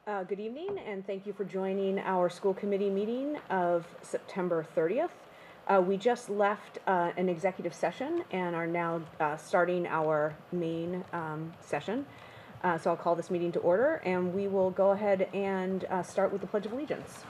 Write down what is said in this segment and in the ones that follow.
Good evening, and thank you for joining our school committee meeting of September 30th. We just left an executive session and are now starting our main session. So I'll call this meeting to order, and we will go ahead and start with the Pledge of Allegiance.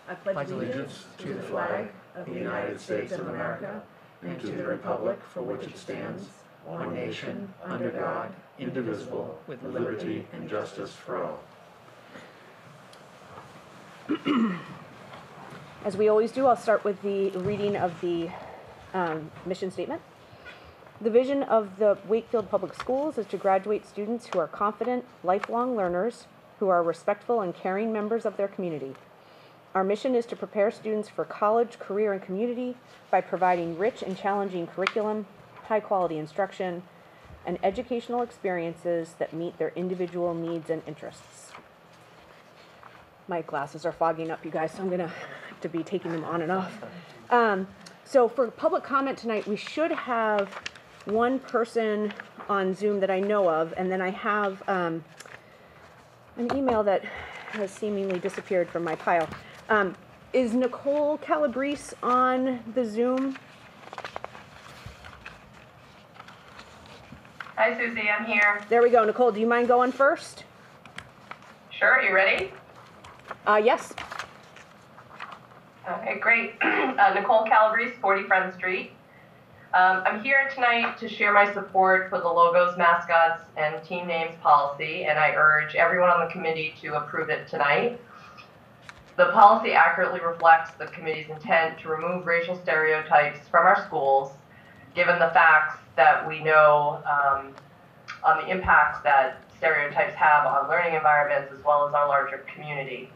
I pledge allegiance to the flag of the United States of America and to the republic for which it stands, one nation, under God, indivisible, with liberty and justice for all. As we always do, I'll start with the reading of the mission statement. The vision of the Wakefield Public Schools is to graduate students who are confident, lifelong learners, who are respectful and caring members of their community. Our mission is to prepare students for college, career, and community by providing rich and challenging curriculum, high-quality instruction, and educational experiences that meet their individual needs and interests. My glasses are fogging up, you guys, so I'm going to have to be taking them on and off. So for public comment tonight, we should have one person on Zoom that I know of, and then I have an email that has seemingly disappeared from my pile. Is Nicole Calabrese on the Zoom? Hi, Susie, I'm here. There we go. Nicole, do you mind going first? Sure, you ready? Yes. Okay, great. Nicole Calabrese, 40 Front Street. I'm here tonight to share my support for the logos, mascots, and team names policy, and I urge everyone on the committee to approve it tonight. The policy accurately reflects the committee's intent to remove racial stereotypes from our schools, given the facts that we know on the impacts that stereotypes have on learning environments as well as our larger community.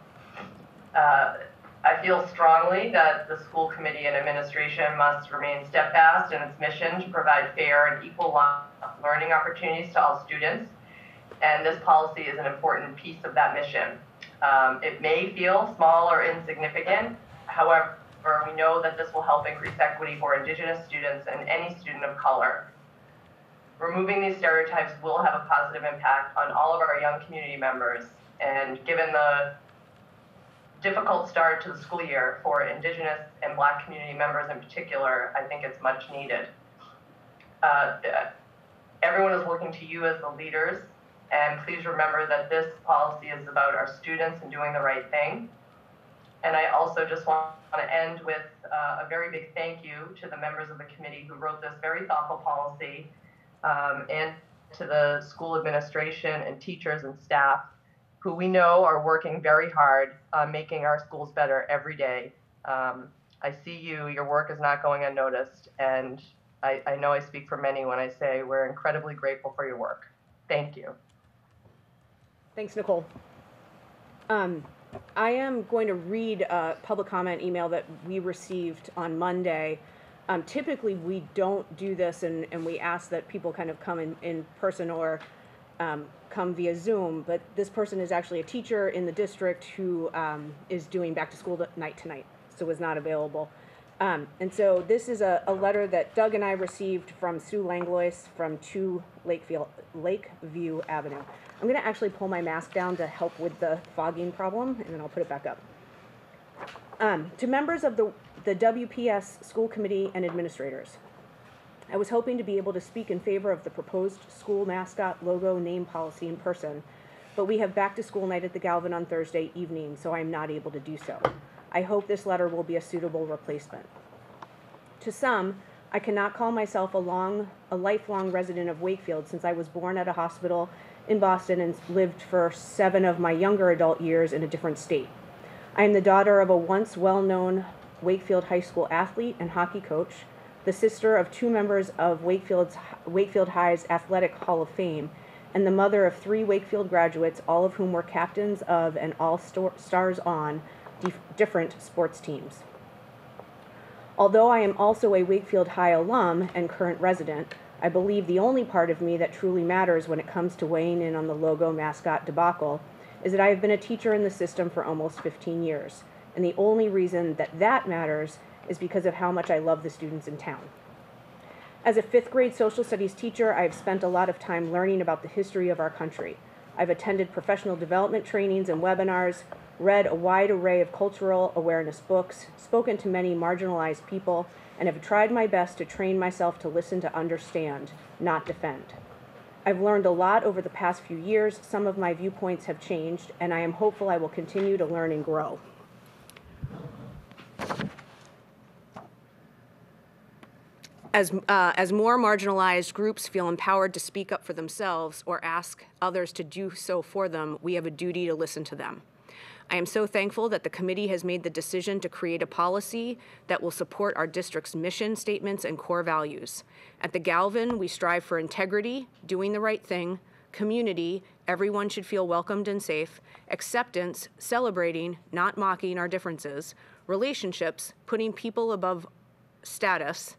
I feel strongly that the school committee and administration must remain steadfast in its mission to provide fair and equal learning opportunities to all students, and this policy is an important piece of that mission. It may feel small or insignificant, however, we know that this will help increase equity for Indigenous students and any student of color. Removing these stereotypes will have a positive impact on all of our young community members, and given the difficult start to the school year for Indigenous and Black community members in particular, I think it's much needed. Everyone is looking to you as the leaders, and please remember that this policy is about our students and doing the right thing. And I also just want to end with a very big thank you to the members of the committee who wrote this very thoughtful policy, and to the school administration and teachers and staff who we know are working very hard on making our schools better every day. I see you, your work is not going unnoticed, and I know I speak for many when I say we're incredibly grateful for your work. Thank you. Thanks, Nicole. I am going to read a public comment email that we received on Monday. Typically, we don't do this, and we ask that people kind of come in person or come via Zoom, but this person is actually a teacher in the district who is doing back to school night tonight, so was not available. And so this is a letter that Doug and I received from Sue Langlois from 2 Lakeview Avenue. I'm going to actually pull my mask down to help with the fogging problem, and then I'll put it back up. To members of the WPS School Committee and administrators, I was hoping to be able to speak in favor of the proposed school mascot logo name policy in person, but we have back to school night at the Galvin on Thursday evening, so I'm not able to do so. I hope this letter will be a suitable replacement. To some, I cannot call myself a lifelong resident of Wakefield since I was born at a hospital in Boston and lived for 7 of my younger adult years in a different state. I am the daughter of a once well-known Wakefield High School athlete and hockey coach, the sister of 2 members of Wakefield High's Athletic Hall of Fame, and the mother of 3 Wakefield graduates, all of whom were captains of and all-stars on different sports teams. Although I am also a Wakefield High alum and current resident, I believe the only part of me that truly matters when it comes to weighing in on the logo mascot debacle is that I have been a teacher in the system for almost 15 years, and the only reason that matters is because of how much I love the students in town. As a 5th grade social studies teacher, I have spent a lot of time learning about the history of our country. I've attended professional development trainings and webinars, read a wide array of cultural awareness books, spoken to many marginalized people, and have tried my best to train myself to listen to understand, not defend. I've learned a lot over the past few years. Some of my viewpoints have changed, and I am hopeful I will continue to learn and grow. As more marginalized groups feel empowered to speak up for themselves or ask others to do so for them, we have a duty to listen to them. I am so thankful that the committee has made the decision to create a policy that will support our district's mission statements and core values. At the Galvin, we strive for integrity, doing the right thing, community, everyone should feel welcomed and safe, acceptance, celebrating, not mocking our differences, relationships, putting people above status,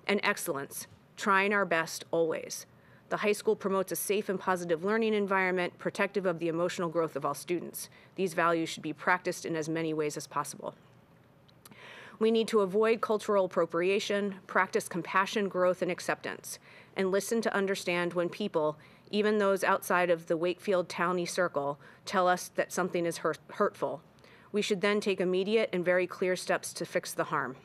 and excellence, trying our best always. The high school promotes a safe and positive learning environment, protective of the emotional growth of all students. These values should be practiced in as many ways as possible. We need to avoid cultural appropriation, practice compassion, growth, and acceptance, and listen to understand when people, even those outside of the Wakefield townie circle, tell us that something is hurtful. We should then take immediate and very clear steps to fix the harm.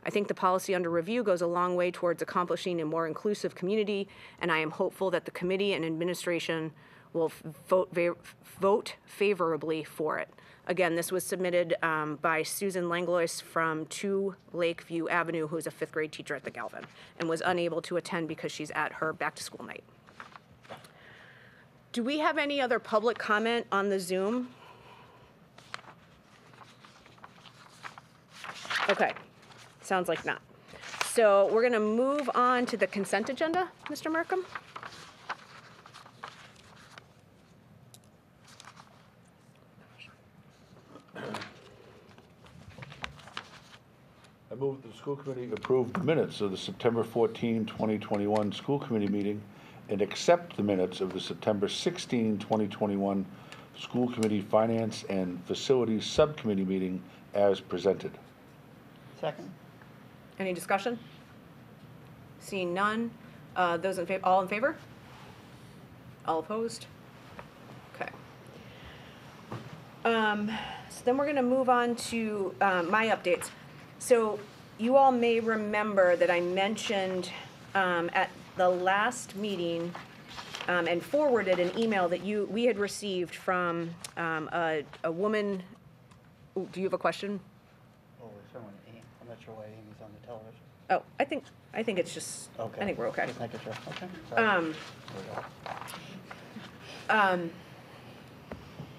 I think the policy under review goes a long way towards accomplishing a more inclusive community, and I am hopeful that the committee and administration will vote favorably for it. Again, this was submitted by Susan Langlois from 2 Lakeview Avenue, who's a 5th grade teacher at the Galvin, and was unable to attend because she's at her back-to-school night. Do we have any other public comment on the Zoom? Okay. Sounds like not. So we're going to move on to the consent agenda, Mr. Markham. I move that the school committee approve the minutes of the September 14, 2021 school committee meeting and accept the minutes of the September 16, 2021 school committee finance and facilities subcommittee meeting as presented. Second. Any discussion? Seeing none. Those in favor, all in favor? All opposed? Okay. So then we're going to move on to my updates. So you all may remember that I mentioned at the last meeting and forwarded an email that we had received from a woman. Ooh, do you have a question? Oh, someone, I'm not sure why Amy's on the television. Oh, I think it's just, Okay. I think we're okay. Just making sure. Okay. Sorry.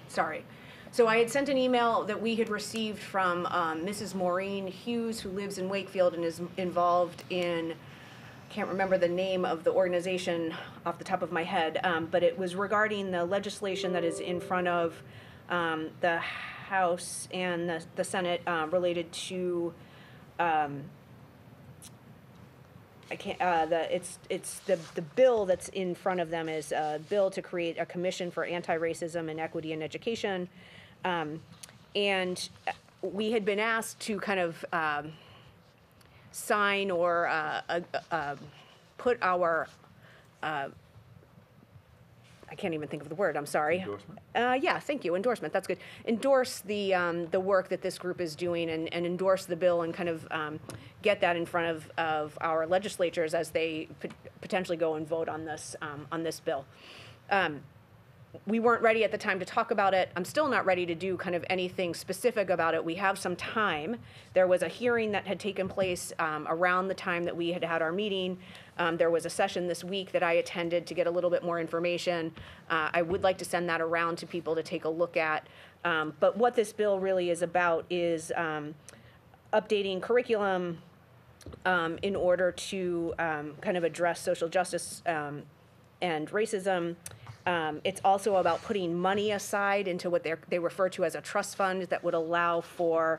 Sorry. So I had sent an email that we had received from Mrs. Maureen Hughes, who lives in Wakefield and is involved in, can't remember the name of the organization off the top of my head, but it was regarding the legislation that is in front of the House and the Senate related to the bill that's in front of them is a bill to create a commission for anti-racism and equity in education. And we had been asked to kind of sign or put our, I can't even think of the word, I'm sorry. Endorsement? Yeah, thank you, endorsement, that's good. Endorse the work that this group is doing and endorse the bill and kind of get that in front of our legislatures as they potentially go and vote on this bill. We weren't ready at the time to talk about it. I'm still not ready to do kind of anything specific about it. We have some time. There was a hearing that had taken place around the time that we had had our meeting. There was a session this week that I attended to get a little bit more information. I would like to send that around to people to take a look at. But what this bill really is about is updating curriculum in order to kind of address social justice and racism. It's also about putting money aside into what they refer to as a trust fund that would allow for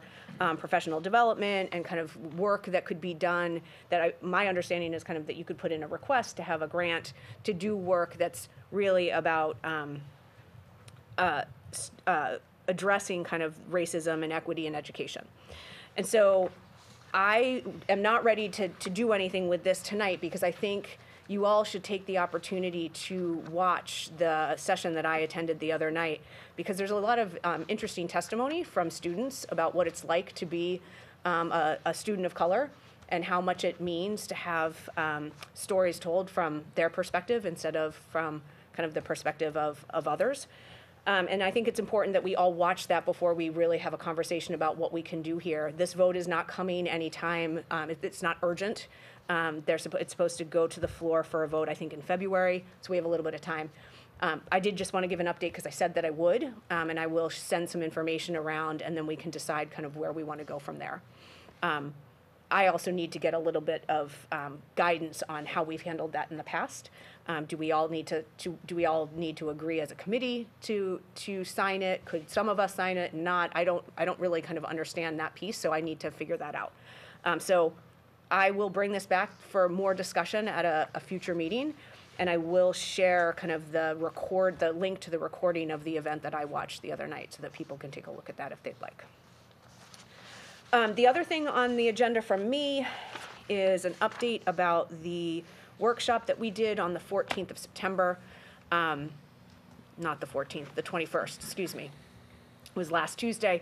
professional development and kind of work that could be done that my understanding is kind of that you could put in a request to have a grant to do work that's really about addressing kind of racism and equity in education. And so I am not ready to do anything with this tonight because I think you all should take the opportunity to watch the session that I attended the other night, because there's a lot of interesting testimony from students about what it's like to be a student of color and how much it means to have stories told from their perspective instead of from kind of the perspective of others. And I think it's important that we all watch that before we really have a conversation about what we can do here. This vote is not coming anytime. It's not urgent. It's supposed to go to the floor for a vote, I think, in February, so we have a little bit of time. I did just want to give an update because I said that I would, and I will send some information around, and then we can decide kind of where we want to go from there. I also need to get a little bit of guidance on how we've handled that in the past. Do we all need to agree as a committee to sign it? Could some of us sign it and not? I don't really kind of understand that piece, so I need to figure that out. So I will bring this back for more discussion at a future meeting, and I will share kind of the link to the recording of the event that I watched the other night so that people can take a look at that if they'd like. The other thing on the agenda from me is an update about the workshop that we did on the 14th of September. Not the 14th, the 21st, excuse me. It was last Tuesday.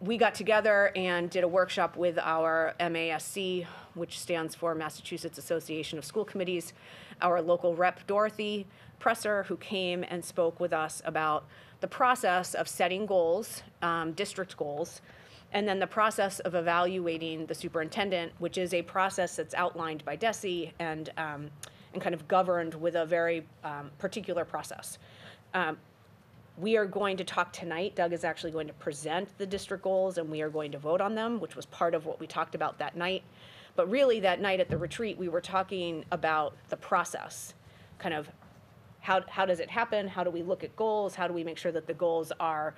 We got together and did a workshop with our MASC, which stands for Massachusetts Association of School Committees, our local rep, Dorothy Presser, who came and spoke with us about the process of setting goals, district goals, and then the process of evaluating the superintendent, which is a process that's outlined by DESE and kind of governed with a very particular process. We are going to talk tonight. Doug is actually going to present the district goals, and we are going to vote on them, which was part of what we talked about that night. But really, that night at the retreat, we were talking about the process, kind of how does it happen? How do we look at goals? How do we make sure that the goals are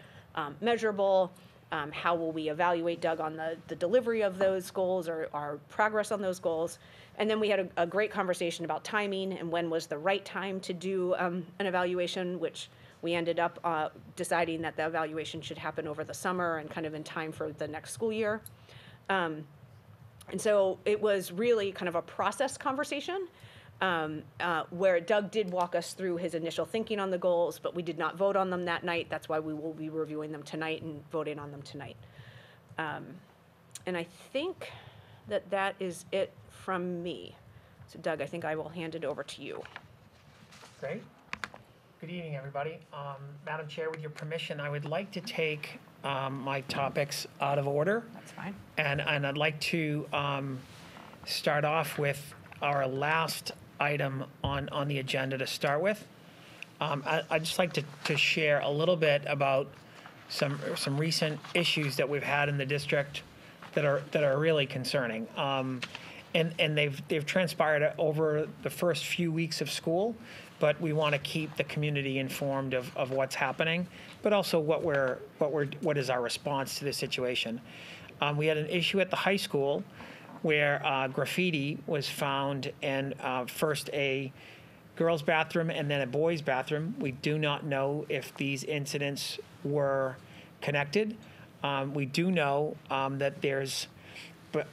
measurable? How will we evaluate, Doug, on the delivery of those goals or our progress on those goals? And then we had a great conversation about timing and when was the right time to do an evaluation, which we ended up deciding that the evaluation should happen over the summer and kind of in time for the next school year. And so it was really kind of a process conversation where Doug did walk us through his initial thinking on the goals, but we did not vote on them that night. That's why we will be reviewing them tonight and voting on them tonight. And I think that is it from me. So Doug, I think I will hand it over to you. Great. Good evening, everybody. Madam Chair, with your permission, I would like to take my topics out of order. That's fine. And I'd like to start off with our last item on the agenda to start with. I'd just like to share a little bit about some recent issues that we've had in the district that are really concerning. And they've transpired over the first few weeks of school, but we want to keep the community informed of what's happening, but also what is our response to the situation. We had an issue at the high school where graffiti was found in first a girls' bathroom and then a boys' bathroom. We do not know if these incidents were connected. We do know that there's,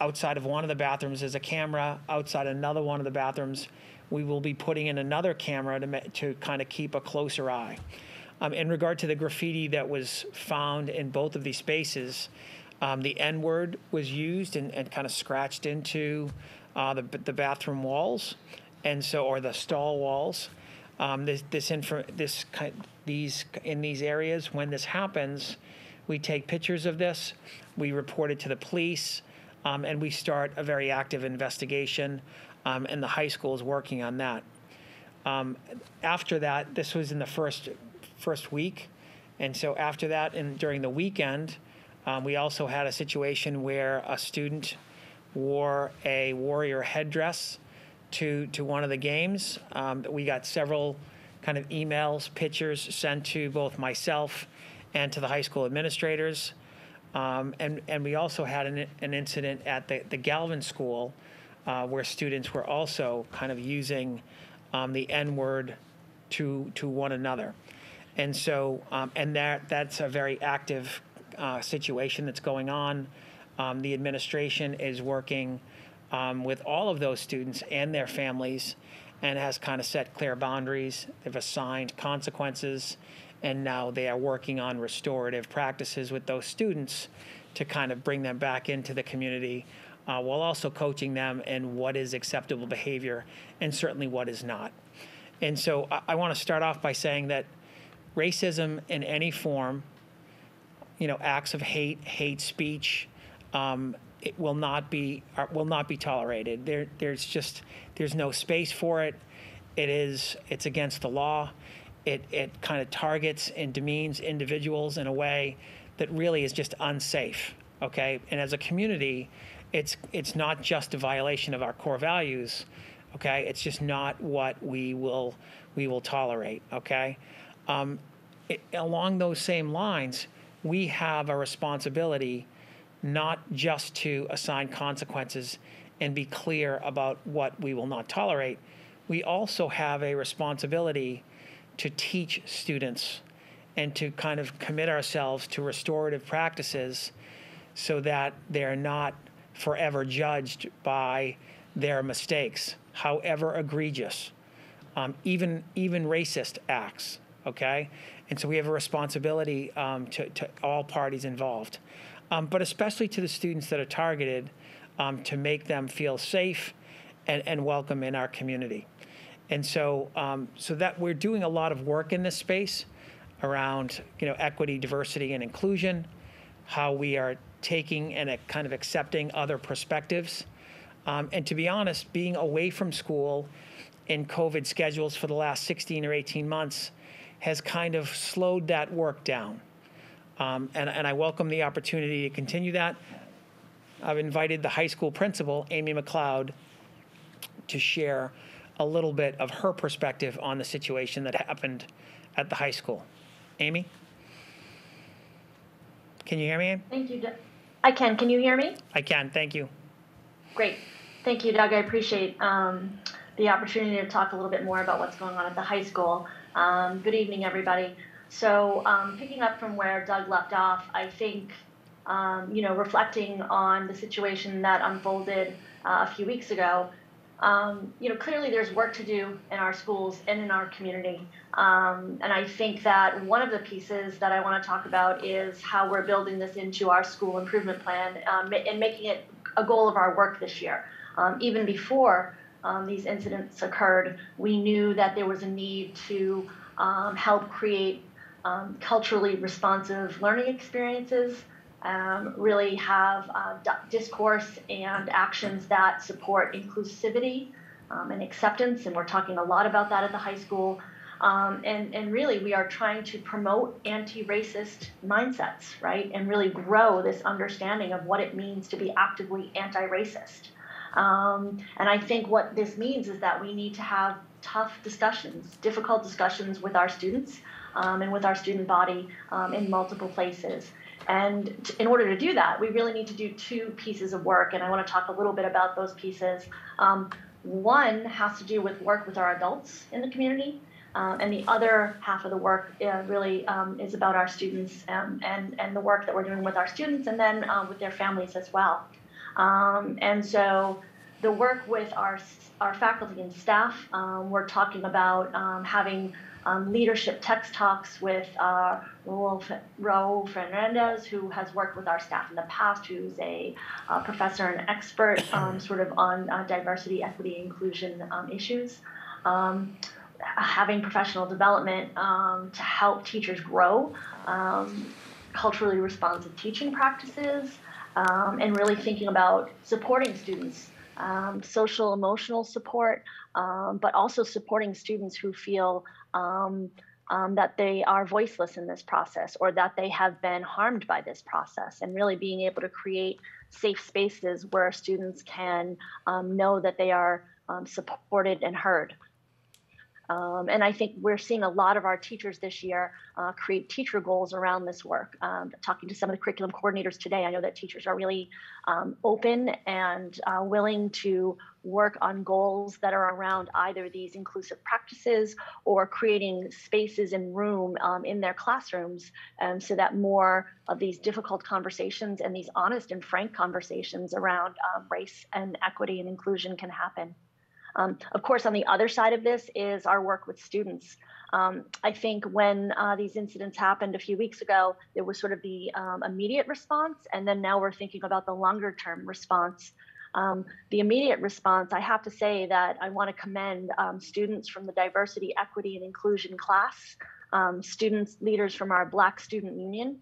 outside of one of the bathrooms, there's a camera. Outside another one of the bathrooms, we will be putting in another camera to kind of keep a closer eye. In regard to the graffiti that was found in both of these spaces, the N-word was used and kind of scratched into the bathroom walls, and so, or the stall walls. In these areas, when this happens, we take pictures of this, we report it to the police, and we start a very active investigation, and the high school is working on that. After that, this was in the first week, and so after that, and during the weekend, we also had a situation where a student wore a warrior headdress to one of the games. We got several kind of emails, pictures sent to both myself and to the high school administrators. And we also had an incident at the Galvin School where students were also kind of using the N-word to one another. And so, and that's a very active situation that's going on. The administration is working with all of those students and their families and has kind of set clear boundaries. They've assigned consequences, and now they are working on restorative practices with those students to kind of bring them back into the community while also coaching them in what is acceptable behavior and certainly what is not. And so I want to start off by saying that racism in any form, acts of hate speech, it will not be tolerated. There's no space for it. It's against the law. It kind of targets and demeans individuals in a way that really is just unsafe. Okay, and as a community, it's not just a violation of our core values. Okay, it's just not what we will tolerate. Okay, along those same lines, we have a responsibility not just to assign consequences and be clear about what we will not tolerate. We also have a responsibility to teach students and to kind of commit ourselves to restorative practices so that they're not forever judged by their mistakes, however egregious, even racist acts, okay? And so we have a responsibility to all parties involved, but especially to the students that are targeted, to make them feel safe and welcome in our community. And so that we're doing a lot of work in this space around equity, diversity, and inclusion, how we are taking and kind of accepting other perspectives. And to be honest, being away from school in COVID schedules for the last 16 or 18 months has kind of slowed that work down. And I welcome the opportunity to continue that. I've invited the high school principal, Amy McLeod, to share a little bit of her perspective on the situation that happened at the high school. Amy? Can you hear me? Thank you, Doug. I can. Can you hear me? I can. Thank you. Great. Thank you, Doug. I appreciate the opportunity to talk a little bit more about what's going on at the high school. Good evening, everybody. So picking up from where Doug left off, I think, reflecting on the situation that unfolded a few weeks ago, clearly there's work to do in our schools and in our community. And I think that one of the pieces that I want to talk about is how we're building this into our school improvement plan and making it a goal of our work this year. Even before these incidents occurred, we knew that there was a need to help create culturally responsive learning experiences, really have discourse and actions that support inclusivity and acceptance, and we're talking a lot about that at the high school. And really, we are trying to promote anti-racist mindsets, right? And really grow this understanding of what it means to be actively anti-racist. And I think what this means is that we need to have tough discussions, difficult discussions with our students and with our student body in multiple places. And in order to do that, we really need to do two pieces of work, and I want to talk a little bit about those pieces. One has to do with work with our adults in the community, and the other half of the work really is about our students and the work that we're doing with our students and then with their families as well. And so the work with our faculty and staff, we're talking about having leadership text talks with Raul Fernandez, who has worked with our staff in the past, who's a professor and expert sort of on diversity, equity, inclusion issues. Having professional development to help teachers grow culturally responsive teaching practices, and really thinking about supporting students, social emotional support, but also supporting students who feel that they are voiceless in this process or that they have been harmed by this process, and really being able to create safe spaces where students can know that they are supported and heard. And I think we're seeing a lot of our teachers this year create teacher goals around this work. Talking to some of the curriculum coordinators today, I know that teachers are really open and willing to work on goals that are around either these inclusive practices or creating spaces and room in their classrooms so that more of these difficult conversations and these honest and frank conversations around race and equity and inclusion can happen. Of course, on the other side of this is our work with students. I think when these incidents happened a few weeks ago, there was sort of the immediate response, and then now we're thinking about the longer term response. The immediate response, I have to say that I want to commend students from the Diversity, Equity, and Inclusion class, students, leaders from our Black Student Union,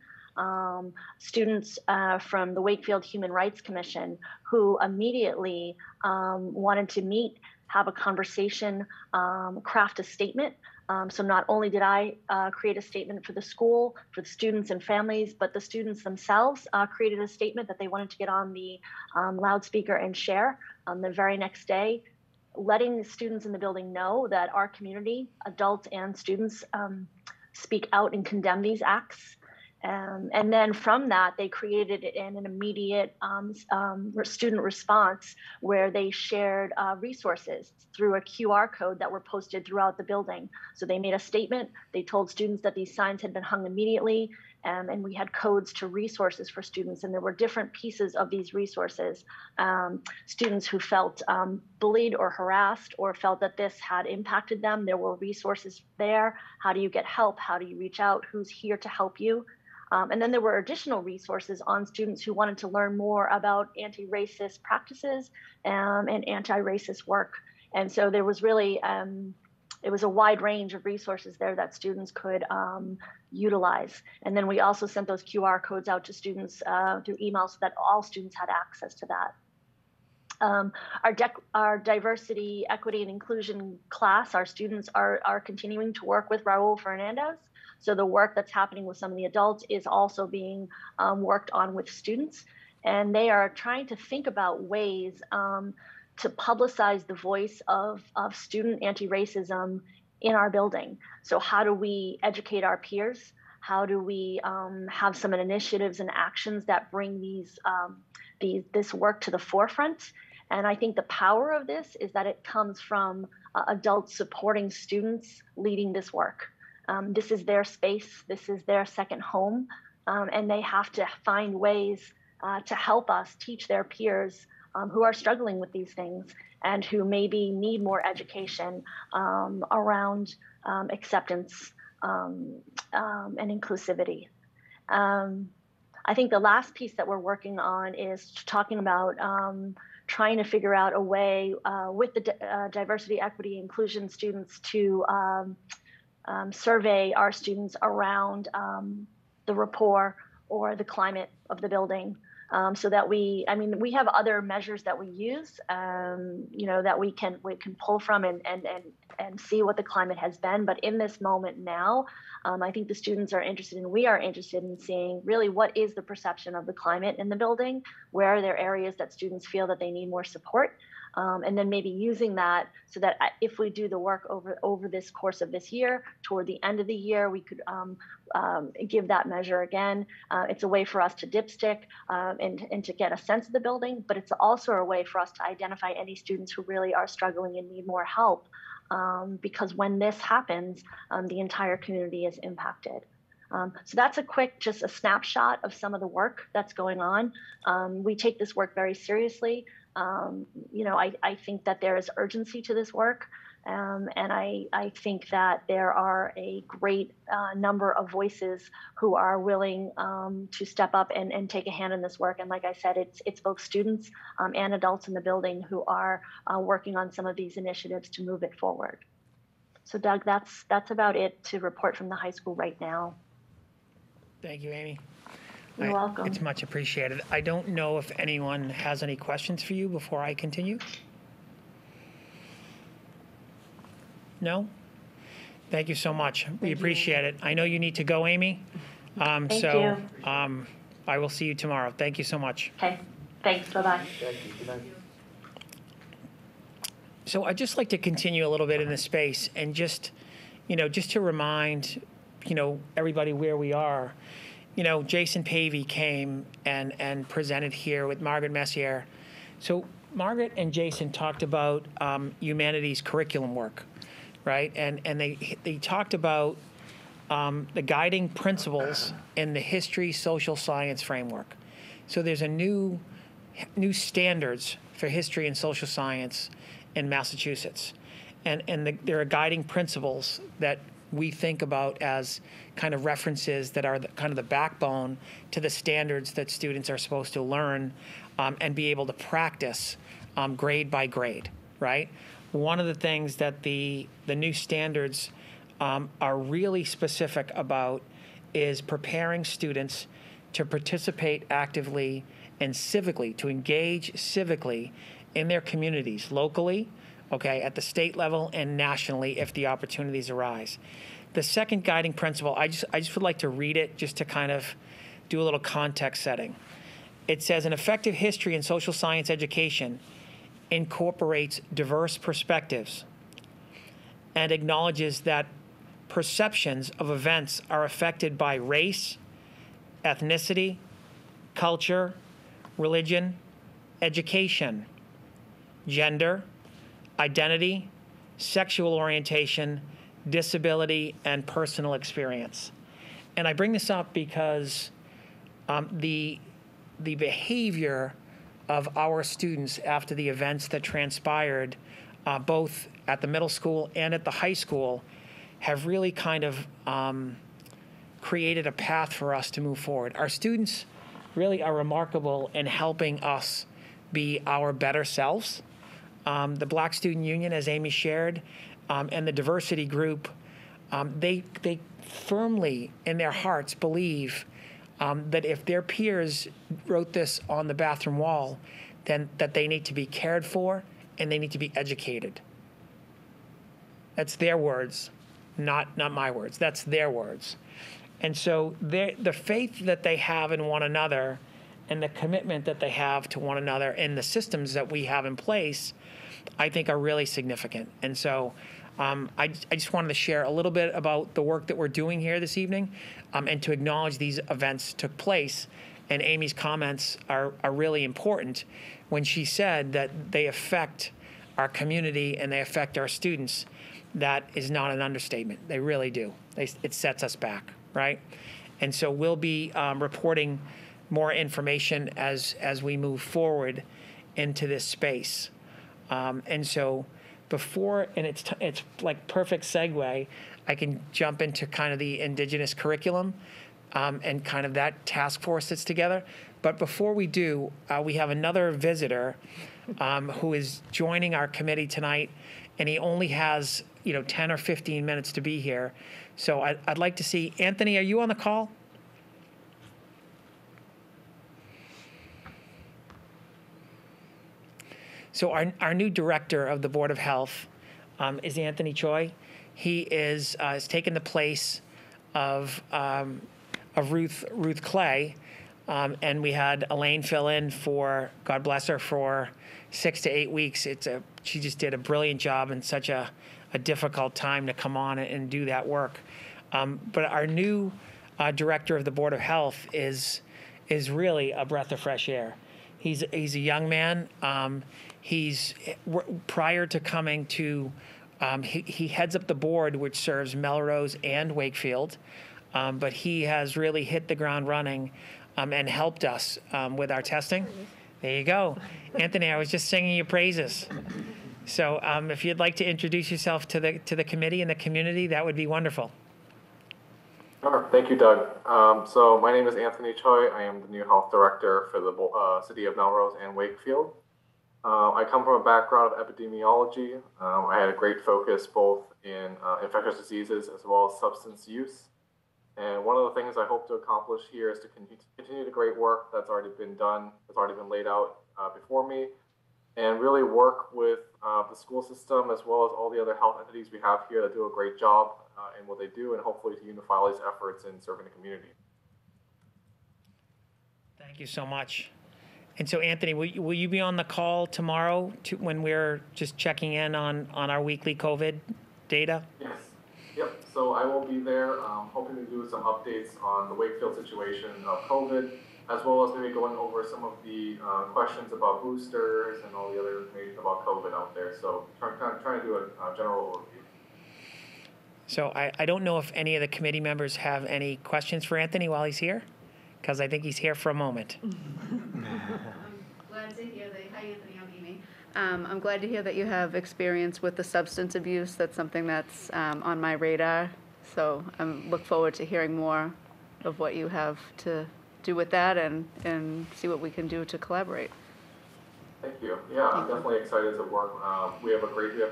students from the Wakefield Human Rights Commission who immediately wanted to meet, have a conversation, craft a statement. So not only did I create a statement for the school, for the students and families, but the students themselves created a statement that they wanted to get on the loudspeaker and share the very next day, letting the students in the building know that our community, adults and students, speak out and condemn these acts. And then from that, they created an immediate student response where they shared resources through a QR code that were posted throughout the building. So they made a statement. They told students that these signs had been hung immediately, and we had codes to resources for students. And there were different pieces of these resources. Students who felt bullied or harassed or felt that this had impacted them, there were resources there. How do you get help? How do you reach out? Who's here to help you? And then there were additional resources on students who wanted to learn more about anti-racist practices and anti-racist work. And so there was really, it was a wide range of resources there that students could utilize. And then we also sent those QR codes out to students through email so that all students had access to that. Our diversity, equity, and inclusion class, our students are continuing to work with Raul Fernandez. So the work that's happening with some of the adults is also being worked on with students. And they are trying to think about ways to publicize the voice of student anti-racism in our building. So how do we educate our peers? How do we have some initiatives and actions that bring this work to the forefront? And I think the power of this is that it comes from adults supporting students leading this work. This is their space, this is their second home, and they have to find ways to help us teach their peers who are struggling with these things and who maybe need more education around acceptance and inclusivity. I think the last piece that we're working on is talking about trying to figure out a way with the diversity, equity, inclusion students to survey our students around the rapport or the climate of the building, so that we have other measures that we use, that we can pull from and see what the climate has been. But in this moment now, I think the students are interested and we are interested in seeing really what is the perception of the climate in the building, where are there areas that students feel that they need more support. And then maybe using that so that if we do the work over this course of this year, toward the end of the year, we could give that measure again. It's a way for us to dipstick and to get a sense of the building, but it's also a way for us to identify any students who really are struggling and need more help. Because when this happens, the entire community is impacted. So that's just a snapshot of some of the work that's going on. We take this work very seriously. I think that there is urgency to this work. And I think that there are a great number of voices who are willing to step up and take a hand in this work. And like I said, it's both students and adults in the building who are working on some of these initiatives to move it forward. So Doug, that's about it to report from the high school right now. Thank you, Amy. You're welcome. It's much appreciated. I don't know if anyone has any questions for you before I continue. No? Thank you so much. We appreciate it. I know you need to go, Amy. Thank you. I will see you tomorrow. Thank you so much. Okay. Thanks. Bye-bye. Thank you. Good night. So I'd just like to continue a little bit in this space and just to remind, everybody where we are. Jason Pavey came and presented here with Margaret Messier. So Margaret and Jason talked about humanities curriculum work, right? And they talked about the guiding principles in the history social science framework. So there's a new standards for history and social science in Massachusetts. And there are guiding principles that we think about as kind of references that are kind of the backbone to the standards that students are supposed to learn and be able to practice grade by grade, right? One of the things that the new standards are really specific about is preparing students to participate actively and civically, to engage civically in their communities, locally, okay, at the state level and nationally if the opportunities arise. The second guiding principle, I just would like to read it just to kind of do a little context setting. It says, an effective history and social science education incorporates diverse perspectives and acknowledges that perceptions of events are affected by race, ethnicity, culture, religion, education, gender, identity, sexual orientation, disability, and personal experience. And I bring this up because the behavior of our students after the events that transpired both at the middle school and at the high school have really kind of created a path for us to move forward. Our students really are remarkable in helping us be our better selves. The Black Student Union, as Amy shared, and the diversity group, they firmly in their hearts believe that if their peers wrote this on the bathroom wall, then that they need to be cared for and they need to be educated. That's their words, not my words. That's their words. And so the faith that they have in one another and the commitment that they have to one another and the systems that we have in place, I think are really significant. And so I just wanted to share a little bit about the work that we're doing here this evening and to acknowledge these events took place. And Amy's comments are really important when she said that they affect our community and they affect our students. That is not an understatement. They really do. It sets us back, right? And so we'll be reporting more information as we move forward into this space. And so before, and it's like perfect segue, I can jump into kind of the Indigenous Curriculum and kind of that task force that's together. But before we do, we have another visitor who is joining our committee tonight, and he only has 10 or 15 minutes to be here. So I'd like to see, Anthony, are you on the call? So our new director of the Board of Health is Anthony Choi. He has taken the place of Ruth Clay, and we had Elaine fill in for, God bless her, for 6 to 8 weeks. She just did a brilliant job in such a difficult time to come on and do that work. But our new director of the Board of Health is really a breath of fresh air. He's a young man. Prior to coming to, he heads up the board which serves Melrose and Wakefield, but he has really hit the ground running and helped us with our testing. There you go. Anthony, I was just singing your praises. So if you'd like to introduce yourself to the committee and the community, that would be wonderful. Sure. Thank you, Doug. So my name is Anthony Choi. I am the new health director for the city of Melrose and Wakefield. I come from a background of epidemiology. I had a great focus both in infectious diseases as well as substance use. And one of the things I hope to accomplish here is to continue the great work that's already been done, that's already been laid out before me, and really work with the school system as well as all the other health entities we have here that do a great job in what they do, and hopefully to unify all these efforts in serving the community. Thank you so much. And so, Anthony, will you be on the call tomorrow when we're just checking in on our weekly COVID data? Yes. Yep. So I will be there, hoping to do some updates on the Wakefield situation of COVID, as well as maybe going over some of the questions about boosters and all the other information about COVID out there. So trying to do a general overview. So I don't know if any of the committee members have any questions for Anthony while he's here, because I think he's here for a moment. Glad to hear that. Hi, Anthony. I'm Amy. I'm glad to hear that you have experience with the substance abuse. That's something that's on my radar. So I look forward to hearing more of what you have to do with that and see what we can do to collaborate. Thank you. Yeah, I'm definitely excited to work. We have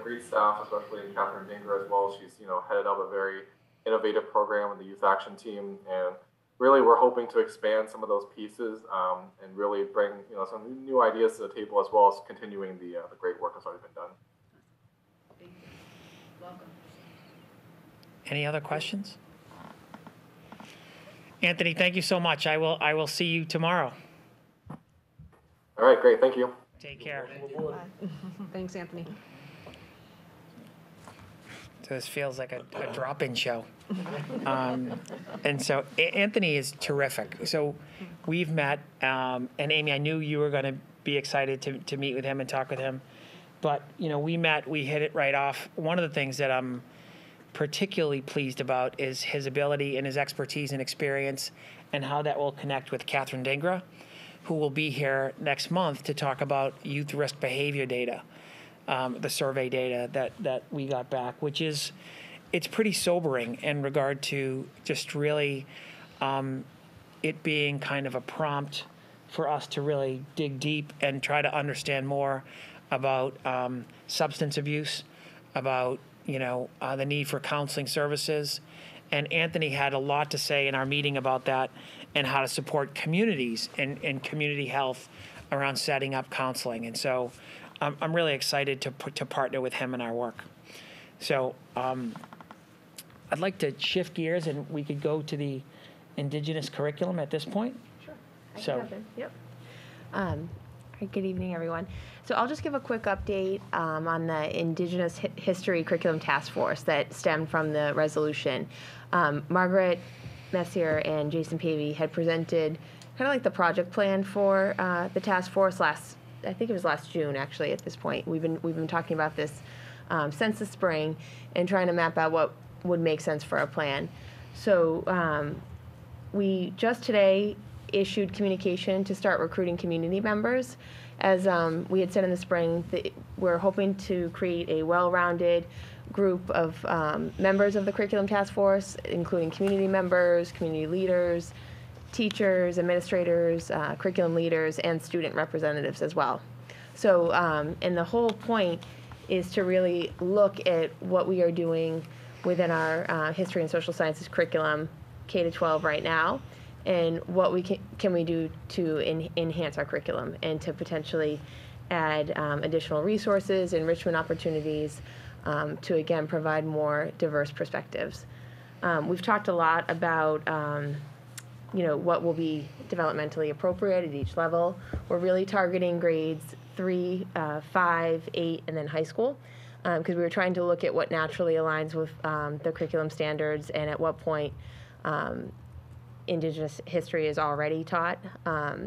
great staff, especially in Catherine Dinger as well. She's headed up a very innovative program with the youth action team, and really we're hoping to expand some of those pieces and really bring some new ideas to the table, as well as continuing the great work that's already been done. Thank you. Welcome. Any other questions? Anthony, thank you so much. I will see you tomorrow. All right, great. Thank you. Take care. Thanks, Anthony. So this feels like a drop-in show. And so Anthony is terrific. So we've met, and Amy, I knew you were going to be excited to meet with him and talk with him. But, we met, we hit it right off. One of the things that I'm particularly pleased about is his ability and his expertise and experience and how that will connect with Catherine Dingra, who will be here next month to talk about youth risk behavior data, the survey data that we got back, which is, it's pretty sobering in regard to just really it being kind of a prompt for us to really dig deep and try to understand more about substance abuse, about the need for counseling services. And Anthony had a lot to say in our meeting about that and how to support communities and community health around setting up counseling. And so I'm really excited to partner with him in our work. So I'd like to shift gears and we could go to the Indigenous Curriculum at this point. Sure. I So- can hop in. Yep. All right, good evening, everyone. So I'll just give a quick update on the Indigenous History Curriculum Task Force that stemmed from the resolution. Margaret Messier and Jason Pavey had presented kind of like the project plan for the task force I think it was last June, actually, at this point. We've been talking about this since the spring and trying to map out what would make sense for our plan. So we just today issued communication to start recruiting community members. As we had said in the spring, we're hoping to create a well-rounded group of members of the curriculum task force, including community members, community leaders, teachers, administrators, curriculum leaders, and student representatives as well. So, and the whole point is to really look at what we are doing within our history and social sciences curriculum, K-12 right now, and what we can we do to enhance our curriculum and to potentially add additional resources, enrichment opportunities, to again provide more diverse perspectives. We've talked a lot about what will be developmentally appropriate at each level. We're really targeting grades 3, 5, 8, and then high school, because we were trying to look at what naturally aligns with the curriculum standards and at what point Indigenous history is already taught.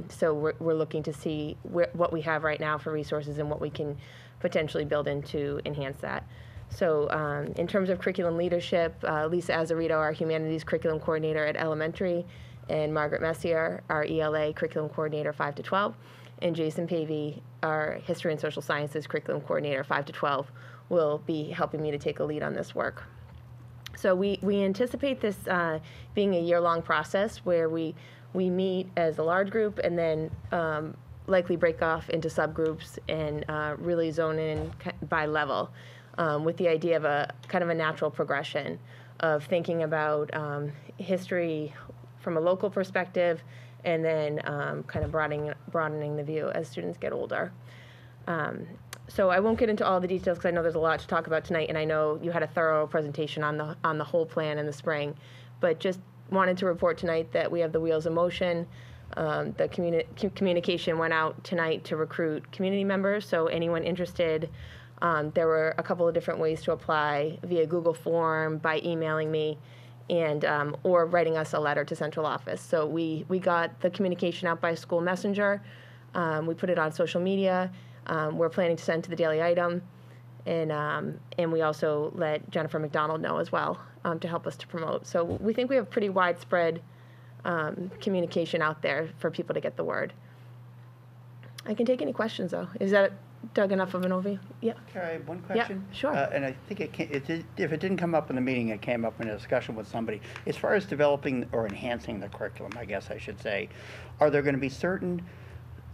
So we're looking to see what we have right now for resources and what we can potentially build in to enhance that. So in terms of curriculum leadership, Lisa Azarito, our humanities curriculum coordinator at elementary, and Margaret Messier, our ELA curriculum coordinator 5 to 12, and Jason Pavey, our history and social sciences curriculum coordinator 5 to 12, will be helping me to take a lead on this work. So we anticipate this being a year-long process where we meet as a large group and then likely break off into subgroups and really zone in by level, with the idea of a kind of a natural progression of thinking about history from a local perspective and then kind of broadening the view as students get older. So I won't get into all the details because I know there's a lot to talk about tonight, and I know you had a thorough presentation on the whole plan in the spring, but just wanted to report tonight that we have the wheels in motion. The communication went out tonight to recruit community members, so anyone interested, there were a couple of different ways to apply via Google form, by emailing me, and or writing us a letter to central office. So we got the communication out by school messenger. We put it on social media. We're planning to send to the Daily Item, and we also let Jennifer McDonald know as well to help us to promote. So we think we have pretty widespread communication out there for people to get the word. I can take any questions, though. Is that, Doug, enough of an overview? Yeah. Carrie, I have one question. Yeah, sure. And I think if it didn't come up in the meeting, it came up in a discussion with somebody. As far as developing or enhancing the curriculum, I guess I should say, are there going to be certain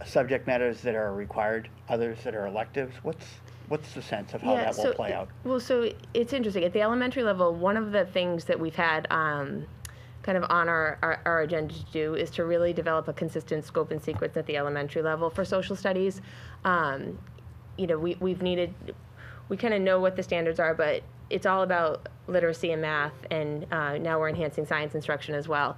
subject matters that are required, others that are electives? What's the sense of how that will play out? Well, so it's interesting. At the elementary level, one of the things that we've had kind of on our agenda to do is to really develop a consistent scope and sequence at the elementary level for social studies. You know, we kind of know what the standards are, but it's all about literacy and math, and now we're enhancing science instruction as well.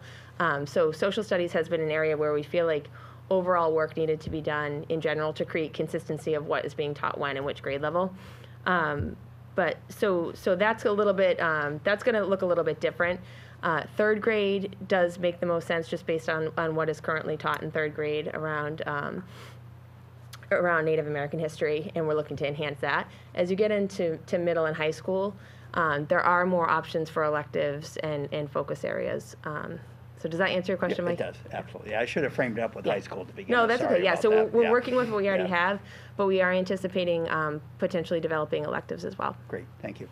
So social studies has been an area where we feel like overall work needed to be done in general to create consistency of what is being taught when and which grade level. But so that's a little bit, that's going to look a little bit different. Third grade does make the most sense just based on what is currently taught in third grade around Native American history, and we're looking to enhance that. As you get into middle and high school, there are more options for electives and focus areas. So does that answer your question, Mike? It does, absolutely. I should have framed it up with high school to begin No, with. that's Sorry okay. Yeah, about so that. we're working with what we already have, but we are anticipating potentially developing electives as well. Great, thank you.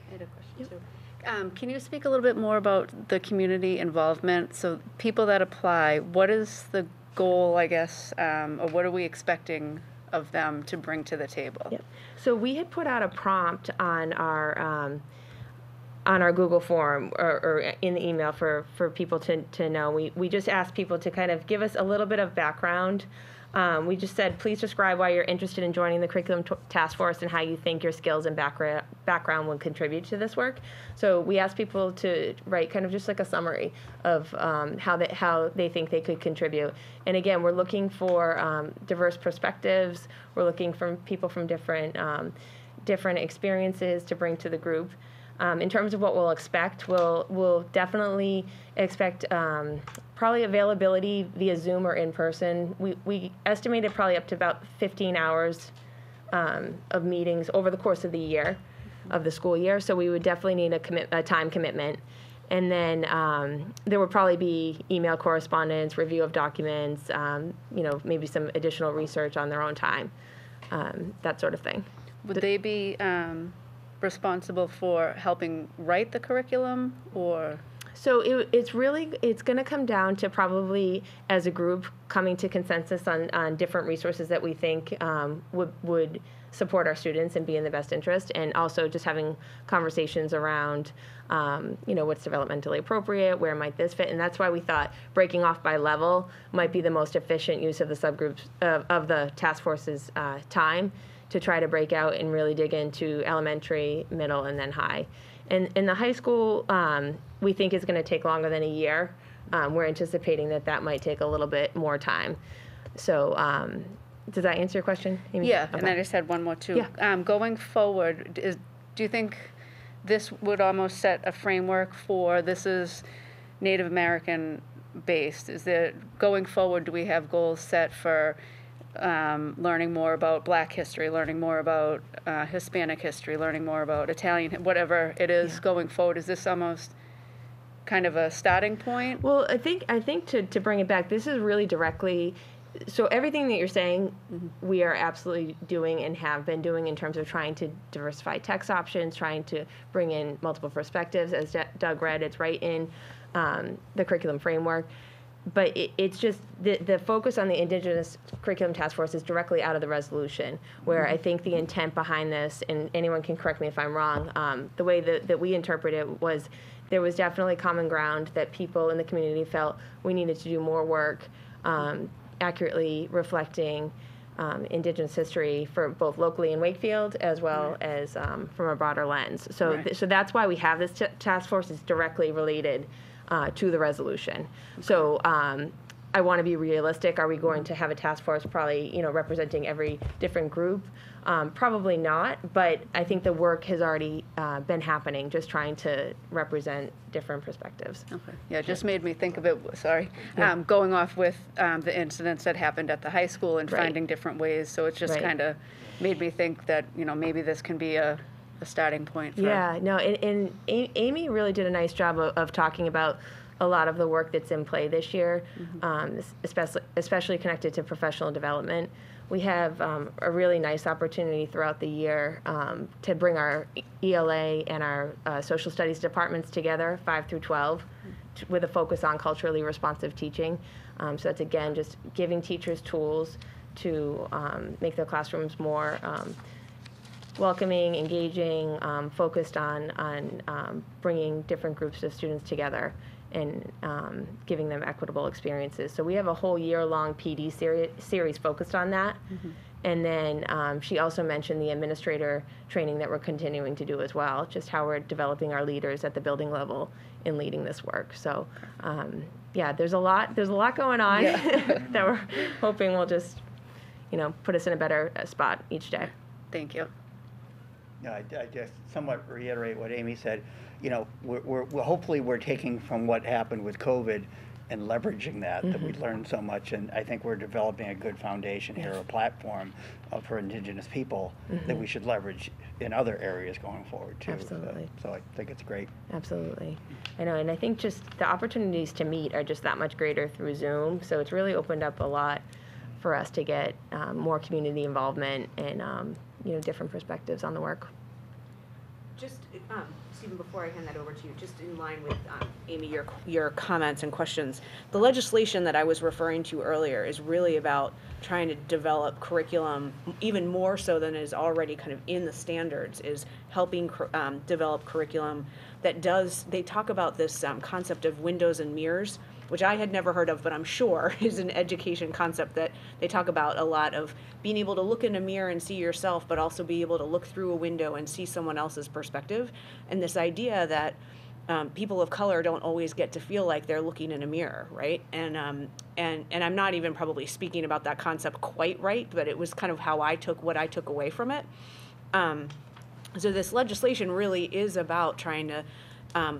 I had a question too. Can you speak a little bit more about the community involvement? So people that apply, what is the goal, I guess, or what are we expecting of them to bring to the table? Yep. So we had put out a prompt on our Google form or in the email for people to know. We just asked people to kind of give us a little bit of background. We just said, please describe why you're interested in joining the Curriculum Task Force and how you think your skills and background will contribute to this work. So we asked people to write kind of just like a summary of how they think they could contribute. And again, we're looking for diverse perspectives. We're looking for people from different experiences to bring to the group. In terms of what we'll expect, we'll definitely expect probably availability via Zoom or in person. We estimated probably up to about 15 hours of meetings over the course of the year, of the school year. So we would definitely need a time commitment. And then there would probably be email correspondence, review of documents, maybe some additional research on their own time, that sort of thing. Would they be responsible for helping write the curriculum, or? So it's going to come down to probably as a group coming to consensus on different resources that we think would support our students and be in the best interest, and also just having conversations around what's developmentally appropriate, where might this fit, and that's why we thought breaking off by level might be the most efficient use of the subgroups of the task force's time, to try to break out and really dig into elementary, middle, and then high. And in the high school, we think is going to take longer than a year. We're anticipating that might take a little bit more time. So does that answer your question, Amy? Yeah, Okay. and I just had one more too. Yeah. Going forward, do you think this would almost set a framework for, this is Native American based? Is there, going forward, do we have goals set for learning more about Black history, learning more about Hispanic history, learning more about Italian, whatever it is going forward? Is this almost kind of a starting point? Well, I think to bring it back, this is really directly, so everything that you're saying, we are absolutely doing and have been doing in terms of trying to diversify text options, trying to bring in multiple perspectives. As Doug read, it's right in the curriculum framework. But it's just the focus on the Indigenous Curriculum Task Force is directly out of the resolution, where I think the intent behind this, and anyone can correct me if I'm wrong, the way that we interpret it was there was definitely common ground that people in the community felt we needed to do more work accurately reflecting Indigenous history for both locally in Wakefield as well as from a broader lens. So, so that's why we have this task force. Is directly related to the resolution. So I want to be realistic. Are we going to have a task force probably, representing every different group? Probably not, but I think the work has already been happening, just trying to represent different perspectives. Okay. Yeah, it just made me think of it, sorry, going off with the incidents that happened at the high school and Right. finding different ways. So it just Right. kind of made me think that, maybe this can be a starting point for. Yeah, no, and Amy really did a nice job of talking about a lot of the work that's in play this year, especially connected to professional development. We have a really nice opportunity throughout the year to bring our ELA and our social studies departments together, 5 through 12, with a focus on culturally responsive teaching. So that's, again, just giving teachers tools to make their classrooms more welcoming, engaging, focused on bringing different groups of students together and giving them equitable experiences. So we have a whole year-long PD series focused on that. And then she also mentioned the administrator training that we're continuing to do as well, just how we're developing our leaders at the building level in leading this work. So yeah, there's a lot going on that we're hoping will just, put us in a better spot each day. Thank you. I just somewhat reiterate what Amy said. We're hopefully we're taking from what happened with COVID and leveraging that we learned so much, and I think we're developing a good foundation here, a platform for Indigenous people that we should leverage in other areas going forward too. Absolutely. So I think it's great. Absolutely. I know, and I think just the opportunities to meet are just that much greater through Zoom, so it's really opened up a lot for us to get more community involvement and different perspectives on the work. Just, Stephen, before I hand that over to you, just in line with, Amy, your comments and questions, the legislation that I was referring to earlier is really about trying to develop curriculum, even more so than is already kind of in the standards, is helping develop curriculum that they talk about this concept of windows and mirrors, which I had never heard of, but I'm sure is an education concept that they talk about a lot, of being able to look in a mirror and see yourself, but also be able to look through a window and see someone else's perspective. And this idea that people of color don't always get to feel like they're looking in a mirror, right? And I'm not even probably speaking about that concept quite right, but it was kind of how what I took away from it. So this legislation really is about trying to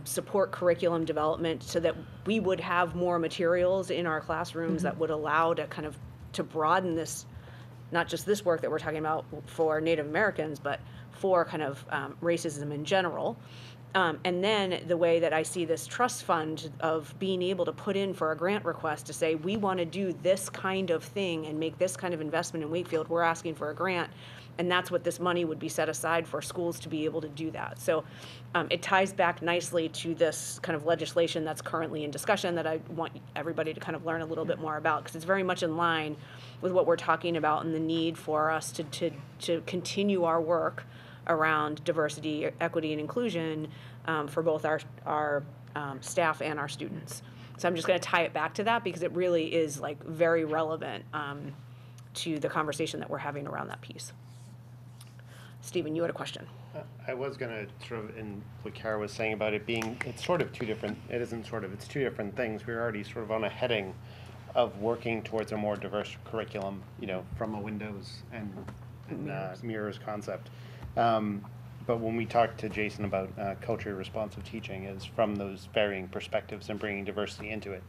support curriculum development so that we would have more materials in our classrooms that would allow to broaden this, not just this work that we're talking about for Native Americans, but for kind of racism in general. And then the way that I see this trust fund of being able to put in for a grant request to say, we want to do this kind of thing and make this kind of investment in Wakefield, we're asking for a grant. And that's what this money would be set aside for schools to be able to do that. So it ties back nicely to this kind of legislation that's currently in discussion that I want everybody to kind of learn a little bit more about, because it's very much in line with what we're talking about and the need for us to continue our work around diversity, equity, and inclusion for both our staff and our students. So I'm just going to tie it back to that because it really is like very relevant to the conversation that we're having around that piece. Stephen, you had a question. I was going to sort of, in what Kara was saying about it being, it's sort of two different, it isn't sort of, it's two different things. We're already sort of on a heading of working towards a more diverse curriculum, from a windows and mirrors concept. But when we talked to Jason about culturally responsive teaching, is from those varying perspectives and bringing diversity into it.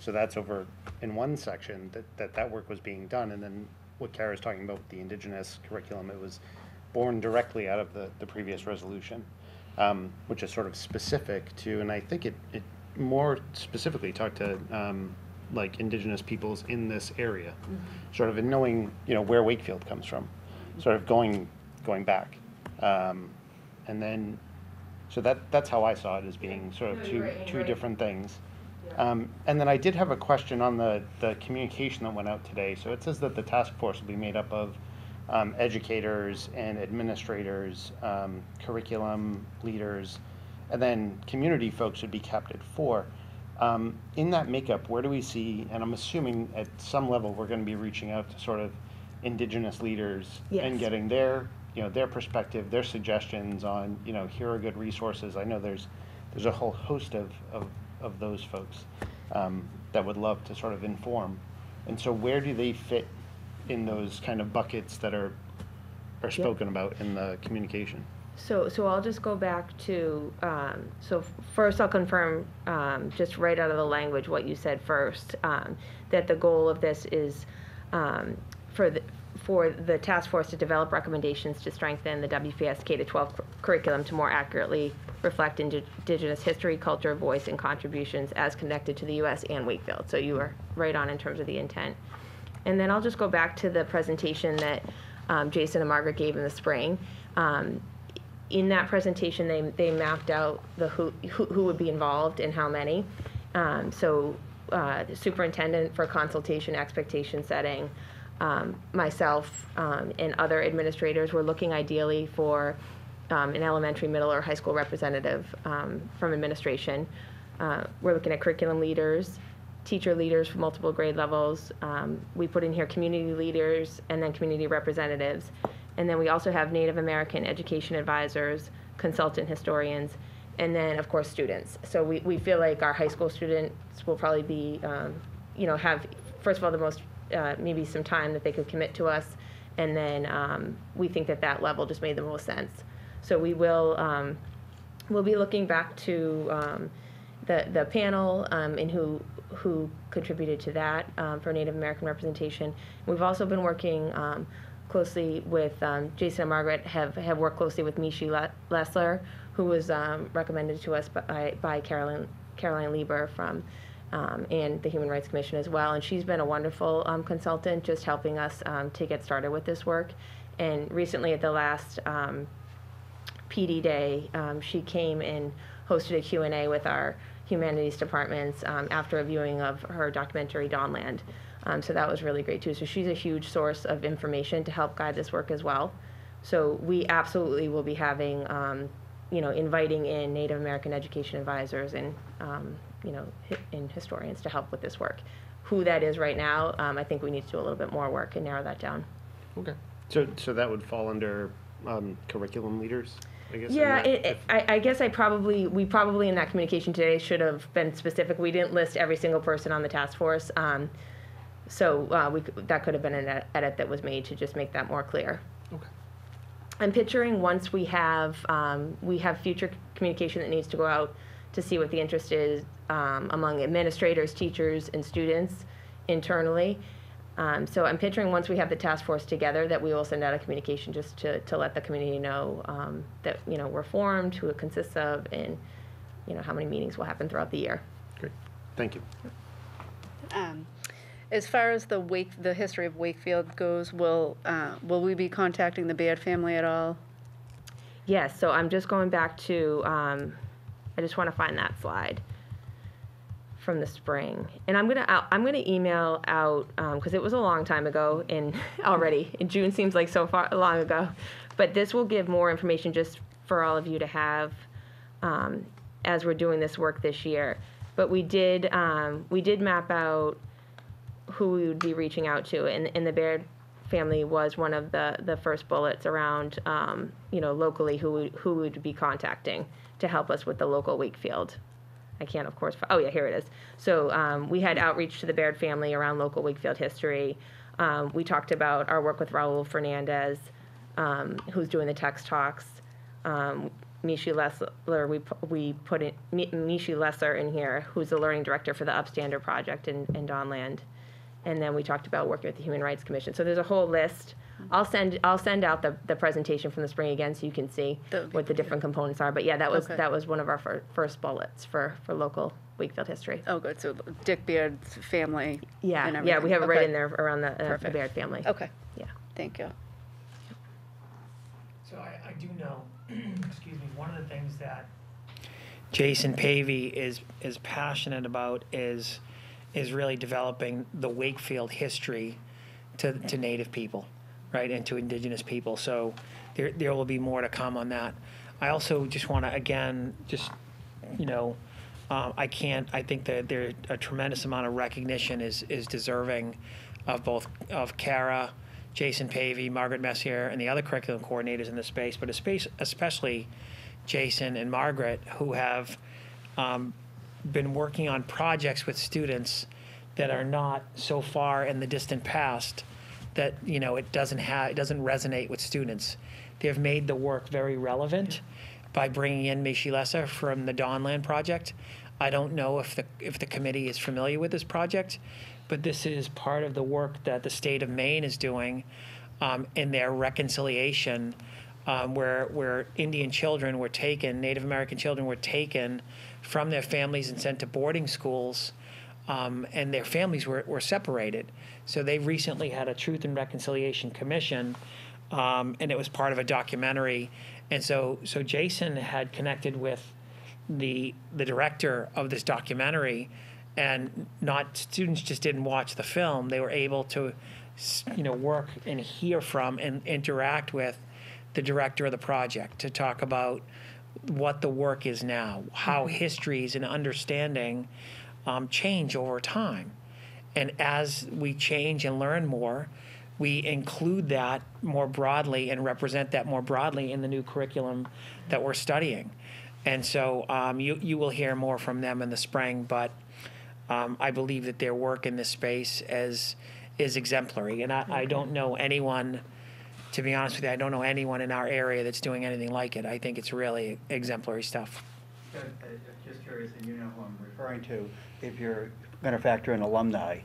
So that's over in one section that work was being done. And then what Kara's talking about with the Indigenous curriculum, it was born directly out of the previous resolution, which is sort of specific to, and I think it more specifically talked to like Indigenous peoples in this area, sort of in knowing, where Wakefield comes from, sort of going back. And then, so that's how I saw it, as being sort of two different things. And then I did have a question on the communication that went out today. So it says that the task force will be made up of educators and administrators, curriculum leaders, and then community folks would be kept at 4. In that makeup, where do we see, and I'm assuming at some level we're going to be reaching out to sort of Indigenous leaders and getting their perspective, their suggestions on, here are good resources. I know there's a whole host of those folks. that would love to sort of inform. And so where do they fit in those kind of buckets that are spoken about in the communication? So I'll just go back to, so first I'll confirm, just right out of the language, what you said first, that the goal of this is for the task force to develop recommendations to strengthen the WPS K-12 curriculum to more accurately reflect Indigenous history, culture, voice, and contributions as connected to the U.S. and Wakefield. So you were right on in terms of the intent. And then I'll just go back to the presentation that Jason and Margaret gave in the spring. In that presentation, they mapped out the who would be involved and how many. The superintendent for consultation, expectation setting, myself, and other administrators were looking ideally for an elementary, middle, or high school representative from administration. We're looking at curriculum leaders, teacher leaders for multiple grade levels. We put in here community leaders and then community representatives. And then we also have Native American education advisors, consultant historians, and then, of course, students. So we feel like our high school students will probably be, have, first of all, the most, maybe some time that they could commit to us. And then we think that level just made the most sense. So we will, we'll be looking back to the panel and who contributed to that for Native American representation. We've also been working closely with Jason and Margaret have worked closely with Mishi Lessler, who was recommended to us by Caroline Lieber from and the Human Rights Commission as well. And she's been a wonderful consultant, just helping us to get started with this work. And recently at the last PD Day, she came and hosted a Q&A with our humanities departments after a viewing of her documentary Dawnland. So that was really great too. So she's a huge source of information to help guide this work as well. So we absolutely will be having, inviting in Native American education advisors and, and historians to help with this work. Who that is right now, I think we need to do a little bit more work and narrow that down. Okay. So that would fall under curriculum leaders, I guess? Yeah, I guess we probably in that communication today should have been specific. We didn't list every single person on the task force. So that could have been an edit that was made to just make that more clear. Okay. I'm picturing once we have future communication that needs to go out to see what the interest is among administrators, teachers, and students internally. So I'm picturing once we have the task force together that we will send out a communication just to let the community know that we're formed, who it consists of, and how many meetings will happen throughout the year. Great. Thank you. As far as the history of Wakefield goes, will we be contacting the Baird family at all? Yes, so I'm just going back to, I just want to find that slide from the spring. And I'm gonna email out, because it was a long time ago already, and June seems like so far long ago, but this will give more information just for all of you to have as we're doing this work this year. But we did map out who we would be reaching out to, and the Baird family was one of the first bullets around, locally who would be contacting to help us with the local Wakefield. I can't, of course, oh yeah, here it is. So we had outreach to the Baird family around local Wakefield history. We talked about our work with Raul Fernandez, who's doing the text talks. Mishi Lessler, we put in Mishi Lesser in here, who's the learning director for the Upstander project in Dawnland. And then we talked about working with the Human Rights Commission. So there's a whole list. I'll send out the presentation from the spring again so you can see what the different components are. But yeah, that was one of our first bullets for local Wakefield history. Oh, good. So Dick Baird's family. Yeah, and everything. we have it right in there around the Baird family. Okay. Yeah. Thank you. So I do know, excuse me, one of the things that Jason Pavey is passionate about is really developing the Wakefield history to Native people, right, and to Indigenous people. So there will be more to come on that. I also just want to, again, I think that there a tremendous amount of recognition is deserving of both of Kara, Jason Pavey, Margaret Messier, and the other curriculum coordinators in the space, but especially Jason and Margaret, who have been working on projects with students that are not so far in the distant past that, it doesn't resonate with students. They've made the work very relevant by bringing in Mishi Lessa from the Dawnland project. I don't know if the committee is familiar with this project, but this is part of the work that the state of Maine is doing in their reconciliation, where Indian children were taken, Native American children were taken from their families and sent to boarding schools, and their families were separated. So they recently had a Truth and Reconciliation Commission, and it was part of a documentary. And so Jason had connected with the director of this documentary, and students just didn't watch the film. They were able to, work and hear from and interact with the director of the project to talk about what the work is now, how histories and understanding change over time. And as we change and learn more, we include that more broadly and represent that more broadly in the new curriculum that we're studying. And so you will hear more from them in the spring, but I believe that their work in this space is exemplary. And I don't know anyone, to be honest with you, I don't know anyone in our area that's doing anything like it. I think it's really exemplary stuff. Just curious, and you know who I'm referring to, if you're going to factor in alumni,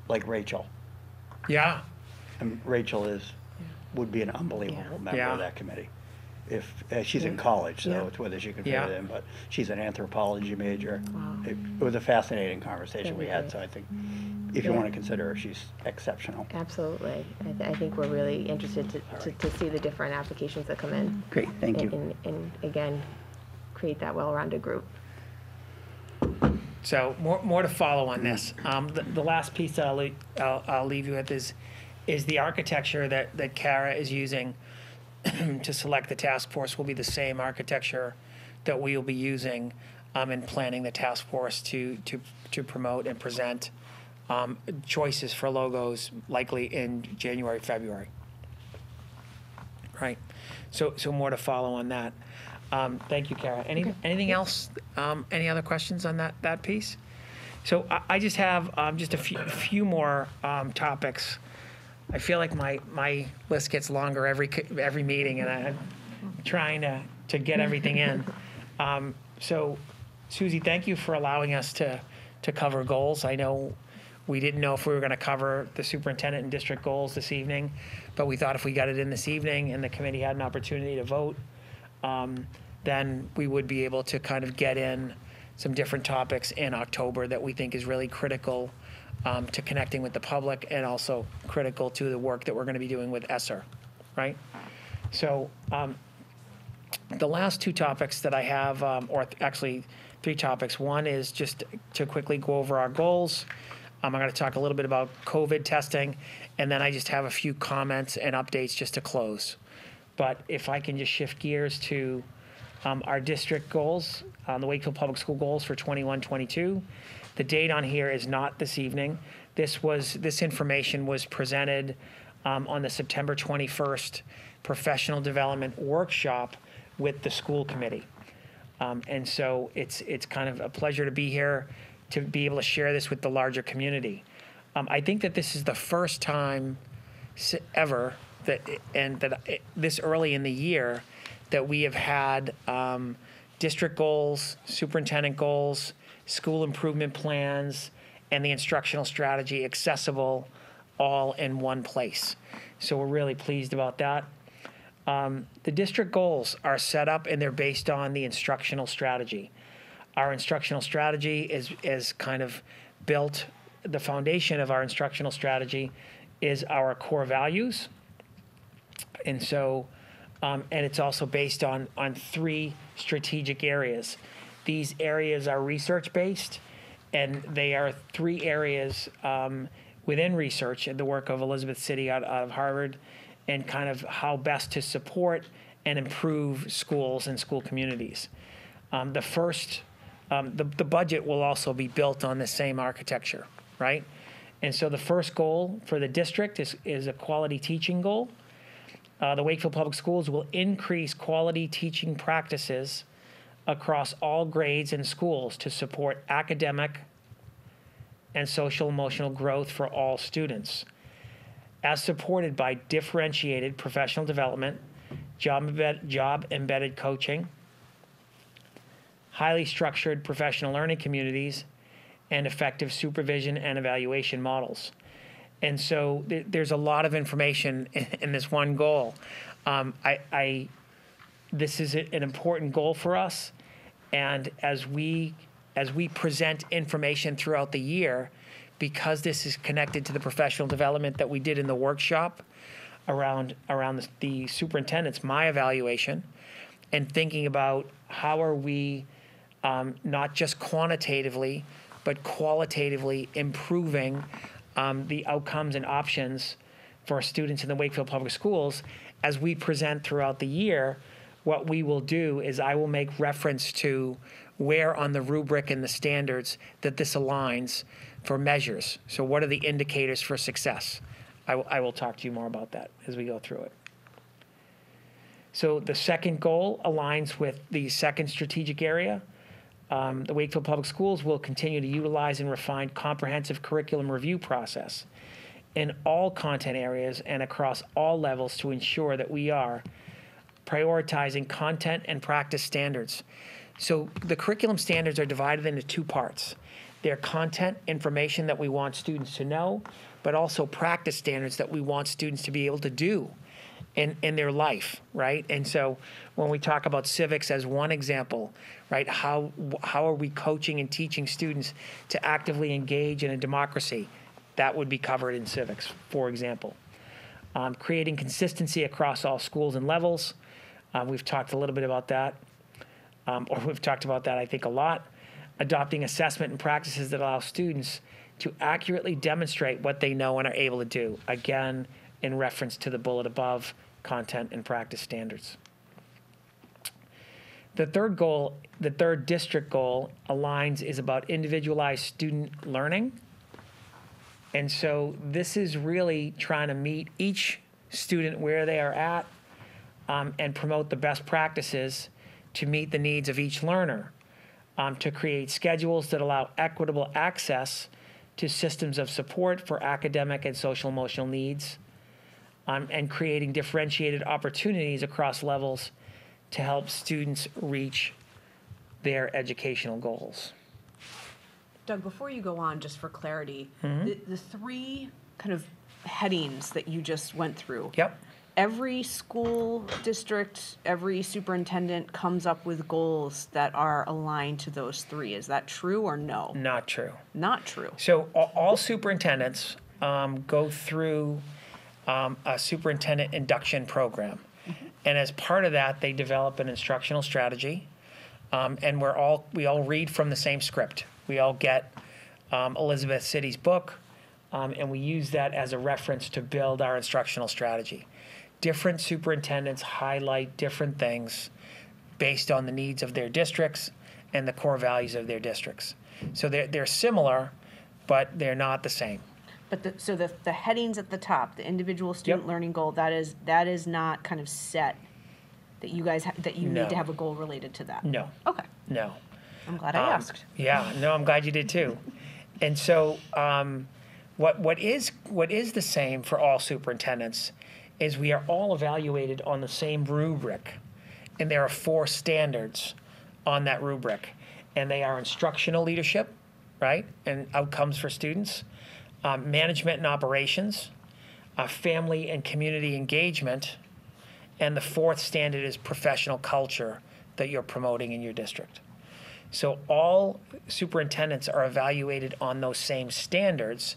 like Rachel. Yeah. And Rachel would be an unbelievable member of that committee. If she's in college, so it's whether she can fit it in, but she's an anthropology major. Wow. It was a fascinating conversation we had, so I think if you want to consider her, she's exceptional. Absolutely. I think we're really interested to see the different applications that come in. Great, thank you. And again, create that well-rounded group. So more to follow on this. The last piece that I'll leave you with is the architecture that Kara is using to select the task force will be the same architecture that we will be using in planning the task force to promote and present choices for logos likely in January, February. Right. So more to follow on that. Thank you, Kara. Anything else? Any other questions on that piece? So I just have just a few more topics. I feel like my list gets longer every meeting, and I'm trying to get everything in. So, Susie, thank you for allowing us to cover goals. I know we didn't know if we were going to cover the superintendent and district goals this evening, but we thought if we got it in this evening and the committee had an opportunity to vote, then we would be able to kind of get in some different topics in October that we think is really critical to connecting with the public and also critical to the work that we're going to be doing with ESSER, right? So the last two topics that I have, or actually three topics. One is just to quickly go over our goals. I'm going to talk a little bit about COVID testing, and then I just have a few comments and updates just to close. But if I can just shift gears to our district goals, the Wakefield Public School goals for 21-22. The date on here is not this evening. This information was presented on the September 21st professional development workshop with the school committee. And so it's kind of a pleasure to be here to be able to share this with the larger community. I think that this is the first time ever this early in the year that we have had district goals, superintendent goals, school improvement plans, and the instructional strategy accessible all in one place. So we're really pleased about that. The district goals are set up and they're based on the instructional strategy. Our instructional strategy is kind of built, the foundation of our instructional strategy is our core values. And so, and it's also based on three strategic areas. These areas are research-based, and they are three areas within research and the work of Elizabeth City out of Harvard, and kind of how best to support and improve schools and school communities. The first, the budget will also be built on the same architecture, right? And so the first goal for the district is a quality teaching goal. The Wakefield Public Schools will increase quality teaching practices across all grades and schools to support academic and social emotional growth for all students, as supported by differentiated professional development, job-embedded coaching, highly structured professional learning communities, and effective supervision and evaluation models. And so there's a lot of information in this one goal. This is an important goal for us, and as we present information throughout the year, because this is connected to the professional development that we did in the workshop around the superintendent's my evaluation, and thinking about how are we not just quantitatively but qualitatively improving the outcomes and options for students in the Wakefield Public Schools. As we present throughout the year, what we will do is I will make reference to where on the rubric and the standards that this aligns for measures. So what are the indicators for success? I will talk to you more about that as we go through it. So the second goal aligns with the second strategic area. The Wakefield Public Schools will continue to utilize and refine comprehensive curriculum review process in all content areas and across all levels to ensure that we are prioritizing content and practice standards. So the curriculum standards are divided into two parts. They're content information that we want students to know, but also practice standards that we want students to be able to do in their life, right? And so when we talk about civics as one example, right, how are we coaching and teaching students to actively engage in a democracy? That would be covered in civics, for example. Creating consistency across all schools and levels. We've talked a little bit about that, or we've talked about that, I think, a lot. Adopting assessment and practices that allow students to accurately demonstrate what they know and are able to do. Again, in reference to the bullet above, content and practice standards. The third goal, the third district goal is about individualized student learning. And so this is really trying to meet each student where they are at and promote the best practices to meet the needs of each learner, to create schedules that allow equitable access to systems of support for academic and social emotional needs, and creating differentiated opportunities across levels to help students reach their educational goals. Doug, before you go on, just for clarity, the three kind of headings that you just went through. Yep. Every school district, every superintendent comes up with goals that are aligned to those three. Is that true or no? Not true. Not true. So all superintendents go through a superintendent induction program. And as part of that, they develop an instructional strategy. And we all read from the same script. We all get Elizabeth City's book, and we use that as a reference to build our instructional strategy. Different superintendents highlight different things based on the needs of their districts and the core values of their districts. So they're similar, but they're not the same. But the headings at the top, the individual student learning goal, that is not kind of set. That you guys need to have a goal related to that. No. Okay. No. I'm glad I asked. Yeah. No, I'm glad you did too. And so, what is the same for all superintendents is we are all evaluated on the same rubric, and there are 4 standards on that rubric, and they are instructional leadership, right, and outcomes for students, management and operations, family and community engagement, and the 4th standard is professional culture that you're promoting in your district. So all superintendents are evaluated on those same standards,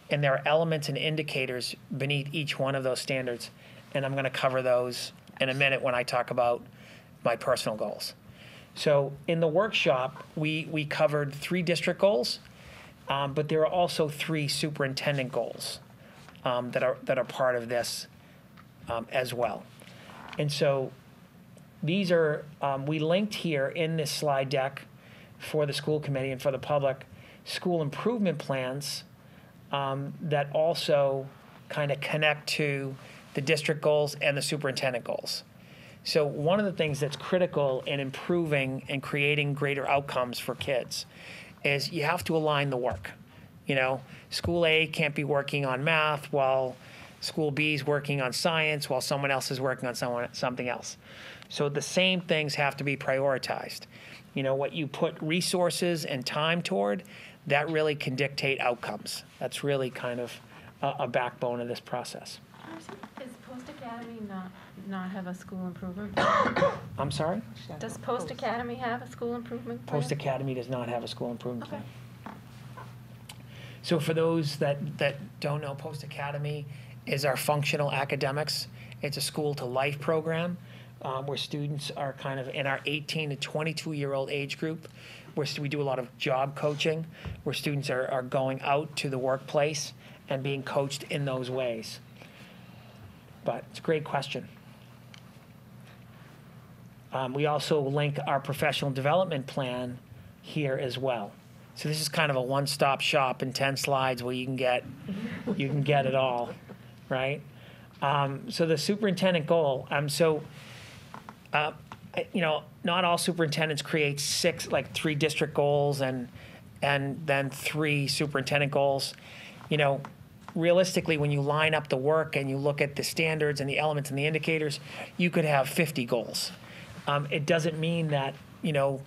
and there are elements and indicators beneath each one of those standards, and I'm going to cover those in a minute when I talk about my personal goals. So in the workshop, we covered 3 district goals, but there are also 3 superintendent goals that are part of this as well. And so these are, we linked here in this slide deck for the school committee and for the public, school improvement plans that also kind of connect to the district goals and the superintendent goals. So one of the things that's critical in improving and creating greater outcomes for kids is you have to align the work. School A can't be working on math while School B is working on science while someone else is working on something else. So the same things have to be prioritized. What you put resources and time toward, that really can dictate outcomes. That's really kind of a backbone of this process. Does Post Academy not have a school improvement? I'm sorry? Does Post Academy have a school improvement plan? Post Academy does not have a school improvement plan. So for those that don't know, Post Academy is our functional academics. It's a school to life program where students are kind of in our 18 to 22-year-old age group, where we do a lot of job coaching, where students are going out to the workplace and being coached in those ways. But it's a great question. We also link our professional development plan here as well. So this is kind of a one-stop shop in 10 slides where you can get it all, right? So the superintendent goal. Not all superintendents create 3 district goals and then 3 superintendent goals. Realistically, when you line up the work and you look at the standards and the elements and the indicators, you could have 50 goals. It doesn't mean that, we're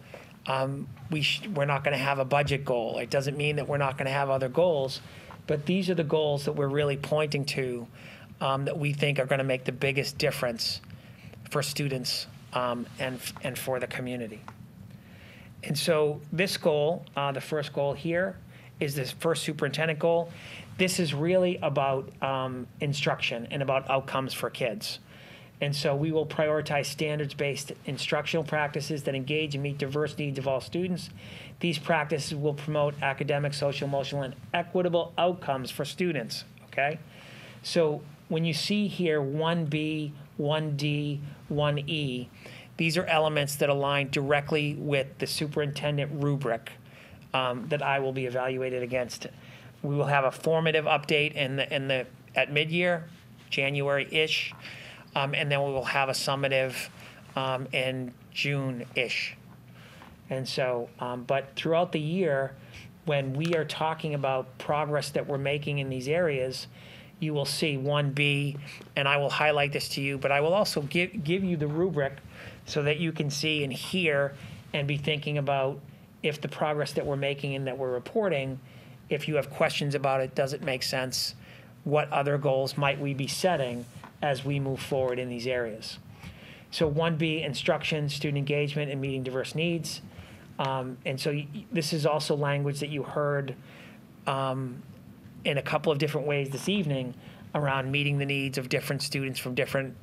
not going to have a budget goal. It doesn't mean that we're not going to have other goals, but these are the goals that we're really pointing to that we think are going to make the biggest difference for students and for the community. And so this goal, the first goal here, is this first superintendent goal. This is really about instruction and about outcomes for kids. And so we will prioritize standards-based instructional practices that engage and meet diverse needs of all students. These practices will promote academic, social, emotional, and equitable outcomes for students, okay? So when you see here 1B, 1D, 1E, these are elements that align directly with the superintendent rubric that I will be evaluated against. We will have a formative update at mid-year, January-ish, and then we will have a summative in June-ish. And so, but throughout the year, when we are talking about progress that we're making in these areas, you will see 1B, and I will highlight this to you, but I will also give you the rubric so that you can see and hear and be thinking about if the progress that we're making and that we're reporting, if you have questions about it, does it make sense? What other goals might we be setting as we move forward in these areas? So 1B, instruction, student engagement, and meeting diverse needs. And so this is also language that you heard in a couple of different ways this evening around meeting the needs of different students from different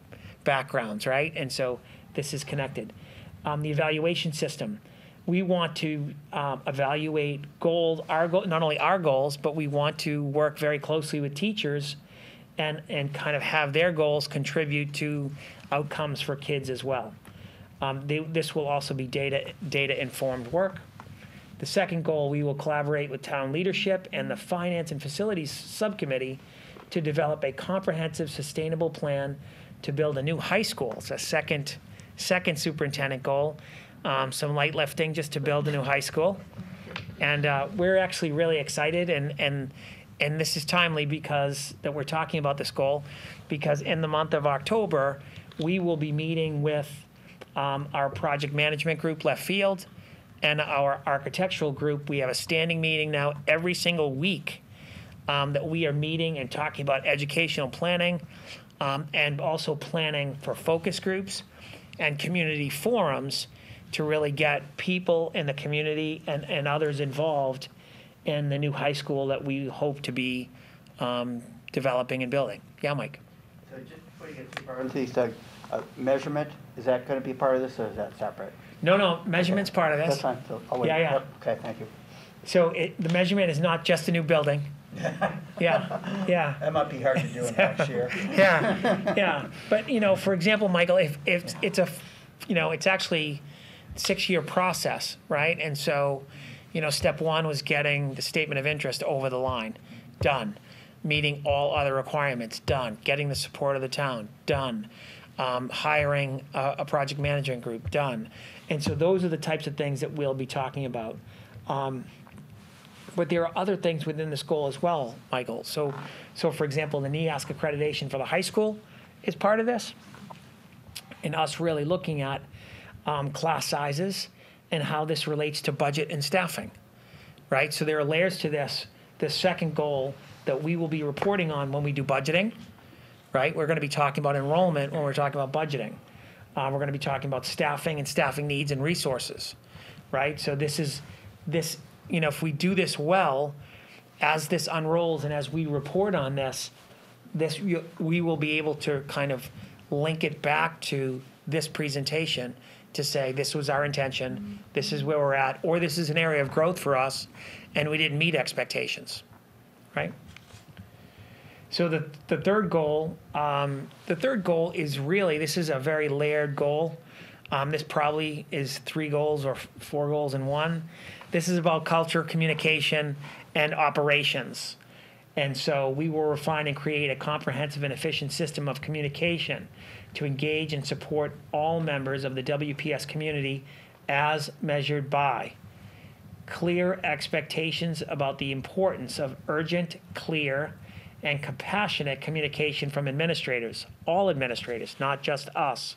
backgrounds, right? And so this is connected. The evaluation system. We want to evaluate not only our goals, but we want to work very closely with teachers and kind of have their goals contribute to outcomes for kids as well. This will also be data-informed work. The second goal, we will collaborate with town leadership and the Finance and Facilities Subcommittee to develop a comprehensive, sustainable plan to build a new high school. It's a second superintendent goal. Some light lifting just to build a new high school. And we're actually really excited, and this is timely because that we're talking about this goal, because in the month of October, we will be meeting with our project management group, Left Field, and our architectural group. We have a standing meeting now every single week that we are meeting and talking about educational planning and also planning for focus groups and community forums to really get people in the community and others involved in the new high school that we hope to be developing and building. Yeah, Mike? So just before you get too far into these, Doug, measurement, is that going to be part of this or is that separate? No, measurement's part of this. That's fine. So, I'll wait. Yeah. Yep. Okay, thank you. So the measurement is not just a new building. Yeah. That might be hard to do in next year. Yeah. But, for example, Michael, if it's it's actually a 6-year process, right? And so, step one was getting the statement of interest over the line, done. Meeting all other requirements, done. Getting the support of the town, done. Hiring a project management group, done. And so those are the types of things that we'll be talking about. But there are other things within this goal as well, Michael. So for example, the NEASC accreditation for the high school is part of this, and us really looking at class sizes and how this relates to budget and staffing, right? So there are layers to this. The second goal that we will be reporting on when we do budgeting, right? We're going to be talking about enrollment when we're talking about budgeting. We're going to be talking about staffing and staffing needs and resources, right? So this, if we do this well, as this unrolls and as we report on this, we will be able to kind of link it back to this presentation to say this was our intention, this is where we're at, or this is an area of growth for us, and we didn't meet expectations, right? So the third goal is really, this is a very layered goal. This probably is 3 goals or 4 goals in one. This is about culture, communication, and operations. And so we will refine and create a comprehensive and efficient system of communication to engage and support all members of the WPS community as measured by clear expectations about the importance of urgent, clear, and compassionate communication from administrators, all administrators, not just us,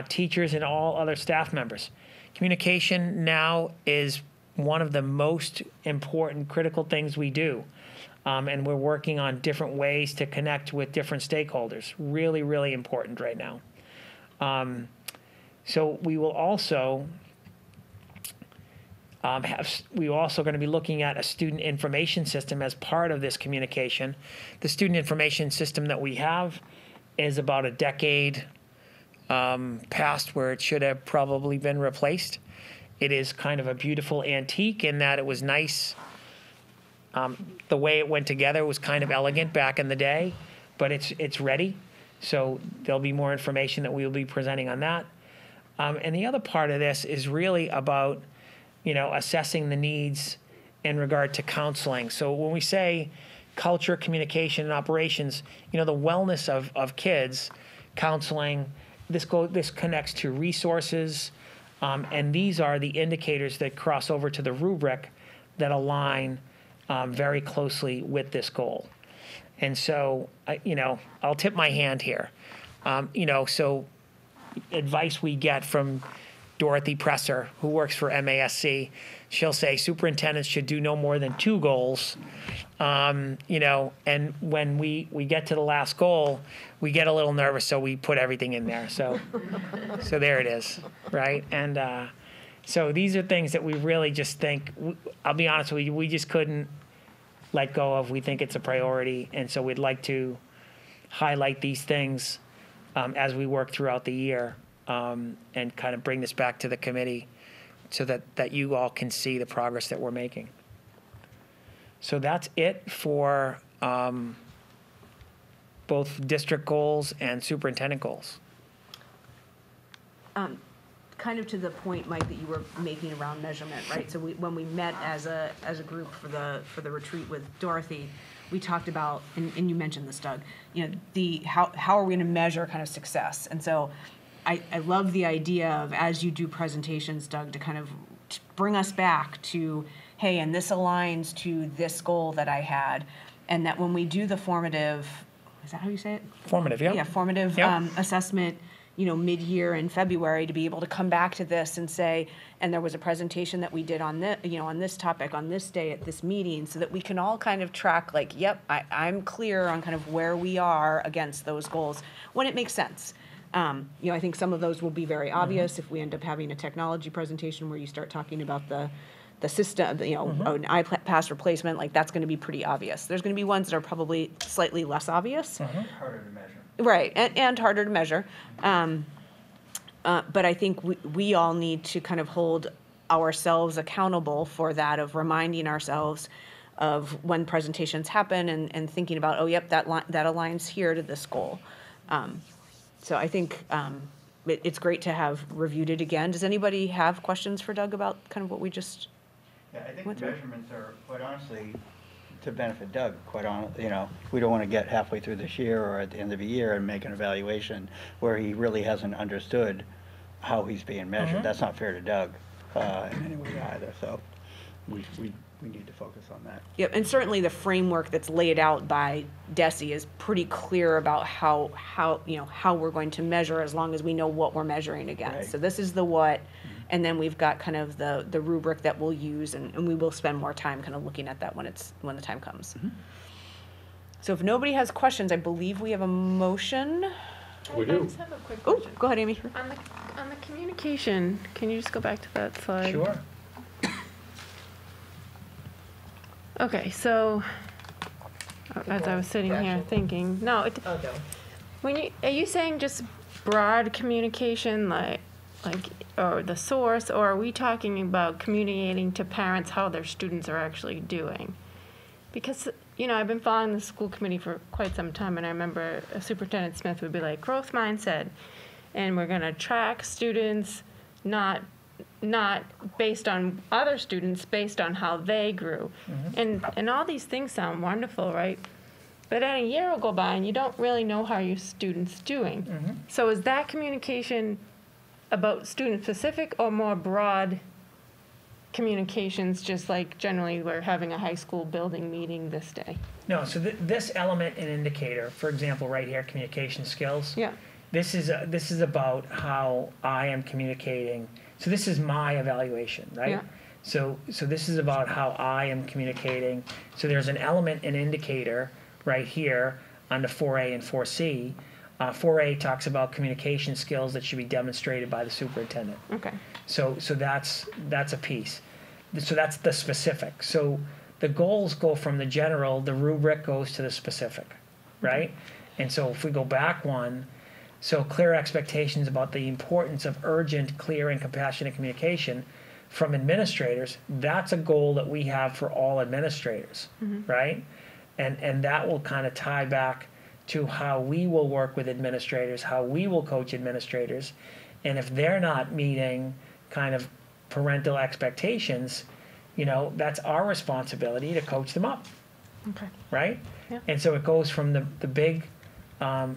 teachers and all other staff members. Communication now is one of the most important, critical things we do. And we're working on different ways to connect with different stakeholders. Really, really important right now. So we will also we're also going to be looking at a student information system as part of this communication. The student information system that we have is about a decade past where it should have probably been replaced. It is kind of a beautiful antique in that it was nice. The way it went together was kind of elegant back in the day, but it's ready. So there'll be more information that we will be presenting on that. And the other part of this is really about, assessing the needs in regard to counseling. So when we say culture, communication, and operations, the wellness of kids, counseling, this connects to resources, and these are the indicators that cross over to the rubric that align very closely with this goal. And so, I'll tip my hand here. So advice we get from Dorothy Presser, who works for MASC, she'll say superintendents should do no more than 2 goals. And when we get to the last goal, we get a little nervous, so we put everything in there. So there it is, right? And so these are things that we really just think, I'll be honest with you, we just couldn't let go of. We think it's a priority, and so we'd like to highlight these things as we work throughout the year and kind of bring this back to the committee so that you all can see the progress that we're making. So that's it for both district goals and superintendent goals. Kind of to the point, Mike, that you were making around measurement, right? So when we met as a group for the retreat with Dorothy, we talked about, and you mentioned this, Doug, how are we going to measure kind of success? And so I love the idea of, as you do presentations, Doug, to kind of bring us back to, hey, and this aligns to this goal that I had, and that when we do the formative, is that how you say it? Formative, yeah. Yeah, formative assessment, mid-year in February, to be able to come back to this and say, and there was a presentation that we did on this, on this topic, on this day at this meeting, so that we can all kind of track, like, yep, I'm clear on kind of where we are against those goals when it makes sense. I think some of those will be very obvious if we end up having a technology presentation where you start talking about the system, an iPass replacement, like that's going to be pretty obvious. There's going to be ones that are probably slightly less obvious. Harder to measure. Right, and harder to measure. But I think we all need to kind of hold ourselves accountable for that, of reminding ourselves of when presentations happen and thinking about, oh, yep, that aligns here to this goal. So I think it's great to have reviewed it again. Does anybody have questions for Doug about kind of what we just I think went the through? measurements are, quite honestly, to benefit Doug, quite honestly. We don't want to get halfway through this year or at the end of the year and make an evaluation where he really hasn't understood how he's being measured. That's not fair to Doug in any way either. So we need to focus on that. Yep, and certainly the framework that's laid out by DESE is pretty clear about how we're going to measure, as long as we know what we're measuring against. Right. So this is the what, and then we've got kind of the rubric that we'll use, and we will spend more time kind of looking at that when the time comes. So if nobody has questions, I believe we have a motion. We I do. just have a quick Oh, question. go ahead, Amy. On the communication, can you just go back to that slide? Sure. Okay, so as I was sitting here thinking, are you saying just broad communication, like, or the source, or are we talking about communicating to parents how their students are actually doing? Because, I've been following the school committee for quite some time, and I remember Superintendent Smith would be like, growth mindset, and we're going to track students, not based on other students, based on how they grew. And all these things sound wonderful, right? But then a year will go by and you don't really know how your student's doing. So is that communication about student specific or more broad communications, just like generally we're having a high school building meeting this day? No, so this element and indicator, for example, right here, communication skills. Yeah. This is about how I am communicating. So this is my evaluation, right? Yeah. So this is about how I am communicating. So there's an element and indicator right here under 4A and 4C. 4A talks about communication skills that should be demonstrated by the superintendent. Okay. So that's a piece. So that's the specific. So the goals go from the general, the rubric goes to the specific, right? And so if we go back one, so clear expectations about the importance of urgent, clear, and compassionate communication from administrators, that's a goal that we have for all administrators, right? And that will kind of tie back to how we will work with administrators, how we will coach administrators. And if they're not meeting kind of parental expectations, that's our responsibility to coach them up, Okay. right? Yeah. And so it goes from the big, or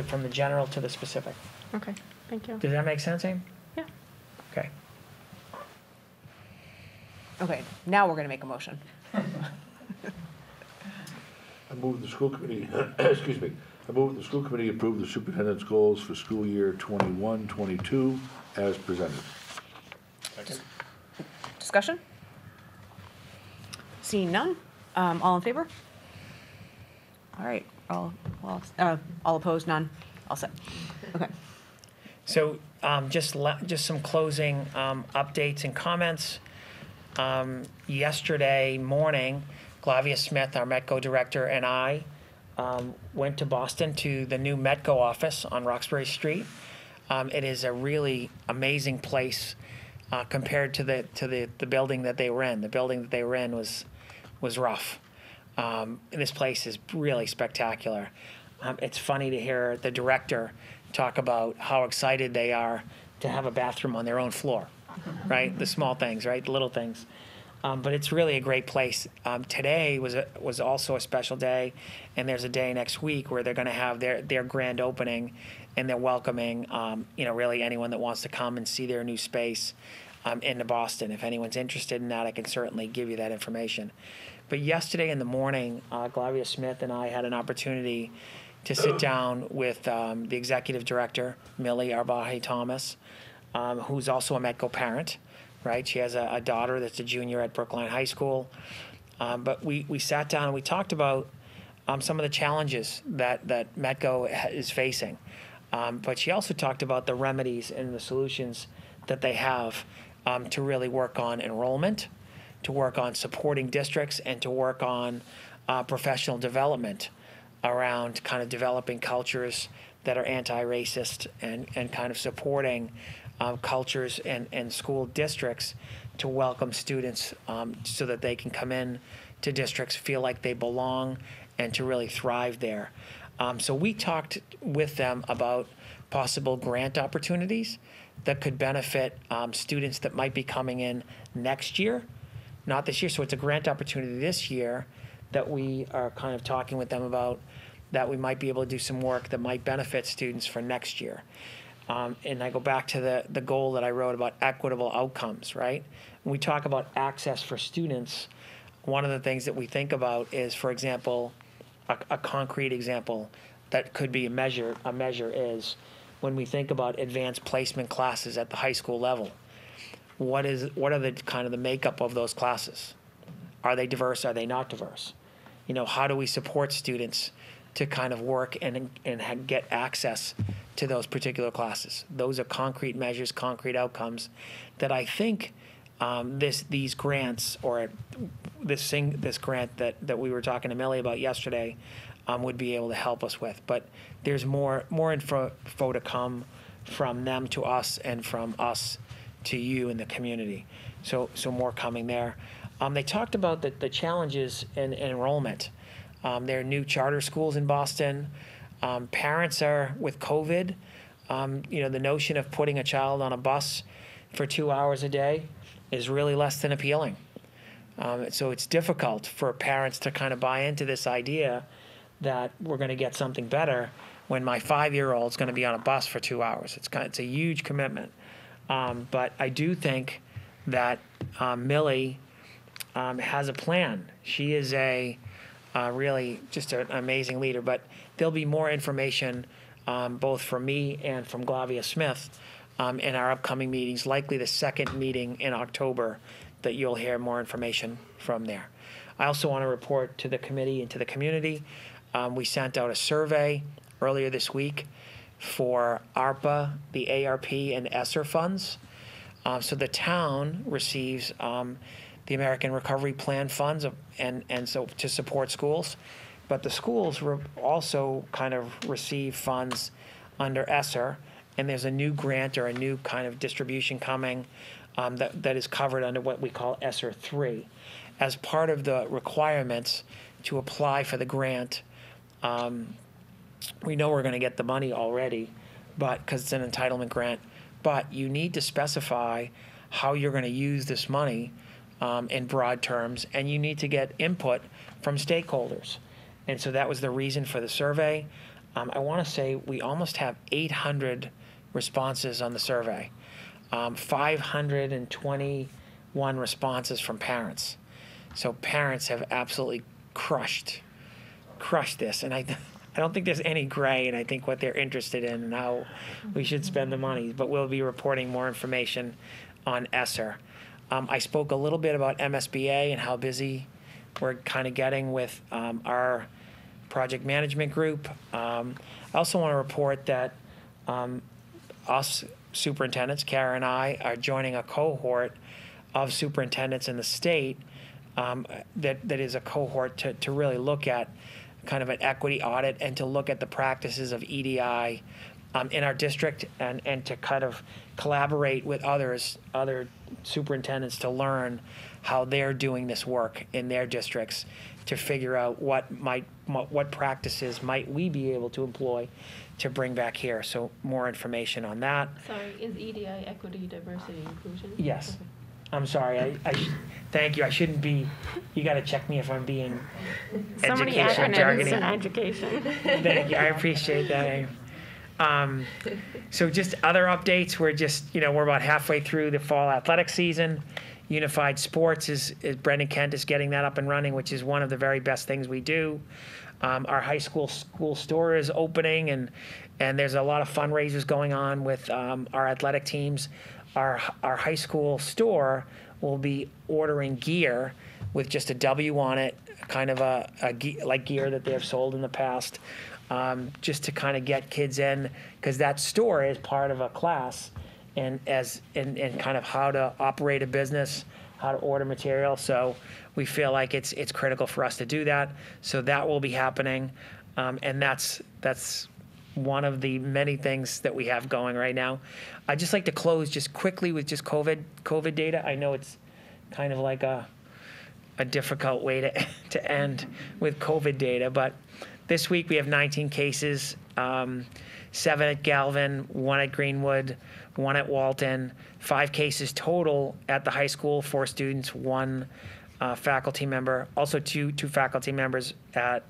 from the general to the specific. Okay. Thank you. Does that make sense, Aim? Yeah. Okay. Okay, now we're going to make a motion. I move the school committee, excuse me, I move the school committee approve the superintendent's goals for school year 21-22 as presented. Discussion? Seeing none? All in favor? All right, all opposed, none? All set. Okay. So just some closing updates and comments. Yesterday morning, Glavia Smith, our Metco director, and I went to Boston to the new Metco office on Roxbury Street. It is a really amazing place compared to the building that they were in. The building that they were in was rough. And this place is really spectacular. It's funny to hear the director talk about how excited they are to have a bathroom on their own floor, right? The small things, right? The little things. But it's really a great place. Today was also a special day, and there's a day next week where they're going to have their grand opening, and they're welcoming really anyone that wants to come and see their new space into Boston. If anyone's interested in that, I can certainly give you that information. But yesterday in the morning, Glavia Smith and I had an opportunity to sit down with the executive director, Millie Arbaje-Thomas, who's also a Metco parent. Right, she has a daughter that's a junior at Brookline High School. But we sat down and we talked about some of the challenges that Metco is facing. But she also talked about the remedies and the solutions that they have to really work on enrollment, to work on supporting districts, and to work on professional development around kind of developing cultures that are anti-racist and kind of supporting cultures and school districts to welcome students so that they can come in to districts, feel like they belong, and to really thrive there. So we talked with them about possible grant opportunities that could benefit students that might be coming in next year, not this year. So it's a grant opportunity this year that we are kind of talking with them about, that we might be able to do some work that might benefit students for next year. And I go back to the goal that I wrote about equitable outcomes, right? When we talk about access for students, one of the things that we think about is, for example, a concrete example that could be a measure is when we think about advanced placement classes at the high school level. What are the kind of the makeup of those classes? Are they diverse? Are they not diverse? You know, how do we support students to kind of work and get access to those particular classes? Those are concrete measures, concrete outcomes that I think these grants, or this grant that we were talking to Millie about yesterday, would be able to help us with. But there's more info to come from them to us and from us to you in the community. So more coming there. They talked about the challenges in enrollment. There are new charter schools in Boston. Parents are, with COVID, the notion of putting a child on a bus for 2 hours a day is really less than appealing. So it's difficult for parents to kind of buy into this idea that we're going to get something better when my 5-year-old's going to be on a bus for 2 hours. It's a huge commitment. But I do think that Millie has a plan. She is really just an amazing leader. But there'll be more information both from me and from Glavia Smith in our upcoming meetings, likely the second meeting in October, that you'll hear more information from there. I also want to report to the committee and to the community. We sent out a survey earlier this week for ARPA, the ARP, and ESSER funds. So the town receives the American Recovery Plan funds and so to support schools. But the schools also kind of receive funds under ESSER, and there's a new grant or a new kind of distribution coming that is covered under what we call ESSER 3. As part of the requirements to apply for the grant, we know we're going to get the money already, but because it's an entitlement grant, but you need to specify how you're going to use this money in broad terms, and you need to get input from stakeholders. And so that was the reason for the survey. I want to say we almost have 800 responses on the survey, 521 responses from parents. So parents have absolutely crushed this, and I don't think there's any gray, and I think what they're interested in and how we should spend the money. But we'll be reporting more information on ESSER. I spoke a little bit about MSBA and how busy we're kind of getting with our project management group. I also want to report that us superintendents, Kara and I, are joining a cohort of superintendents in the state that is a cohort to really look at kind of an equity audit and to look at the practices of EDI in our district and to kind of collaborate with other superintendents to learn how they're doing this work in their districts, to figure out what practices might we be able to employ to bring back here. So more information on that. Sorry, is EDI equity, diversity, inclusion? Yes. Okay. I'm sorry. Thank you. I shouldn't be. You got to check me if I'm being So many education acronyms in jargony. education. Thank you. I appreciate that. So just other updates. We're about halfway through the fall athletic season. Unified Sports is Brendan Kent is getting that up and running, which is one of the very best things we do. Our high school store is opening, and there's a lot of fundraisers going on with our athletic teams. Our high school store will be ordering gear with just a W on it, kind of like gear that they have sold in the past, just to kind of get kids in, because that store is part of a class and kind of how to operate a business, how to order material. So we feel like it's critical for us to do that. So that will be happening, and that's one of the many things that we have going right now. I'd just like to close just quickly with just COVID data. I know it's kind of like a difficult way to end with COVID data, but this week we have 19 cases, 7 at Galvin, 1 at Greenwood, 1 at Walton, 5 cases total at the high school, 4 students, 1 faculty member, also two faculty members at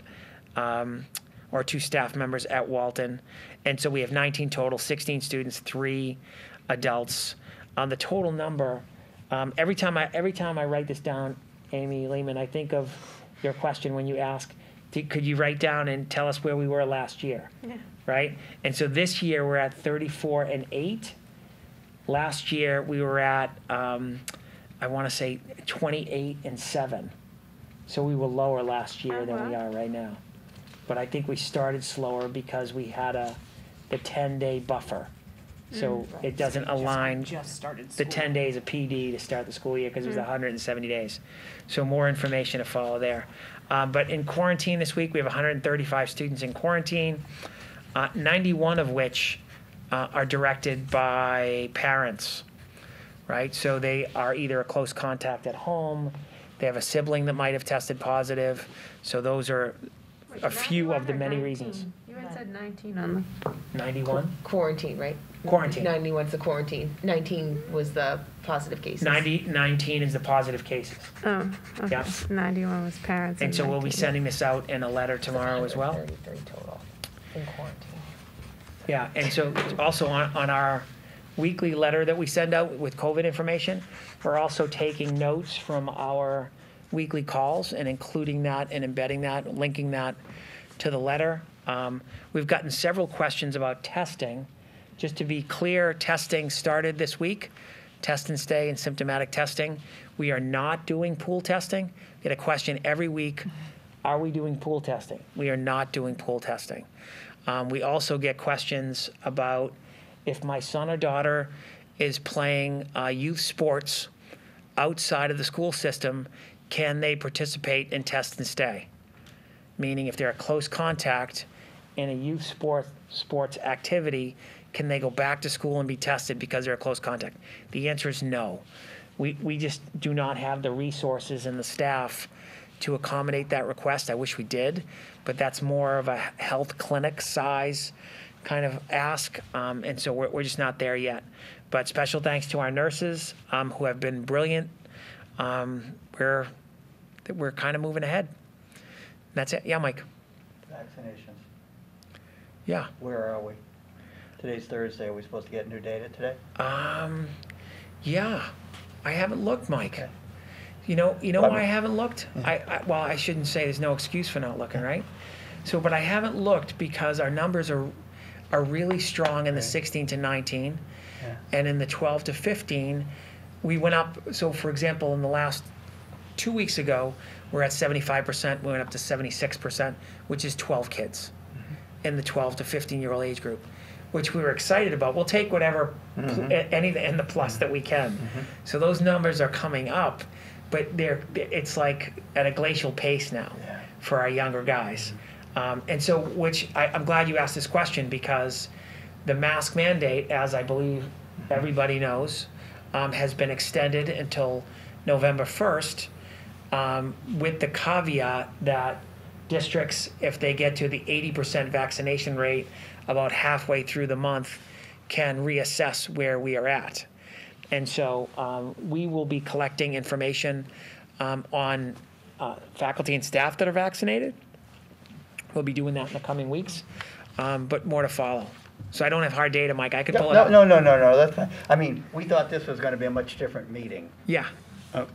or 2 staff members at Walton. And so we have 19 total, 16 students, 3 adults. The total number, every time I write this down, Amy Lehman, I think of your question when you ask, could you write down and tell us where we were last year? Yeah. Right? And so this year we're at 34 and 8. Last year we were at, I want to say 28 and 7. So we were lower last year than we are right now. But I think we started slower because we had the 10-day buffer. So it doesn't align Just started the school. 10 days of PD to start the school year because it was 170 days. So more information to follow there. But in quarantine this week, we have 135 students in quarantine, 91 of which are directed by parents, right? So they are either a close contact at home, they have a sibling that might have tested positive. So those are a few of the many reasons. You had said 19 on the. 91? Quarantine, right? Quarantine. 91's the quarantine. 19 was the positive cases. 19 is the positive cases. Oh, okay. Yeah. 91 was parents. And so we'll be 19. sending this out in a letter tomorrow as well. 33 total in quarantine. Yeah, and so also on our weekly letter that we send out with COVID information, we're also taking notes from our weekly calls and including that and embedding that, linking that to the letter. We've gotten several questions about testing. Just to be clear, testing started this week, test and stay and symptomatic testing. We are not doing pool testing. We get a question every week, are we doing pool testing? We are not doing pool testing. We also get questions about if my son or daughter is playing youth sports outside of the school system, can they participate in test and stay? Meaning if they're a close contact in a youth sports activity, can they go back to school and be tested because they're a close contact? The answer is no. We just do not have the resources and the staff to accommodate that request. I wish we did, but that's more of a health clinic size kind of ask, and so we're just not there yet. But special thanks to our nurses who have been brilliant. We're kind of moving ahead. That's it. Yeah, Mike. Vaccinations. Yeah. Where are we? Today's Thursday. Are we supposed to get new data today? Yeah. I haven't looked, Mike. Okay. You know Well, why I haven't looked? Well, I shouldn't say there's no excuse for not looking, right? So, but I haven't looked because our numbers are really strong in the 16 to 19, and in the 12 to 15, we went up. So, for example, in the last 2 weeks ago, we're at 75%. We went up to 76%, which is 12 kids in the 12 to 15-year-old age group, which we were excited about. We'll take whatever any and the plus that we can. So those numbers are coming up, but it's like at a glacial pace now for our younger guys. And so, which I'm glad you asked this question because the mask mandate, as I believe everybody knows, has been extended until November 1st, with the caveat that districts, if they get to the 80% vaccination rate about halfway through the month, can reassess where we are at. And so we will be collecting information on faculty and staff that are vaccinated. We'll be doing that in the coming weeks, but more to follow. So I don't have hard data, Mike. I could pull it up. No, that's fine. I mean, we thought this was going to be a much different meeting Yeah,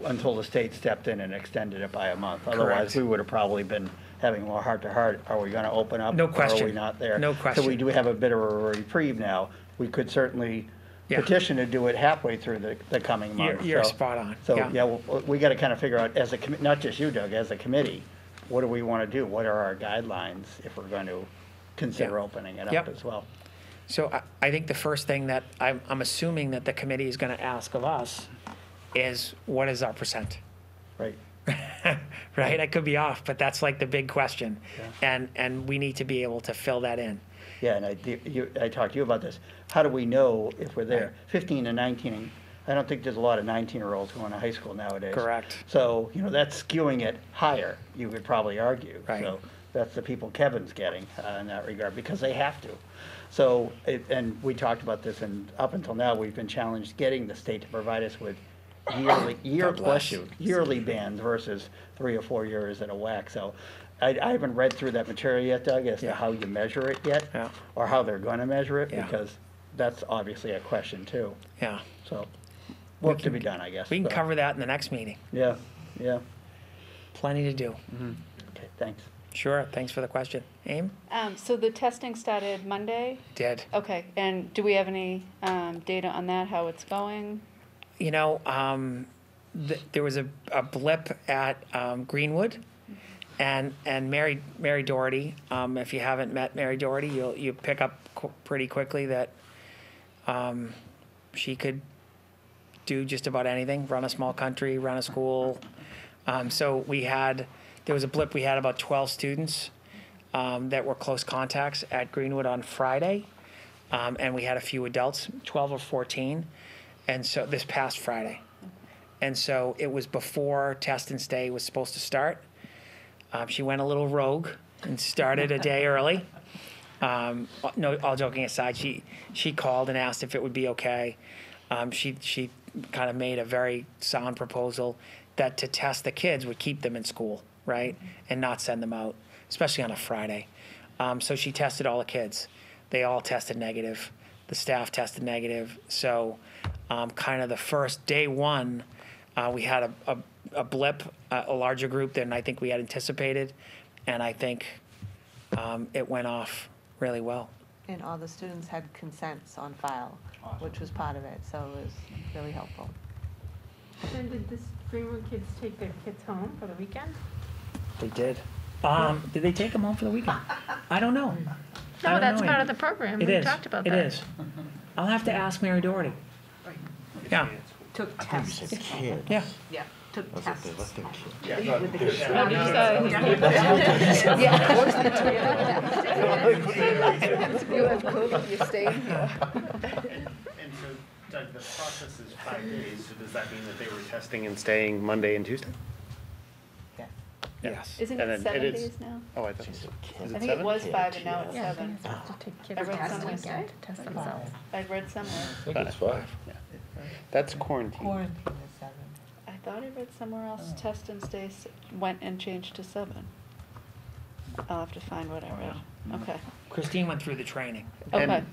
until the state stepped in and extended it by a month. Otherwise, we would have probably been having more heart-to-heart. Are we going to open up? No question. Or are we not there? No question. So we do have a bit of a reprieve now. We could certainly petition to do it halfway through the coming month. You're spot on. So, Yeah. we got to kind of figure out, as a not just you, Doug, as a committee, what do we want to do? What are our guidelines if we're going to consider opening it up as well? So I think the first thing that I'm assuming that the committee is going to ask of us is, what is our percent? Right. Right? I could be off, but that's like the big question. And we need to be able to fill that in. Yeah, and I talked to you about this. How do we know if we're there? 15 to 19, I don't think there's a lot of 19-year-olds going to high school nowadays. Correct. So, that's skewing it higher, you would probably argue. Right. So that's the people Kevin's getting in that regard, because they have to. So, and we talked about this, and up until now, we've been challenged getting the state to provide us with yearly bands versus 3 or 4 years in a whack. So I haven't read through that material yet, Doug, as to how you measure it yet, or how they're going to measure it, because that's obviously a question too. Yeah. So work to be done, I guess. We can but- cover that in the next meeting. Yeah, yeah. Plenty to do. Okay, thanks. Sure, thanks for the question. Aim? So the testing started Monday? Did. Okay, and do we have any data on that, how it's going? You know, there was a blip at Greenwood, and Mary Doherty. If you haven't met Mary Doherty, you pick up pretty quickly that she could do just about anything: run a small country, run a school. So there was a blip. We had about 12 students that were close contacts at Greenwood on Friday, and we had a few adults, 12 or 14, and so this past Friday. And so it was before test and stay was supposed to start. She went a little rogue and started a day early. No, all joking aside, she called and asked if it would be okay. She kind of made a very sound proposal that to test the kids would keep them in school, right, and not send them out, especially on a Friday. So she tested all the kids. They all tested negative. The staff tested negative. So kind of the first day one, we had a blip, a larger group than I think we had anticipated, and I think it went off really well. And all the students had consents on file, which was part of it, so it was really helpful. And did this Greenwood kids take their kids home for the weekend? They did. Did they take them home for the weekend? I don't know. No, that's part of the program. We talked about that. It is. I'll have to ask Mary Doherty. Yeah. Took tests. Yeah. Yeah, took tests. You have COVID, you're staying here. And so, Doug, the process is 5 days, so does that mean that they were testing and staying Monday and Tuesday? Yes. Isn't And it then 7 it is- days now? Oh, I thought it was. Is I it think 7? it was 5 and now it's 7. Have to take kids I read test somewhere. weekend to test themselves. I read somewhere. I think it's 5. That's quarantine. Quarantine is 7. I thought I read somewhere else, test and stay went and changed to 7. I'll have to find what I read. Okay. Christine went through the training. Okay.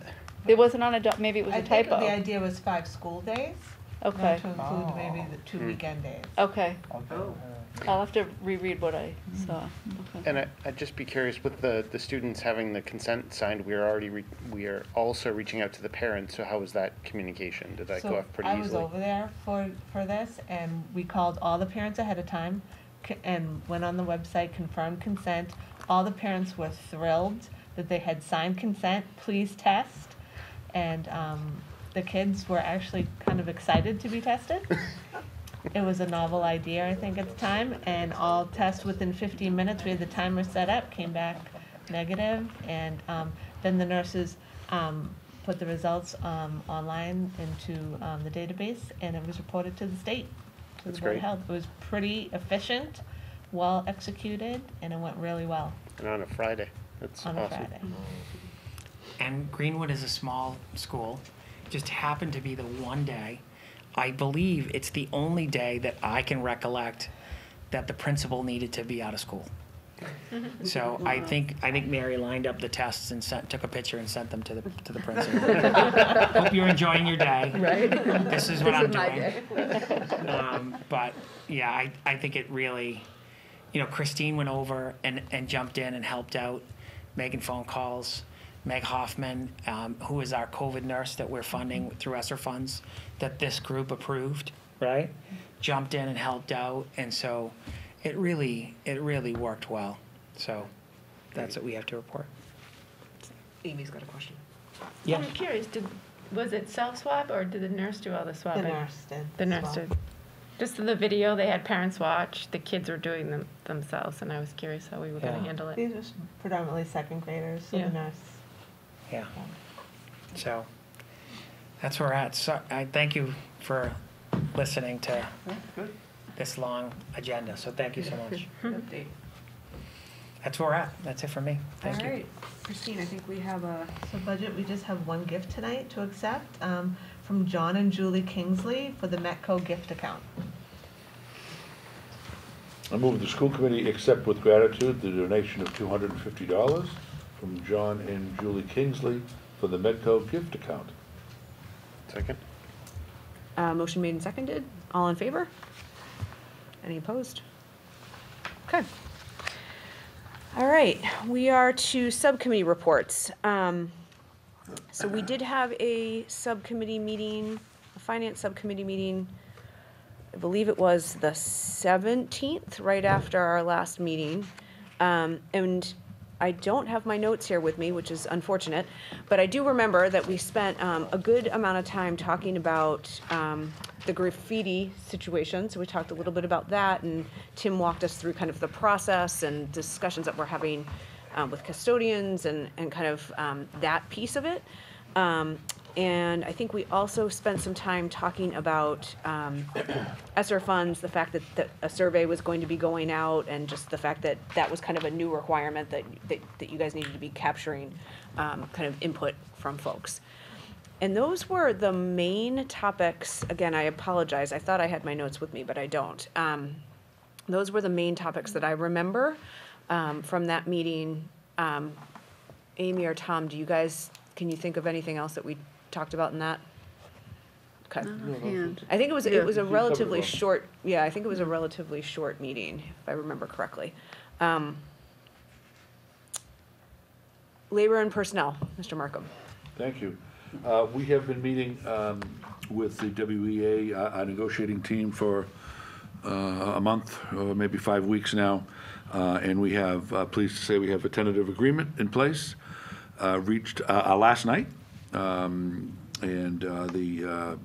It wasn't on a, maybe it was I a think typo. the idea was 5 school days, not Okay, to include maybe the 2 weekend days. okay. I'll have to reread what I saw. Okay. And I'd just be curious, with the students having the consent signed, we are also reaching out to the parents, so how was that communication? Did that go off pretty I easily? was over there for this, and we called all the parents ahead of time and went on the website, confirmed consent. All the parents were thrilled that they had signed consent, please test. And the kids were actually kind of excited to be tested. It was a novel idea, I think, at the time, and all tests within 15 minutes. We had the timer set up, came back negative, and then the nurses put the results online into the database, and it was reported to the state, to the Board of Health. It was pretty efficient, well executed, and it went really well. And on a Friday. That's on awesome. a Friday. And Greenwood is a small school. Just happened to be the one day. I believe it's the only day that I can recollect that the principal needed to be out of school. So I think Mary lined up the tests and took a picture and sent them to the principal. Hope you're enjoying your day. Right. This is what I'm doing. But yeah, I think it really, Christine went over and jumped in and helped out, making phone calls. Meg Hoffman, who is our COVID nurse that we're funding through ESSER funds, that this group approved, right? Jumped in and helped out, and so it really worked well. So that's what we have to report. Amy's got a question. Yeah. I'm curious, was it self-swab or did the nurse do all the The swabbing? nurse did. The nurse swab. did. Just in the video, they had parents watch, the kids were doing them themselves, and I was curious how we were going to handle it. These are predominantly second graders, so Yeah. the nurse. Yeah. So that's where we're at. So I thank you for listening to this long agenda. So thank you so much. Update. That's where we're at. That's it for me. Thank you. All right, Christine, I think we have so budget, we just have one gift tonight to accept. from John and Julie Kingsley for the Metco gift account. I move the school committee accept with gratitude the donation of $250 from John and Julie Kingsley for the Medco gift account. Second? Motion made and seconded. All in favor? Any opposed? Okay. All right, we are to subcommittee reports. So we did have a subcommittee meeting, a finance subcommittee meeting. I believe it was the 17th, right after our last meeting. And I don't have my notes here with me, which is unfortunate, but I do remember that we spent a good amount of time talking about the graffiti situation. So we talked a little bit about that, and Tim walked us through kind of the process and discussions that we're having with custodians and kind of that piece of it. And I think we also spent some time talking about ESSER funds, the fact that a survey was going to be going out, and just the fact that that was kind of a new requirement that you guys needed to be capturing kind of input from folks. And those were the main topics. Again, I apologize. I thought I had my notes with me, but I don't. Those were the main topics that I remember from that meeting. Amy or Tom, can you think of anything else that we talked about in that? Okay. I think it was a relatively short, I think it was a relatively short meeting, if I remember correctly. Labor and personnel, Mr. Markham. Thank you. We have been meeting with the WEA, our negotiating team, for a month, or maybe 5 weeks now. And we have, pleased to say, we have a tentative agreement in place, reached last night. And the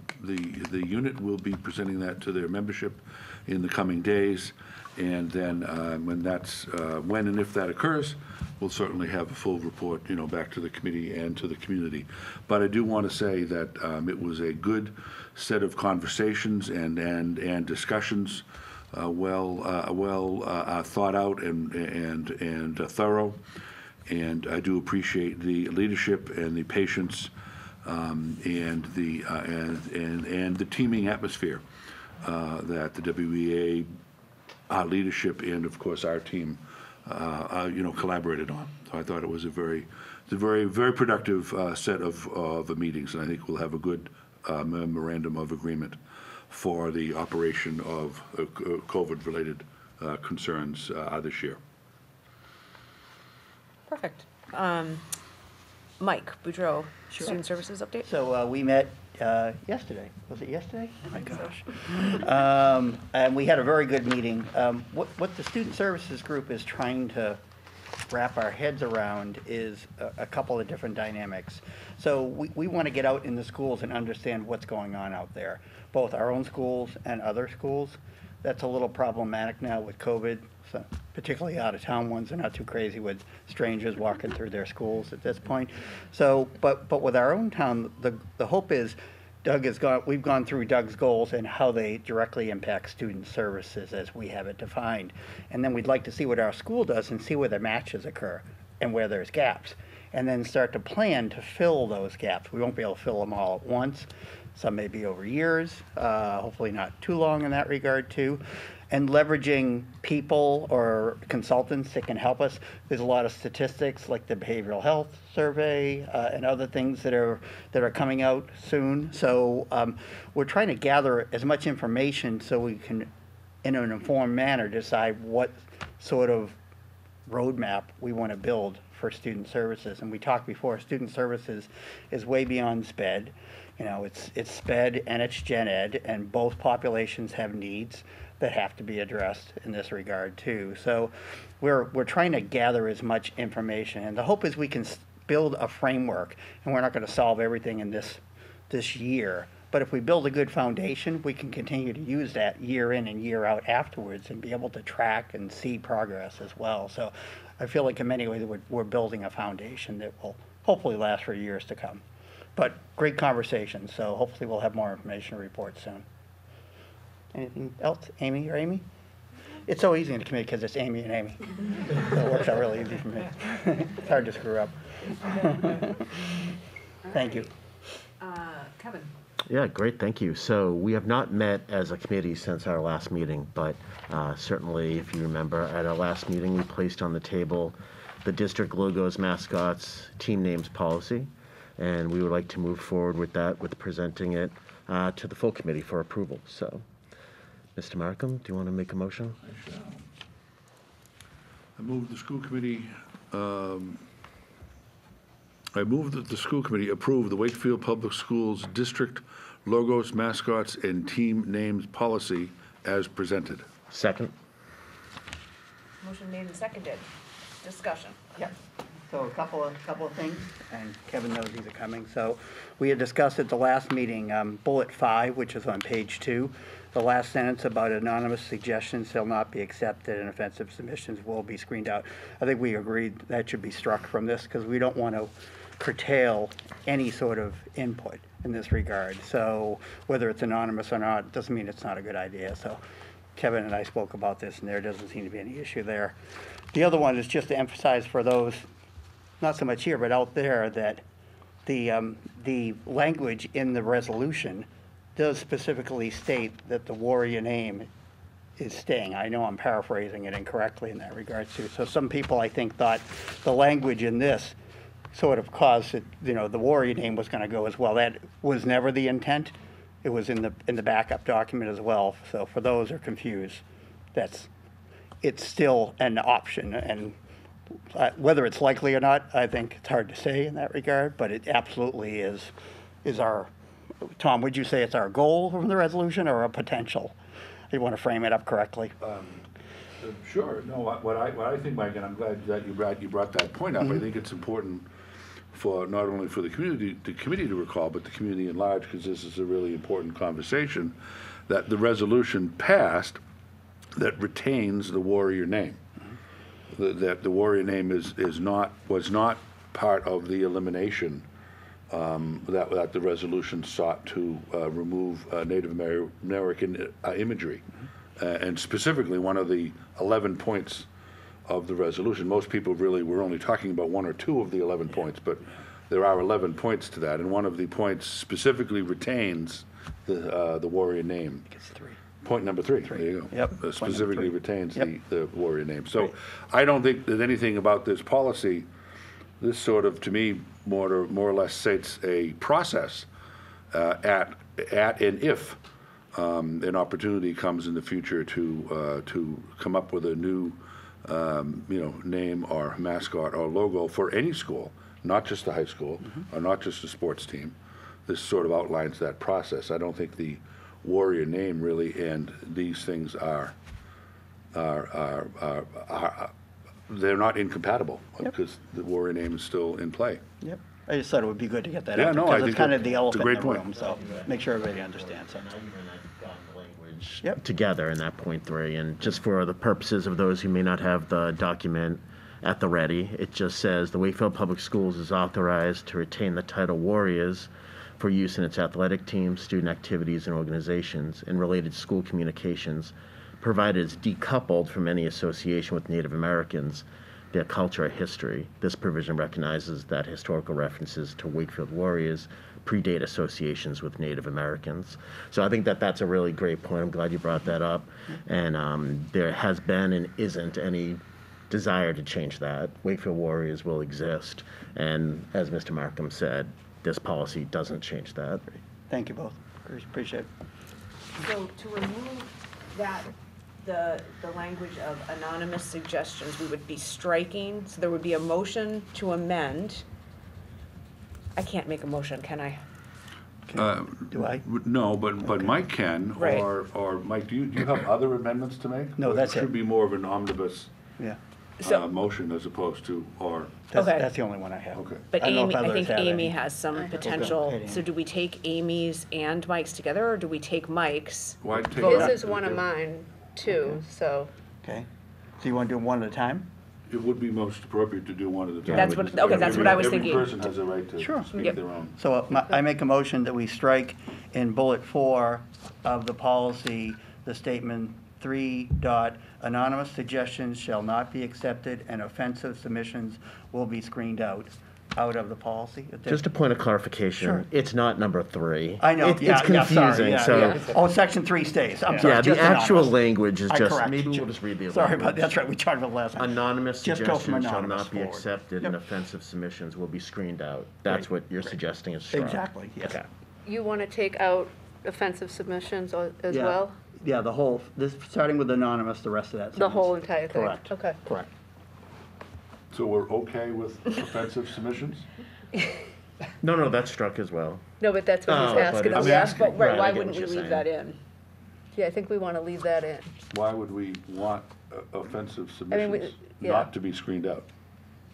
unit will be presenting that to their membership in the coming days. And then when and if that occurs, we'll certainly have a full report, back to the committee and to the community. But I do want to say that it was a good set of conversations and discussions, well thought out and thorough. And I do appreciate the leadership and the patience and the teaming atmosphere that the WEA, our leadership, and of course our team, collaborated on. So I thought it was a very productive set of meetings, and I think we'll have a good memorandum of agreement for the operation of COVID-related concerns this year. Perfect. Mike Boudreau, Student Services update. So we met yesterday. Was it yesterday? Oh my gosh. And we had a very good meeting. What the Student Services group is trying to wrap our heads around is a couple of different dynamics. So we want to get out in the schools and understand what's going on out there, both our own schools and other schools. That's a little problematic now with COVID. So particularly out-of-town ones are not too crazy with strangers walking through their schools at this point. So, but with our own town, the hope is we've gone through Doug's goals and how they directly impact student services as we have it defined. And then we'd like to see what our school does and see where the matches occur and where there's gaps. And then start to plan to fill those gaps. We won't be able to fill them all at once. Some may be over years, hopefully not too long in that regard too. And leveraging people or consultants that can help us. There's a lot of statistics like the behavioral health survey and other things that are coming out soon. So we're trying to gather as much information so we can, in an informed manner, decide what sort of roadmap we want to build for student services. And we talked before, student services is way beyond SPED. It's SPED and it's Gen Ed, and both populations have needs that have to be addressed in this regard too. So we're trying to gather as much information, and the hope is we can build a framework. And we're not going to solve everything in this year, but if we build a good foundation, we can continue to use that year in and year out afterwards and be able to track and see progress as well. So I feel like in many ways we're building a foundation that will hopefully last for years to come. But great conversation, so hopefully we'll have more information to report soon. Anything else, Amy or Amy? It's so easy in the committee because it's Amy and Amy. So it works out really easy for me. It's hard to screw up. Thank you. Kevin. Yeah, great, thank you. So we have not met as a committee since our last meeting, but certainly, if you remember, at our last meeting, we placed on the table the district logos, mascots, team names policy, and we would like to move forward with that, with presenting it to the full committee for approval. So, Mr. Markham, do you want to make a motion? I shall. I move the school committee, I move that the school committee approve the Wakefield Public Schools district logos, mascots, and team names policy as presented. Second. Motion made and seconded. Discussion. Yep. So a couple of things, and Kevin knows these are coming. So we had discussed at the last meeting, bullet 5, which is on page 2, the last sentence about anonymous suggestions shall not be accepted and offensive submissions will be screened out. I think we agreed that should be struck from this because we don't want to curtail any sort of input in this regard. So whether it's anonymous or not doesn't mean it's not a good idea. So Kevin and I spoke about this, and there doesn't seem to be any issue there. The other one is just to emphasize for those, not so much here, but out there, that the language in the resolution does specifically state that the warrior name is staying. I know I'm paraphrasing it incorrectly in that regard too. So some people, I think, thought the language in this sort of caused it, the warrior name was going to go as well. That was never the intent. It was in the backup document as well. So for those who are confused, it's still an option, and whether it's likely or not, I think it's hard to say in that regard, but it absolutely is our, Tom, would you say it's our goal from the resolution or a potential? You want to frame it up correctly? Sure. No, what I think, Mike, and I'm glad that you brought that point up. I think it's important for not only for the committee to recall, but the community at large, because this is a really important conversation, that the resolution passed that retains the warrior name. That the warrior name was not part of the elimination that the resolution sought to remove Native American imagery. And specifically, one of the 11 points of the resolution, most people really were only talking about 1 or 2 of the 11 points, but there are 11 points to that, and one of the points specifically retains the warrior name. It's 3. Point number 3. There you go. Yep. Specifically retains the warrior name. So I don't think that anything about this policy, this sort of, to me, more or less states a process at and if an opportunity comes in the future to come up with a new name or mascot or logo for any school, not just the high school or not just a sports team. This sort of outlines that process. I don't think the warrior name really and these things are they're not incompatible because the warrior name is still in play. Yep. I just thought it would be good to get that Yeah, out no, I because think it's kind of that- the it's a elephant great in the point. room. So make sure everybody understands. So. Together in that point 3, and just for the purposes of those who may not have the document at the ready, it just says the Wakefield Public Schools is authorized to retain the title Warriors for use in its athletic teams, student activities, and organizations, and related school communications, provided it's decoupled from any association with Native Americans, their culture or history. This provision recognizes that historical references to Wakefield Warriors predate associations with Native Americans. So I think that that's a really great point. I'm glad you brought that up. And there has been and isn't any desire to change that. Wakefield Warriors will exist. And as Mr. Markham said, this policy doesn't change that. Thank you both. Appreciate it. So to remove that, the language of anonymous suggestions, we would be striking, so there would be a motion to amend. I can't make a motion, can I? Do I? No, but Mike can, Right. or Mike, do you have other amendments to make? No, that's It it. should be more of an omnibus Yeah. motion as opposed to, or, That's the only one I have. okay. But I don't know Amy, if I others think have Amy any. has some Okay. potential, Okay. so do we take Amy's and Mike's together, or do we take Mike's? Why take Vote. that? His is one of mine, too, so. Okay. So you want to do one at a time? It would be most appropriate to do one at a time. That's what- okay, that's what I was thinking. Every person has a right to Sure. speak Yep. their own. So I make a motion that we strike in bullet 4 of the policy, the statement 3. Anonymous suggestions shall not be accepted and offensive submissions will be screened out. out of the policy? Just a point of clarification. Sure. It's not number 3. I know, It's yeah, yeah, confusing, sorry, yeah, so. yeah. Oh, section 3 stays, I'm sorry. Yeah, the just actual anonymous. language is I just, correct. maybe we'll just read the Sorry language. about, that's right, we talked about it last time. Anonymous Just go from suggestions shall anonymous not be forward. accepted and Yep. offensive submissions will be screened out. That's Right. what you're suggesting is struck. Exactly, yes. Okay. You want to take out offensive submissions as Yeah. well? Yeah, the whole, this, starting with anonymous, the rest of that The sentence. whole entire thing? Correct. Okay. Correct. So we're okay with offensive submissions? No, that's struck as well. No, but that's what Oh, he's but asking it's- us. I'm asking. But, right, Right, I why get wouldn't what we you're leave saying. that in? Yeah, I think we want to leave that in. Why would we want offensive I mean, submissions yeah. not to be screened out?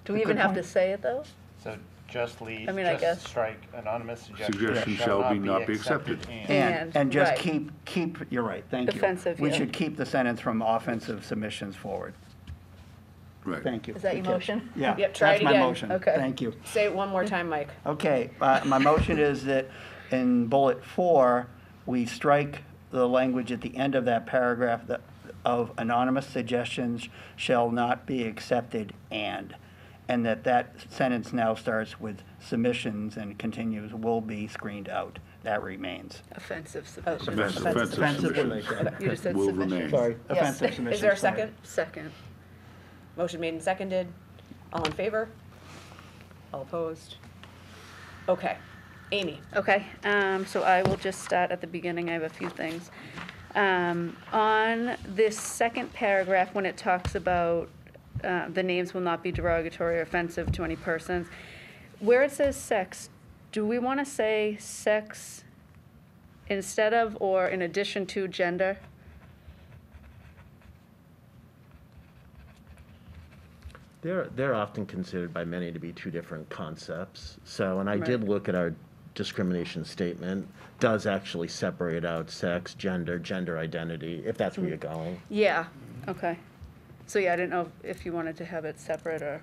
Do we even have to say it, though? So just leave, I mean, I just guess. strike anonymous Suggestions suggestions shall not be accepted. And just right. keep, you're right, thank you. Offensive, We yeah. should keep the sentence from offensive submissions forward. Right. Thank you. Is that your Okay. motion? Yeah, Yep, try that's it my again. motion. Okay. Thank you. Say it one more time, Mike. Okay, my motion is that in bullet 4, we strike the language at the end of that paragraph of anonymous suggestions shall not be accepted and that sentence now starts with submissions and continues will be screened out. That remains. Offensive submissions. Offensive submissions You just said will submissions. remain. Sorry, Yes. offensive submissions. Is there a sorry. second? Second. Motion made and seconded. All in favor? All opposed? Okay. Amy? Okay, so I will just start at the beginning. I have a few things. On this second paragraph, when it talks about the names will not be derogatory or offensive to any persons, where it says sex, do we want to say sex instead of or in addition to gender? They're often considered by many to be two different concepts. So, and I did look at our discrimination statement, does actually separate out sex, gender identity, if that's where you're going. Yeah, okay. So yeah, I didn't know if you wanted to have it separate or,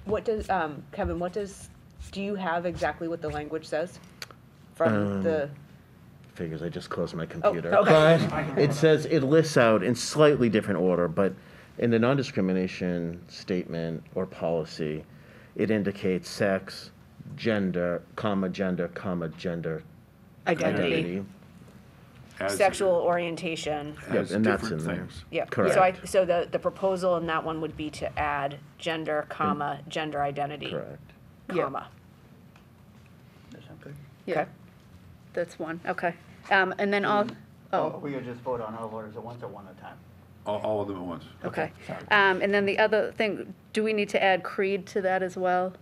What does, Kevin, do you have exactly what the language says? From the, Figures I just closed my computer. okay. But it says, it lists out in slightly different order, but in the non-discrimination statement or policy, it indicates sex, gender, gender, identity. As- sexual orientation. as Yep, and that's different in there. things. Yeah. Correct. So the proposal in that one would be to add gender, gender identity, Correct. comma. That sound good? yeah, Okay. that's one, okay. And then all, oh, We could just vote on all orders at once or one at a time? All of them at once. okay. sorry. And then the other thing, do we need to add creed to that as well?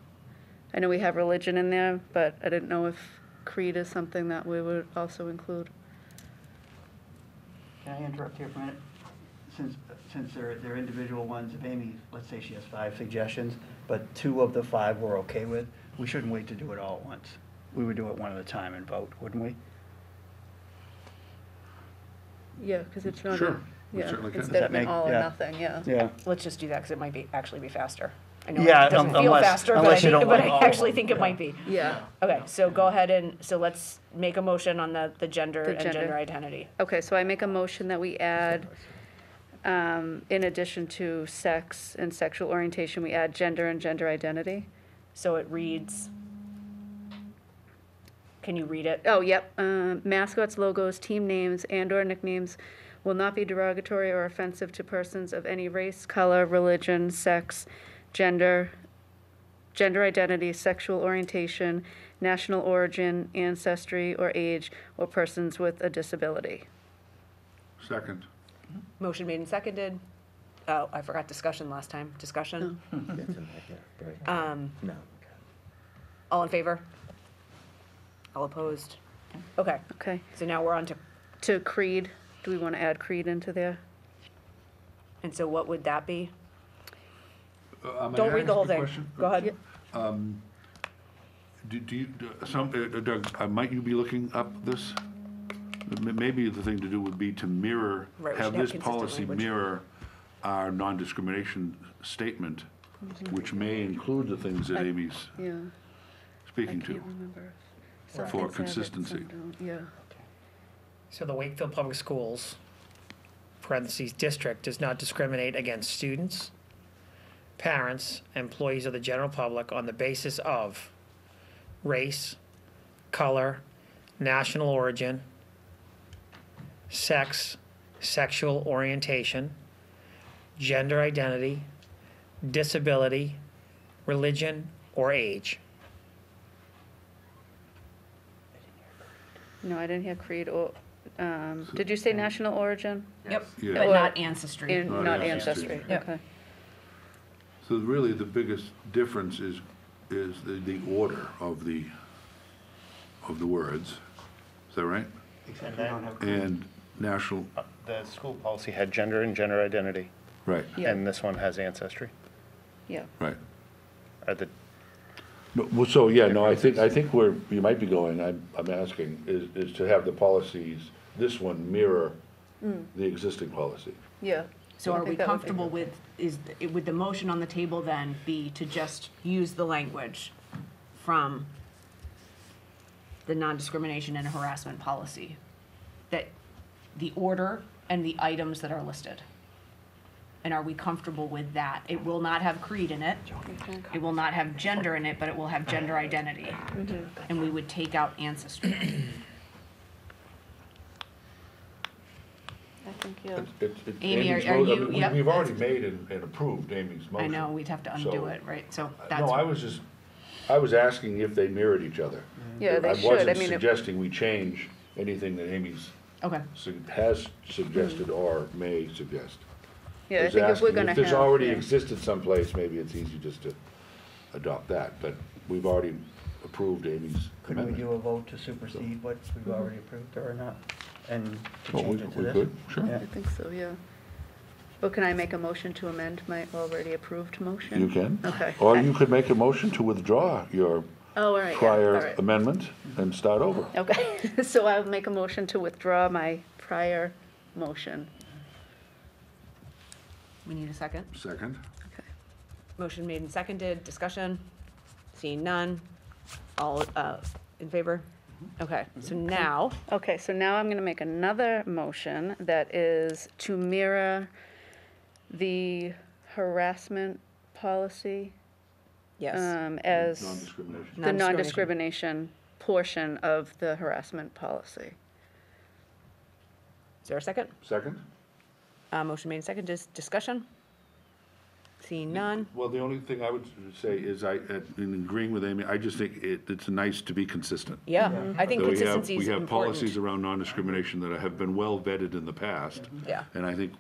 I know we have religion in there, but I didn't know if creed is something that we would also include. Can I interrupt here for a minute? Since they're individual ones, if Amy, let's say she has 5 suggestions, but 2 of the 5 we're okay with, we shouldn't wait to do it all at once. We would do it one at a time and vote, wouldn't we? Yeah, because it's not, Sure, we yeah, certainly can. instead Does of that an make- all or yeah. nothing, yeah. Yeah. Let's just do that, because it might actually be faster. I know Yeah, it doesn't feel unless- faster, but I unless you think, don't but like all I of actually them. think it might be. Yeah, Okay, so go ahead so let's make a motion on the gender The and gender. gender identity. okay, so I make a motion that we add, in addition to sex and sexual orientation, we add gender and gender identity. So it reads, can you read it? Oh, yep. Mascots, logos, team names, and/or nicknames will not be derogatory or offensive to persons of any race, color, religion, sex, gender identity, sexual orientation, national origin, ancestry, or age, or persons with a disability. Second. Motion made and seconded. Oh, I forgot discussion last time. Discussion? It's in there, yeah, right. No. All in favor? All opposed? Okay, Okay. so now we're on To creed, do we want to add creed into there? and so what would that be? May Don't I read the ask whole a thing. question? Go ahead. Do you, Doug, might you be looking up this? Maybe the thing to do would be to mirror, Right, we have should have this consistent policy language. mirror our non-discrimination statement, which may include the things that Amy's Yeah. speaking I to. can't remember. Some For things have it, consistency. some don't. Yeah. So the Wakefield Public Schools, parentheses, district, does not discriminate against students, parents, employees of the general public on the basis of race, color, national origin, sex, sexual orientation, gender identity, disability, religion, or age. No, I didn't hear creed or, did you say national origin? Yep, Yeah. but Or- not ancestry. Not ancestry. ancestry, Yep. okay. So really, the biggest difference is the order of the words. Is that right? Except we don't have. And national, The school policy had gender and gender identity, right, Yeah. and this one has ancestry. Yeah, right. Are the No, well, so, yeah, no, I think where you might be going, I'm asking, is to have the policies, this one mirror the existing policy. yeah. So I are we think that would be comfortable good. would the motion on the table then be to just use the language from the non-discrimination and harassment policy? That the order and the items that are listed? And are we comfortable with that? It will not have creed in it. It will not have gender in it, but it will have gender identity. And we would take out ancestry. I think, yeah. It's Amy, Amy's are mo- I you- mean, yep. We've already made and approved Amy's I motion. know, we'd have to undo So- it, right? So that's. No, I was asking if they mirrored each other. Yeah, they should. I I wasn't mean, it- suggesting we change anything that Amy's Okay. has suggested or may suggest. Yeah, I was think if we're asking gonna have. If this already yeah. existed someplace, maybe it's easy just to adopt that, but we've already approved Amy's Couldn't we amendment. do a vote to supersede what we've already approved or not? And to Oh, change it to we this? could, sure. Yeah. I think so, yeah. Well, can I make a motion to amend my already approved motion? You can. Okay. Or you could make a motion to withdraw your Oh, all right, yeah, all prior right. amendment and start over. Okay, so I'll make a motion to withdraw my prior motion. We need a second. Second? Okay. Motion made and seconded, discussion, seeing none, all, in favor? Okay, so now, Okay, so now I'm gonna make another motion that is to mirror the harassment policy yes, as Non-discrimination. the non-discrimination portion of the harassment policy. is there a second? Second? Motion made and seconded, discussion? Seeing none, Well, the only thing I would say is in agreeing with Amy, I just think it's nice to be consistent. yeah, I think That consistency is We have policies important. around non-discrimination that have been well vetted in the past. Yeah. And I think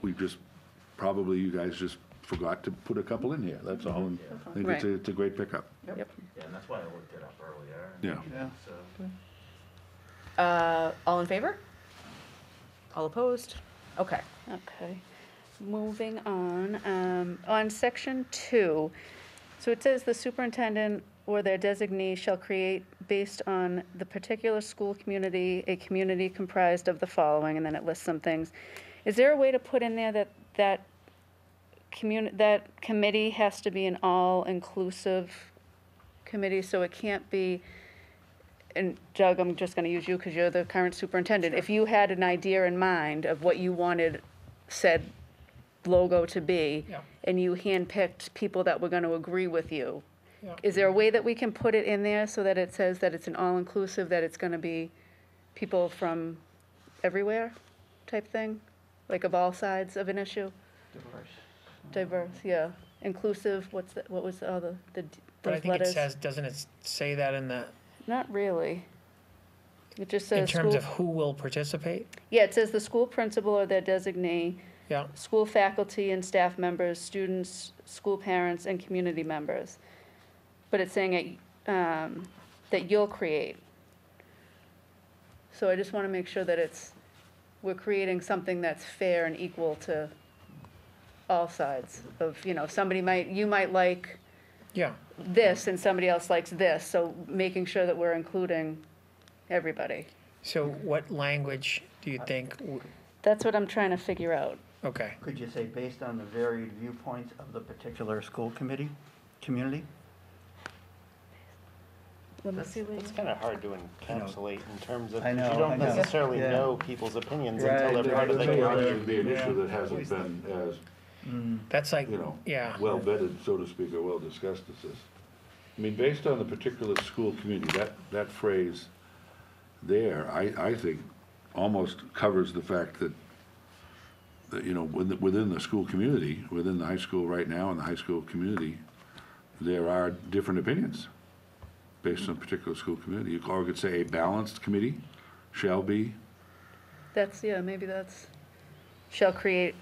probably you guys just forgot to put a couple in here, that's all. And I think Right. it's a great pickup. Yep. Yeah, and that's why I looked it up earlier. Yeah. Yeah. So, All in favor? All opposed? Okay, Okay, moving on section 2, so it says the superintendent or their designee shall create, based on the particular school community, a community comprised of the following, and then it lists some things. Is there a way to put in there that committee has to be an all-inclusive committee, so it can't be, and Doug, I'm just gonna use you because you're the current superintendent. If you had an idea in mind of what you wanted said logo to be, Yeah. and you handpicked people that were gonna agree with you, Yeah. is there a way that we can put it in there so that it says that it's an all-inclusive, that it's gonna be people from everywhere type thing? Like of all sides of an issue? Diverse, yeah. Inclusive, what was the other, But I those think it letters? says, doesn't it say that in the, Not really. It just in says terms school, of who will participate? yeah, it says the school principal or their designee, Yeah, school faculty and staff members, students, school parents, and community members. But it's saying it, that you'll create. So I just want to make sure that we're creating something that's fair and equal to all sides of, you might like yeah. this and somebody else likes this, so making sure that we're including everybody. So what language do you think, That's what I'm trying to figure out. okay. Could you say based on the varied viewpoints of the particular school community? Let me see what It's kind of hard to encapsulate in terms of, I know, you don't I know. necessarily Yeah. know people's opinions Right, until they're part of the That community. would be an issue that hasn't been as That's like, you know, yeah. well vetted, so to speak, or well discussed as this. I mean, based on the particular school community, that phrase there, I think, almost covers the fact that, you know, within the school community, within the high school right now and the high school community, there are different opinions based on a particular school community. You could say a balanced committee shall be, That's, yeah, maybe that's, shall create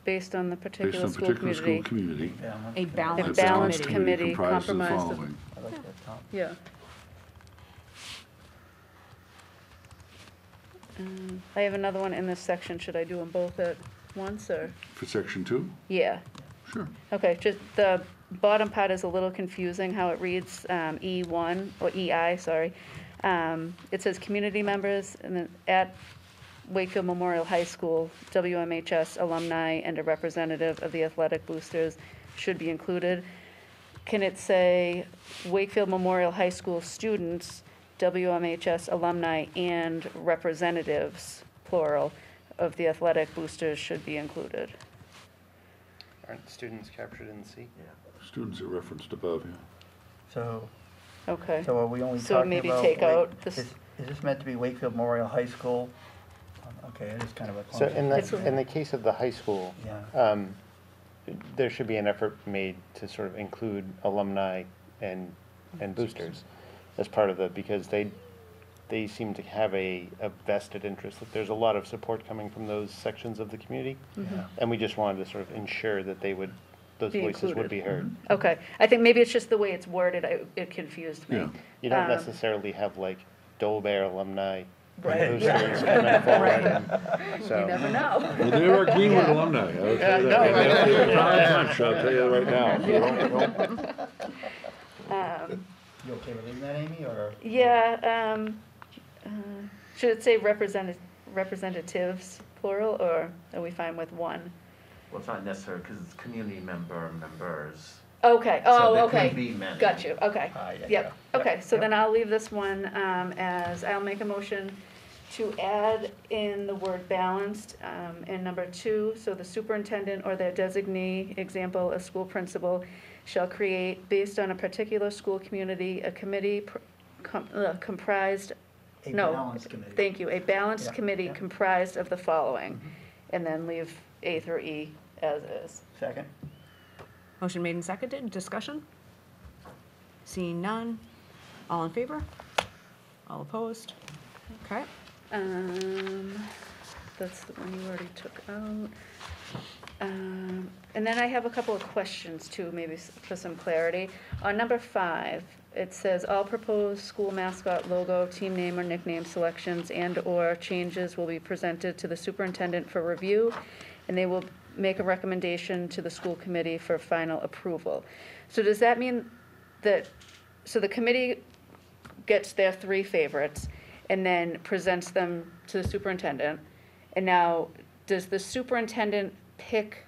based on the based particular on school particular school community. community. A A balanced balanced committee. committee comprised of the comprised of, following. I like that, Tom. yeah. I have another one in this section. Should I do them both at once, or? For section 2? Yeah. Sure. Okay, just the bottom part is a little confusing how it reads, E1, or EI, sorry. It says community members, and then at Wakefield Memorial High School, WMHS alumni and a representative of the athletic boosters should be included. Can it say Wakefield Memorial High School students, WMHS alumni and representatives, plural, of the athletic boosters should be included? Aren't students captured in C? Students are referenced above here. So, Okay. so are we only So talking maybe about? take out this- Is this meant to be Wakefield Memorial High School? Okay, it is kind of a. So in It's the, a- in the case of the high school, Yeah. there should be an effort made to sort of include alumni and boosters as part of the, because they seem to have a vested interest, that there's a lot of support coming from those sections of the community. Yeah. And we just wanted to sort of ensure that those Be voices would included. be heard. Okay, I think maybe it's just the way it's worded, it confused me. Yeah. You don't Um, necessarily have like Dole Bear alumni Right, boosters yeah. coming forward. Right. and So. You never know. Well, there are Greenwood alumni. I'll tell you that. no, And I that's know. the Crown Punch, I'll tell you right now. You okay with leaving that, Amy, or? Yeah, should it say representatives, plural, or are we fine with one? Well, it's not necessary because it's community members. Okay, So oh, there okay. could be many. Got you, okay. Yeah, Yep, yeah. okay, so Yep. then I'll leave this one as, I'll make a motion to add in the word balanced in number 2. So the superintendent or their designee, example, a school principal, shall create, based on a particular school community, a committee comprised, A no, balanced committee. thank you, a balanced Yeah, committee yeah. comprised of the following, and then leave A through E as is. Second? Motion made and seconded, discussion? Seeing none, all in favor? All opposed? Okay. That's the one you already took out. And then I have a couple of questions too, maybe for some clarity. On number 5, it says, all proposed school mascot logo, team name or nickname selections and/or changes will be presented to the superintendent for review, and they will make a recommendation to the school committee for final approval. So does that mean that, so the committee gets their 3 favorites and then presents them to the superintendent, and now, does the superintendent pick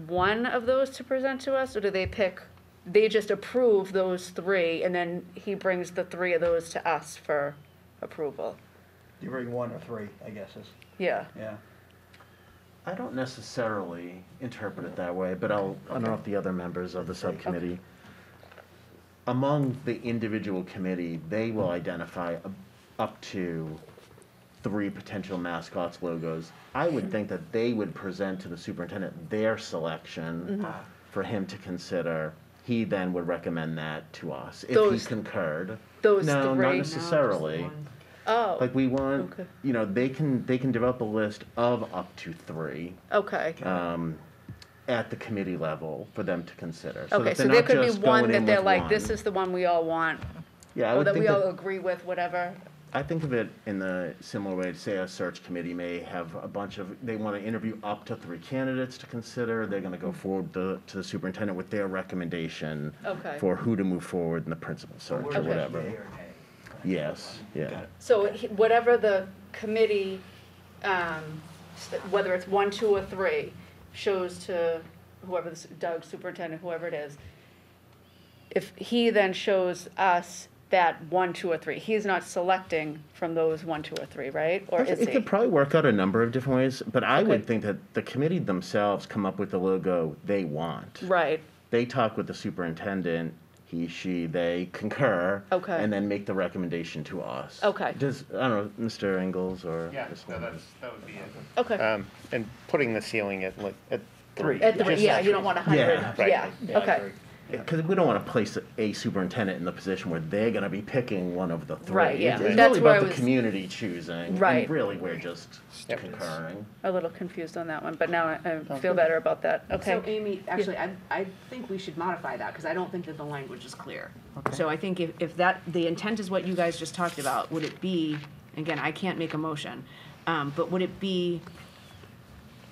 one of those to present to us, or do they just approve those 3, and then he brings the 3 of those to us for approval? You bring 1 or 3, I guess is, Yeah, yeah. I don't necessarily interpret it that way, but I don't know if the other members of the subcommittee, among the individual committee, they will identify up to 3 potential mascots, logos. I would think that they would present to the superintendent their selection for him to consider. He then would recommend that to us if Those- he concurred. those No, 3? not necessarily. Oh, Like we want, Okay. you know, they can develop a list of up to 3 okay. at the committee level for them to consider. So Okay, that so they're there not could be just one going that in they're with like, this one. is the one we all want, Yeah, I or would that think we all that, agree with, whatever. I think of it in the similar way to say a search committee may have a bunch of, they want to interview up to 3 candidates to consider. They're going to go forward to the superintendent with their recommendation Okay. for who to move forward in the principal search or Okay. whatever. Yes, yeah. So whatever the committee, whether it's 1, 2, or 3, shows to whoever, Doug, superintendent, whoever it is, if he then shows us that 1, 2, or 3. He's not selecting from those 1, 2, or 3, right? Or is It he? could probably work out a number of different ways, but I would think that the committee themselves come up with the logo they want. Right. They talk with the superintendent, he, she, they concur. Okay. And then make the recommendation to us. Okay. Does, I don't know, Mr. Engels or? Yeah, Ms. no, Lambert? that would be it. Okay. And putting the ceiling at 3. At 3, yeah, you don't want 100. Yeah, right. Yeah, okay. Because we don't want to place a superintendent in the position where they're going to be picking one of the 3. Right, yeah. It's That's really where I about the was- community choosing. Right. And really, we're just concurring. A little confused on that one, but now I feel better about that. Okay. So Amy, actually, I think we should modify that, because I don't think that the language is clear. So I think if that, the intent is what you guys just talked about, would it be, again, I can't make a motion, but would it be,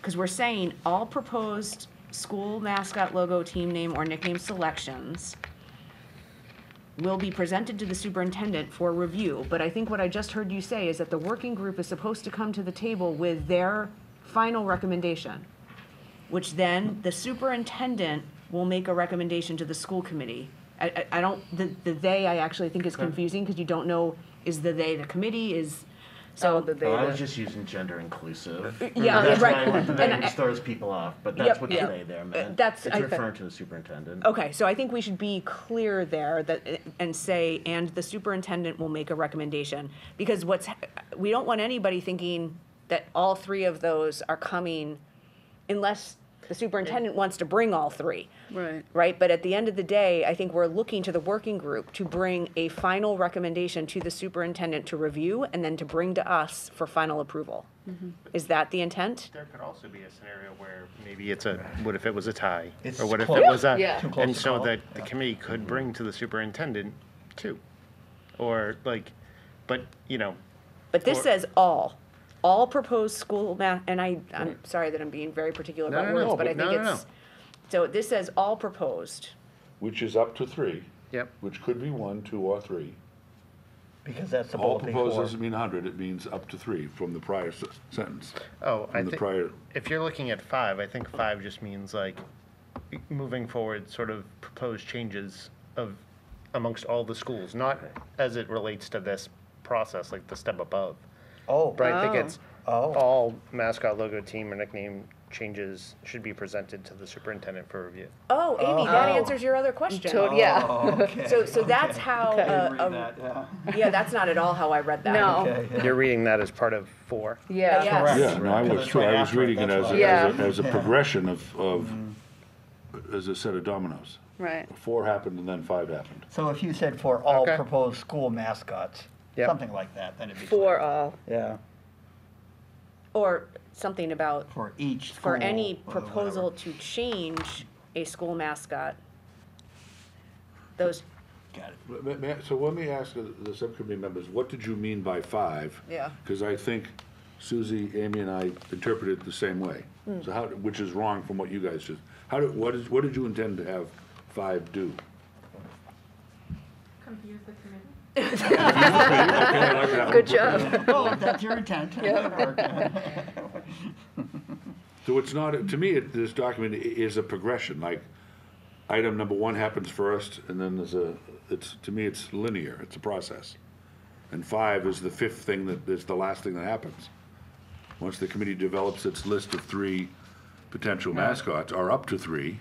because we're saying all proposed school mascot logo, team name, or nickname selections will be presented to the superintendent for review, but I think what I just heard you say is that the working group is supposed to come to the table with their final recommendation, which then the superintendent will make a recommendation to the school committee. I don't, the they, I actually think is confusing, because you don't know, is the they the committee, is, so. I was just using gender inclusive. Yeah, That's right. why the And language throws people off, but that's what the they there meant. That's- It's I- referring to the superintendent. Okay, so I think we should be clear there that, and say, and the superintendent will make a recommendation. Because we don't want anybody thinking that all 3 of those are coming unless the superintendent wants to bring all 3. Right. Right, but at the end of the day, I think we're looking to the working group to bring a final recommendation to the superintendent to review and then to bring to us for final approval. Is that the intent? There could also be a scenario where maybe what if it was a tie? It's Or what if close. it was a, Yeah. Too close and to so call. that the committee could bring to the superintendent 2. Or but, But this Or- says all proposed school and I'm sorry that I'm being very particular No, about no, words, no, but I but think no, it's, so this says all proposed. Which is up to 3. Yep. Which could be 1, 2, or 3. Because that's the All bullet proposed before. doesn't mean 100, it means up to 3 from the prior sentence. Oh, I From the think, prior, if you're looking at 5, I think 5 just means moving forward, sort of proposed changes amongst all the schools, not as it relates to this process, like the step above. Oh. But I think it's Oh. all mascot logo, team, or nickname changes should be presented to the superintendent for review. Oh, Amy, that Oh. answers your other question. Yeah. Oh, okay. So that's how, yeah, that's not at all how I read that. No. Okay. You're reading that as part of 4. Yeah. Yes. Correct. yeah, no, I Because was it's too, right I was after it, reading it that's as why. Yeah. a progression of, as a set of dominoes. Right. 4 happened and then 5 happened. So if you said for all Okay. proposed school mascots, Yep. something like that, then it'd be For clear. all. Yeah, Or something about, for each school. for any or proposal whatever. to change a school mascot, those, Got it. So let me ask the subcommittee members, what did you mean by 5? Yeah. Because I think Susie, Amy, and I interpreted it the same way. So which is wrong from what you guys just, what did you intend to have 5 do? Confuse the committee. Okay, I like that one. Good job. Oh, if that's your intent. So it's not, to me, this document is a progression, like, item number 1 happens first, and then to me, it's linear, it's a process. And 5 is the 5th thing that is the last thing that happens. Once the committee develops its list of 3 potential mascots, or up to 3,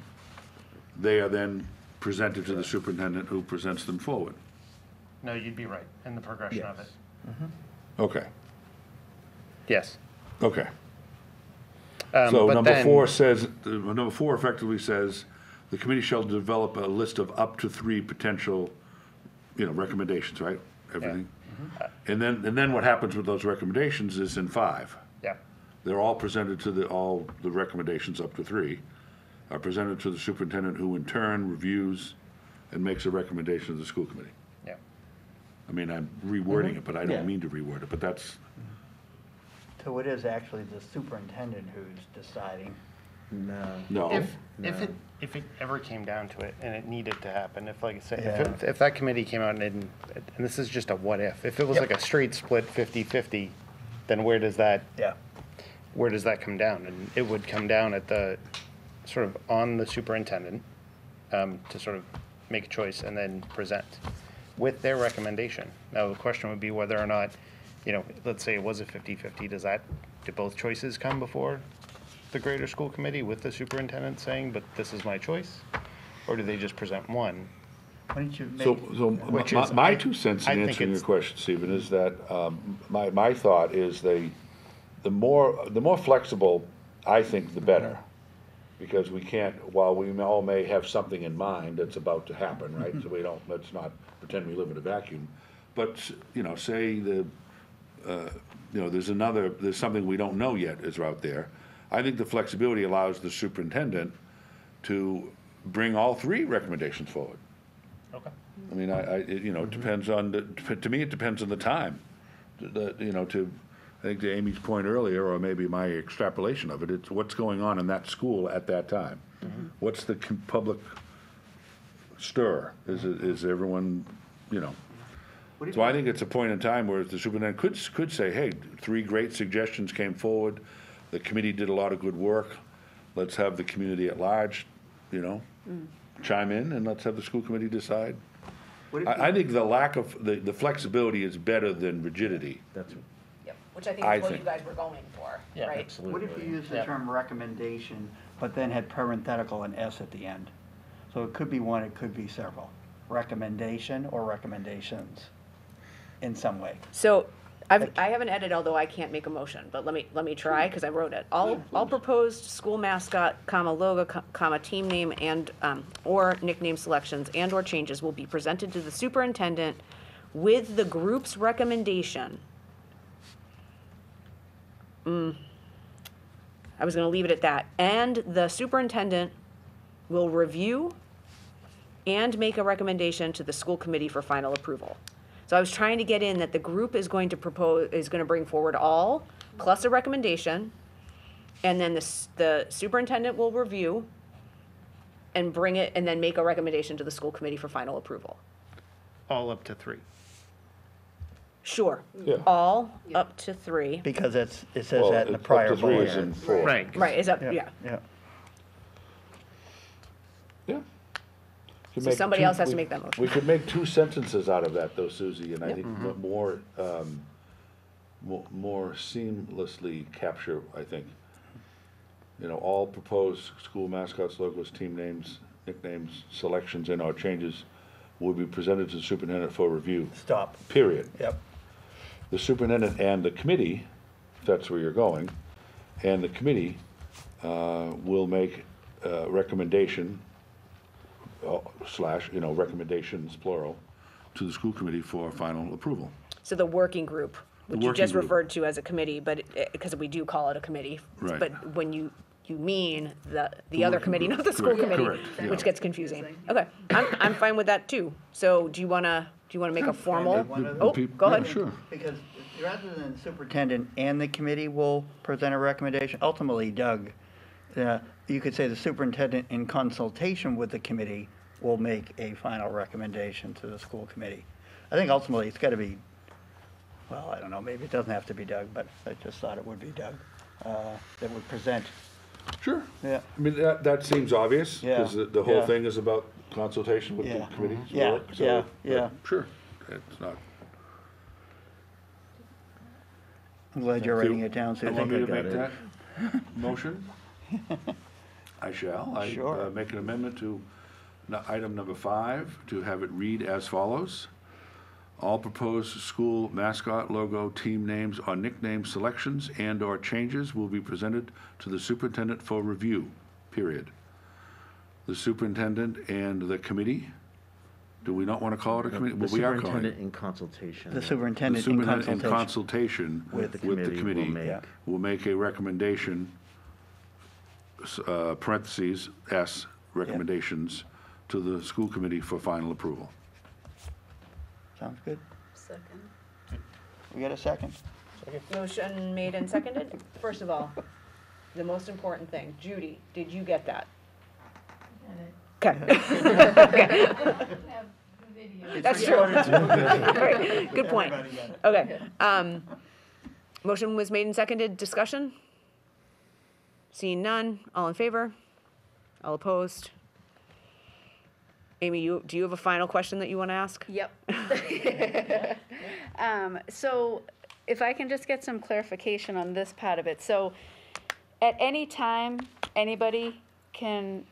they are then presented to the superintendent, who presents them forward. No, you'd be right in the progression of it. Okay, Yes. okay. So but number then- 4 says, number 4 effectively says, the committee shall develop a list of up to 3 potential, recommendations, right? Everything. And then what happens with those recommendations is in 5. Yeah. They're all presented to all the recommendations up to 3 are presented to the superintendent, who in turn reviews and makes a recommendation to the school committee. Yeah. I mean, I'm rewording it, but I Yeah. don't mean to reword it, but that's, So it is actually the superintendent who's deciding. no. If it ever came down to it and it needed to happen, if like I say, Yeah. if that committee came out and this is just a what if it was like a straight split 50-50, then where does that come down? And it would come down at the sort of on the superintendent to sort of make a choice and then present. with their recommendation. Now, the question would be whether or not, let's say it was a 50-50, do both choices come before the greater school committee with the superintendent saying, but this is my choice? Or do they just present one? Why don't you make? So my 2 cents in answering your question, Stephen, is that my thought is the more flexible, I think, the better. Because we can't, while we all may have something in mind that's about to happen, right? So let's not pretend we live in a vacuum. But, say there's something we don't know yet is out there. I think the flexibility allows the superintendent to bring all 3 recommendations forward. Okay. I mean, it depends on to me, it depends on the time. I think to Amy's point earlier, or maybe my extrapolation of it, it's what's going on in that school at that time. Mm-hmm. What's the public stir? Is everyone, So I think it's a point in time where the superintendent could say, hey, 3 great suggestions came forward. The committee did a lot of good work. Let's have the community at large, chime in, and let's have the school committee decide. I think the lack of, the flexibility is better than rigidity. Yep, which I think is what you guys were going for, Yeah, right? absolutely. What if you use the term recommendation, but then had parenthetical and S at the end? So it could be one, it could be several. Recommendation or recommendations in some way. So I haven't edited, although I can't make a motion, but let me try, because I wrote it. All proposed school mascot, logo, team name, and or nickname selections and or changes will be presented to the superintendent with the group's recommendation. I was going to leave it at that. And the superintendent will review and make a recommendation to the school committee for final approval. So I was trying to get in that the group is going to bring forward all, plus a recommendation, and then the superintendent will review and bring it, and then make a recommendation to the school committee for final approval. All up to 3. Sure. Yeah. All up to 3. Because it says that in the prior Up to 3 is bullet. in 4. Right. Right, is up, yeah. Yeah. Yeah. So somebody else has to make that motion. We could make 2 sentences out of that, though, Susie, and I think more seamlessly capture, I think. All proposed school mascots, logos, team names, nicknames, selections, and/or changes will be presented to the superintendent for review. Stop. Period. Yep. The superintendent and the committee, if that's where you're going, and the committee will make a recommendation / recommendations, plural, to the school committee for final approval. So the working group, which you working just group. referred to as a committee, but because we do call it a committee. Right. But when you mean the other committee, not the school Correct, committee, correct, yeah. which gets confusing. Okay, I'm fine with that too. So do you wanna make a formal? Oh, go ahead. Sure. Because rather than the superintendent and the committee will present a recommendation, ultimately, Doug, you could say the superintendent in consultation with the committee will make a final recommendation to the school committee. I think ultimately it's got to be, well, I don't know, maybe it doesn't have to be Doug, but I just thought it would be Doug that would present. Sure. Yeah. I mean, that seems obvious, because Yeah. the whole Yeah. thing is about consultation with the Yeah. committee's Yeah. work. So, Yeah. but Yeah. Sure, it's not. I'm glad you're writing it down, so You want me to I got make it. that motion? I shall. Sure. I make an amendment to item number 5, to have it read as follows. All proposed school mascot, logo, team names, or nickname selections and/or changes will be presented to the superintendent for review, period. The superintendent and the committee, do we not want to call it a committee? The Well, we are calling superintendent it. in consultation. The The superintendent in superintendent in consultation. consultation With the committee will make- will make a recommendation, parentheses, S, recommendations, to the school committee for final approval. Sounds good. Second. We got a second? Motion made and seconded. First of all, the most important thing, Judy, did you get that? Okay. That's true. Right, good point. Okay. Motion was made and seconded. Discussion? Seeing none. All in favor? All opposed? Amy, do you have a final question that you want to ask? Yep. So if I can just get some clarification on this part of it. So at any time, anybody can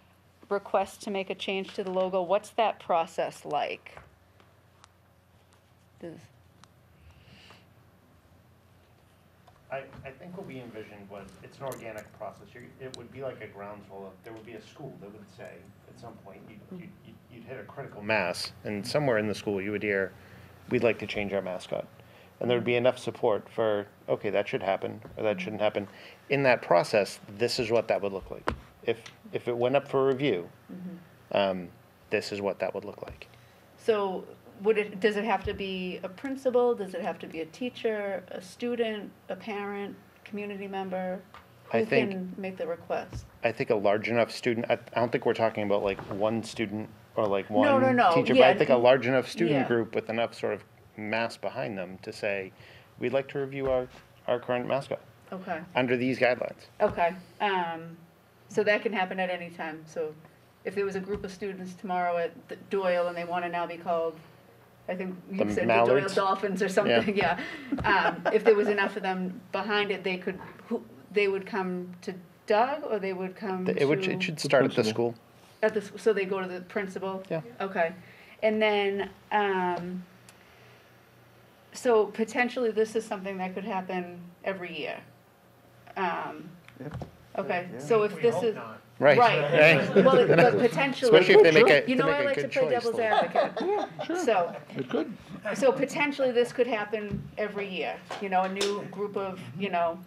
request to make a change to the logo. What's that process like? I think what we envisioned was, it's an organic process. It would be like a groundswell. There would be a school that would say, at some point, you'd hit a critical mass, and somewhere in the school you would hear, we'd like to change our mascot. And there would be enough support for, okay, that should happen, or that shouldn't happen. In that process, this is what that would look like. If it went up for review, this is what that would look like. So does it have to be a principal? Does it have to be a teacher, a student, a parent, community member? Who can make the request? I think a large enough student, I don't think we're talking about like one student or like one teacher, Yeah. but I think a large enough student group with enough sort of mass behind them to say, we'd like to review our current mascot. Okay. Under these guidelines. Okay. So that can happen at any time. So if there was a group of students tomorrow at Doyle and they want to now be called, I think you said the Doyle Mallards? Dolphins or something, yeah. If there was enough of them behind it, they would come to Doug, or they would come to? It should start at the school. So they go to the principal? Yeah. Okay. And then, so potentially this is something that could happen every year. Okay, so if this is. Right. Right. Well, but potentially. Especially if they make a, You know, I a like to good play choice. devil's advocate. So, It could. so potentially this could happen every year, you know, a new group of, you know,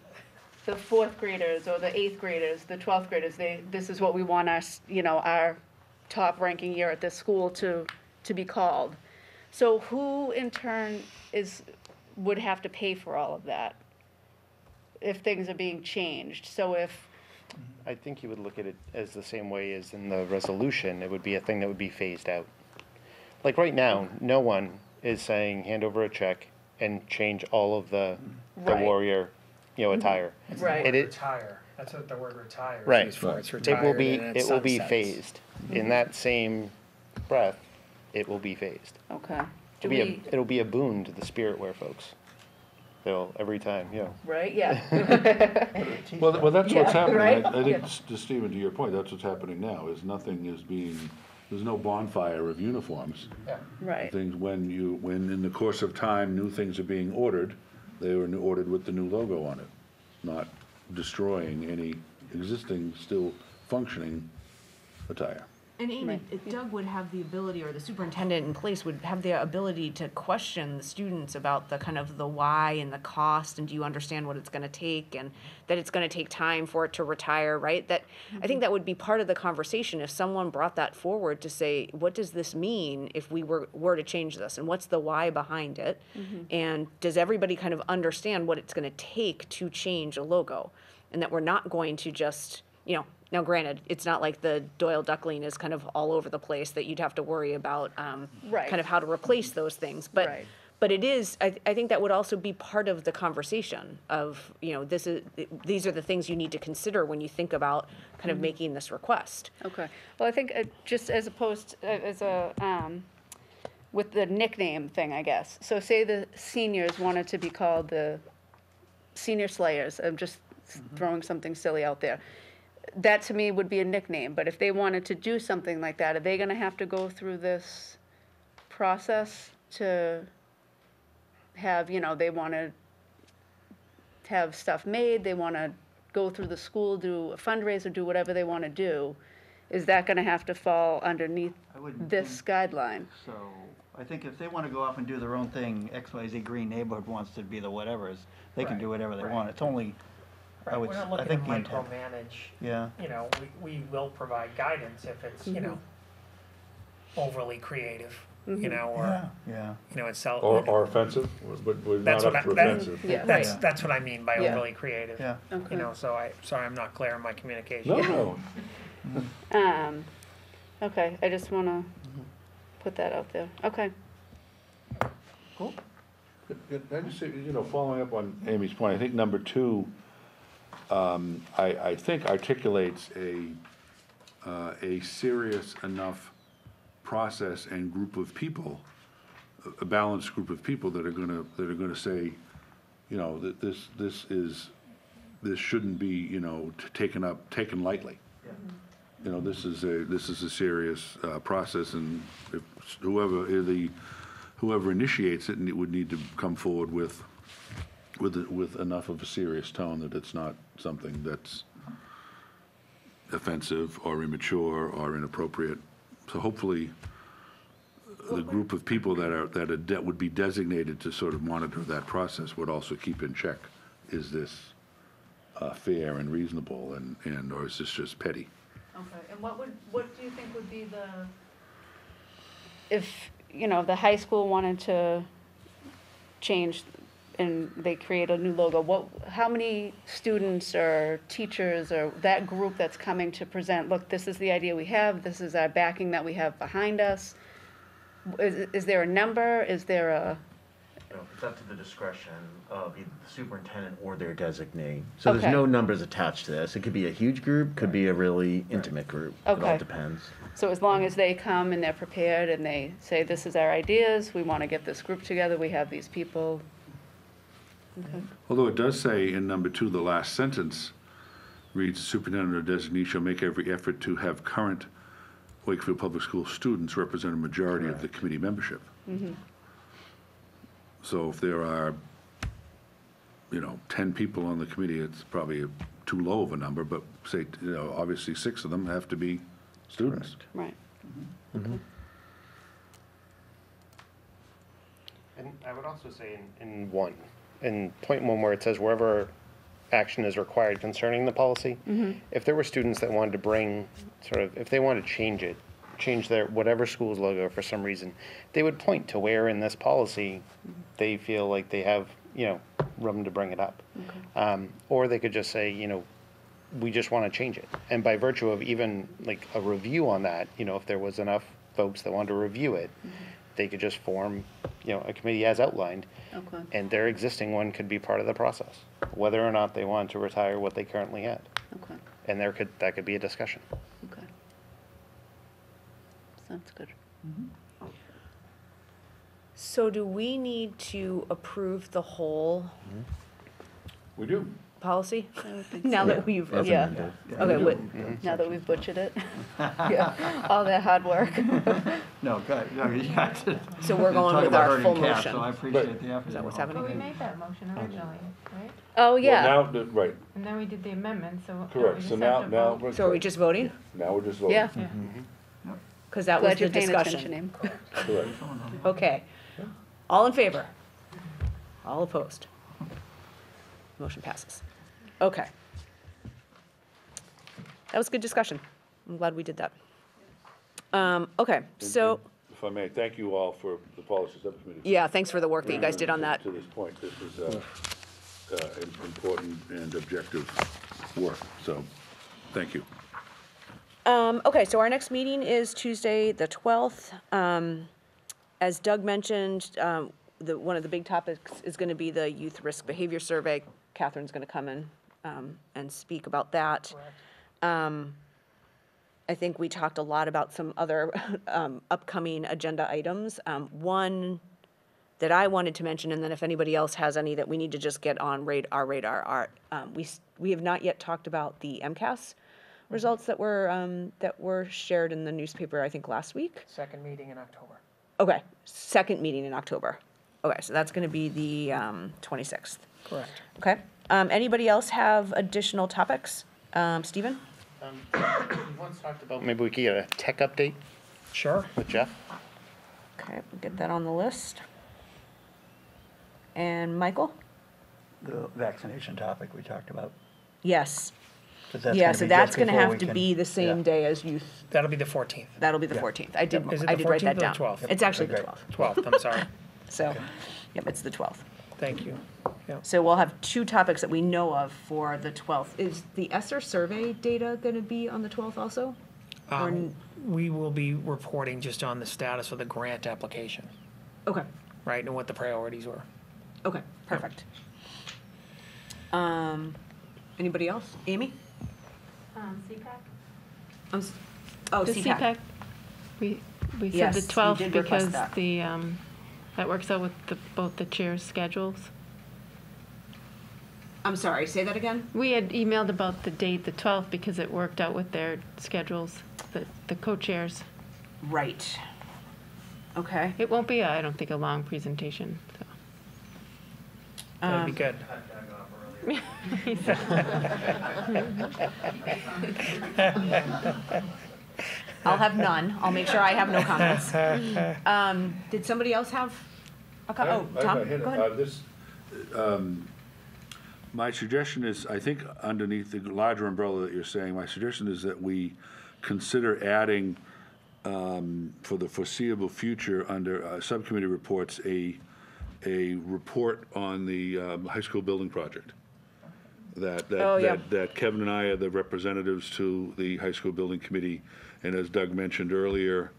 the 4th graders or the 8th graders, the 12th graders, this is what we want us, you know, our top ranking year at this school to be called. So who in turn would have to pay for all of that if things are being changed? So if, I think you would look at it as the same way as in the resolution. It would be a thing that would be phased out. Like right now, no one is saying hand over a check and change all of the Warrior, attire. Right. Retire. That's what the word retire is Right. used for. It's It retired. will be and it will be sunsets. phased. In that same breath, it will be phased. okay. It'll be a boon to the Spirit Wear folks. They'll every time, Right, yeah. Well, that's what's happening. right? I think, to Stephen, to your point, that's what's happening now, is there's no bonfire of uniforms. Right. Things, when in the course of time, new things are being ordered, they were ordered with the new logo on it, not destroying any existing, still functioning attire. And Amy, Doug would have the ability, or the superintendent in place would have the ability to question the students about the kind of the why and the cost, and do you understand what it's gonna take, and that it's gonna take time for it to retire, right? That, I think that would be part of the conversation if someone brought that forward to say, what does this mean if we were to change this, and what's the why behind it? And does everybody kind of understand what it's gonna take to change a logo? And that we're not going to just, now granted, it's not like the Doyle Duckling is kind of all over the place that you'd have to worry about Right. kind of how to replace those things. But Right. but it is, I think that would also be part of the conversation of, these are the things you need to consider when you think about kind of making this request. Okay. Well, I think just as opposed, with the nickname thing, I guess. So say the seniors wanted to be called the Senior Slayers. I'm just throwing something silly out there. That to me would be a nickname, but if they wanted to do something like that, are they gonna have to go through this process to have, they wanna have stuff made, they wanna go through the school, do a fundraiser, do whatever they wanna do? Is that gonna have to fall underneath this guideline? So I think if they want to go off and do their own thing, XYZ Green Neighborhood wants to be the whatevers, they can do whatever they want. It's only, Right, we're not looking to micromanage. Yeah. We will provide guidance if it's, overly creative, or, it's Or offensive, but we're not up for offensive. That's what I mean by overly creative. Yeah. Okay. Sorry, I'm not clear in my communication. No. Okay, I just wanna put that out there. Okay. Cool. Can I just say, following up on Amy's point, I think number 2, I think articulates a serious enough process and group of people, a balanced group of people that are gonna say, you know, that this shouldn't be, you know, taken lightly. You know, this is a serious process, and if whoever initiates it, and it would need to come forward with enough of a serious tone that it's not something that's offensive or immature or inappropriate. So hopefully, the group of people that would be designated to sort of monitor that process would also keep in check, is this fair and reasonable, and or is this just petty? Okay, and what do you think would be if, you know, the high school wanted to change and they create a new logo, how many students or teachers or that group that's coming to present, look, this is the idea we have, this is our backing that we have behind us? Is there a number? Is there a? It's up to the discretion of either the superintendent or their designee. So Okay. there's no numbers attached to this. It could be a huge group, could be a really intimate group. It Okay. all depends. So as long as they come and they're prepared and they say, this is our ideas, we want to get this group together, we have these people. Okay. Although it does say in number 2, the last sentence reads, superintendent or designee shall make every effort to have current Wakefield Public School students represent a majority of the committee membership. Mm-hmm. So if there are, you know, 10 people on the committee, it's probably too low of a number, but say, you know, obviously 6 of them have to be students. Right. And I would also say in point 1 where it says wherever action is required concerning the policy, if there were students that wanted to bring if they wanted to change their whatever school's logo for some reason, they would point to where in this policy they feel like they have, you know, room to bring it up. Or they could just say, you know, we just want to change it. And by virtue of even like a review on that, you know, if there was enough folks that wanted to review it, they could just form, you know, a committee as outlined. Okay. And their existing one could be part of the process, whether or not they want to retire what they currently had. Okay. And that could be a discussion. Okay. Sounds good. So do we need to approve the whole We do. policy? I would think Now so. that we've, Yeah. okay, Now that we've butchered it. Yeah. All that hard work. No, good. No, you got to. So we're going talk with about our herding full cats, motion. So I appreciate the effort. Is that what's Well, happening? we made that motion originally, right? Oh, yeah. Well, now, right, And then we did the amendment, so. don't we correct. just So have now, to vote? So are we just voting? Now we're just voting. Yeah. Because that was Glad the you're paying discussion. attention, Aim. Correct. Okay. All in favor? All opposed? Motion passes. Okay. That was good discussion. I'm glad we did that. Okay, so, If I may, thank you all for the policy subcommittee. yeah, thanks for the work that you guys did on that. To this point, this is important and objective work, so, thank you. Okay, so our next meeting is Tuesday, the 12th. As Doug mentioned, one of the big topics is going to be the Youth Risk Behavior Survey. Catherine's going to come in and speak about that. I think we talked a lot about some other upcoming agenda items. One that I wanted to mention, and then if anybody else has any that we need to just get on our radar, we have not yet talked about the MCAS results that were shared in the newspaper, I think, last week. Second meeting in October. Okay, second meeting in October. Okay, so that's going to be the 26th. Correct. Okay. Anybody else have additional topics? Stephen? We once talked about maybe we could get a tech update Sure. with Jeff. Okay, we'll get that on the list. And Michael? The vaccination topic we talked about. Yes. 'Cause that's Yeah, gonna so be that's just going to before have we to can- be the same yeah. day as youth. That'll be the 14th. That'll be the Yeah. 14th. I did Is it I the did write that 14th or down. the 12th? It's actually the Great. 12th. 12th, I'm sorry. So, yep, it's the 12th. Thank you. Yeah. So we'll have two topics that we know of for the 12th. Is the ESSER survey data going to be on the 12th also? Or We will be reporting just on the status of the grant application, Okay, right, and what the priorities were. okay, perfect. Anybody else? Amy? CPAC? Oh, The CPAC. CPAC, We said Yes, the you 12th did request because that. that works out with both the chairs' schedules. I'm sorry, say that again? We had emailed about the date, the 12th, because it worked out with their schedules, the co-chairs. Right. Okay. It won't be, I don't think, a long presentation. So. That'd be good. I'll have none. I'll make sure I have no comments. Did somebody else have a comment? Oh, Tom, go ahead. My suggestion is, I think underneath the larger umbrella that you're saying, my suggestion is that we consider adding, for the foreseeable future, under subcommittee reports, a report on the high school building project. That Kevin and I are the representatives to the high school building committee, and as Doug mentioned earlier,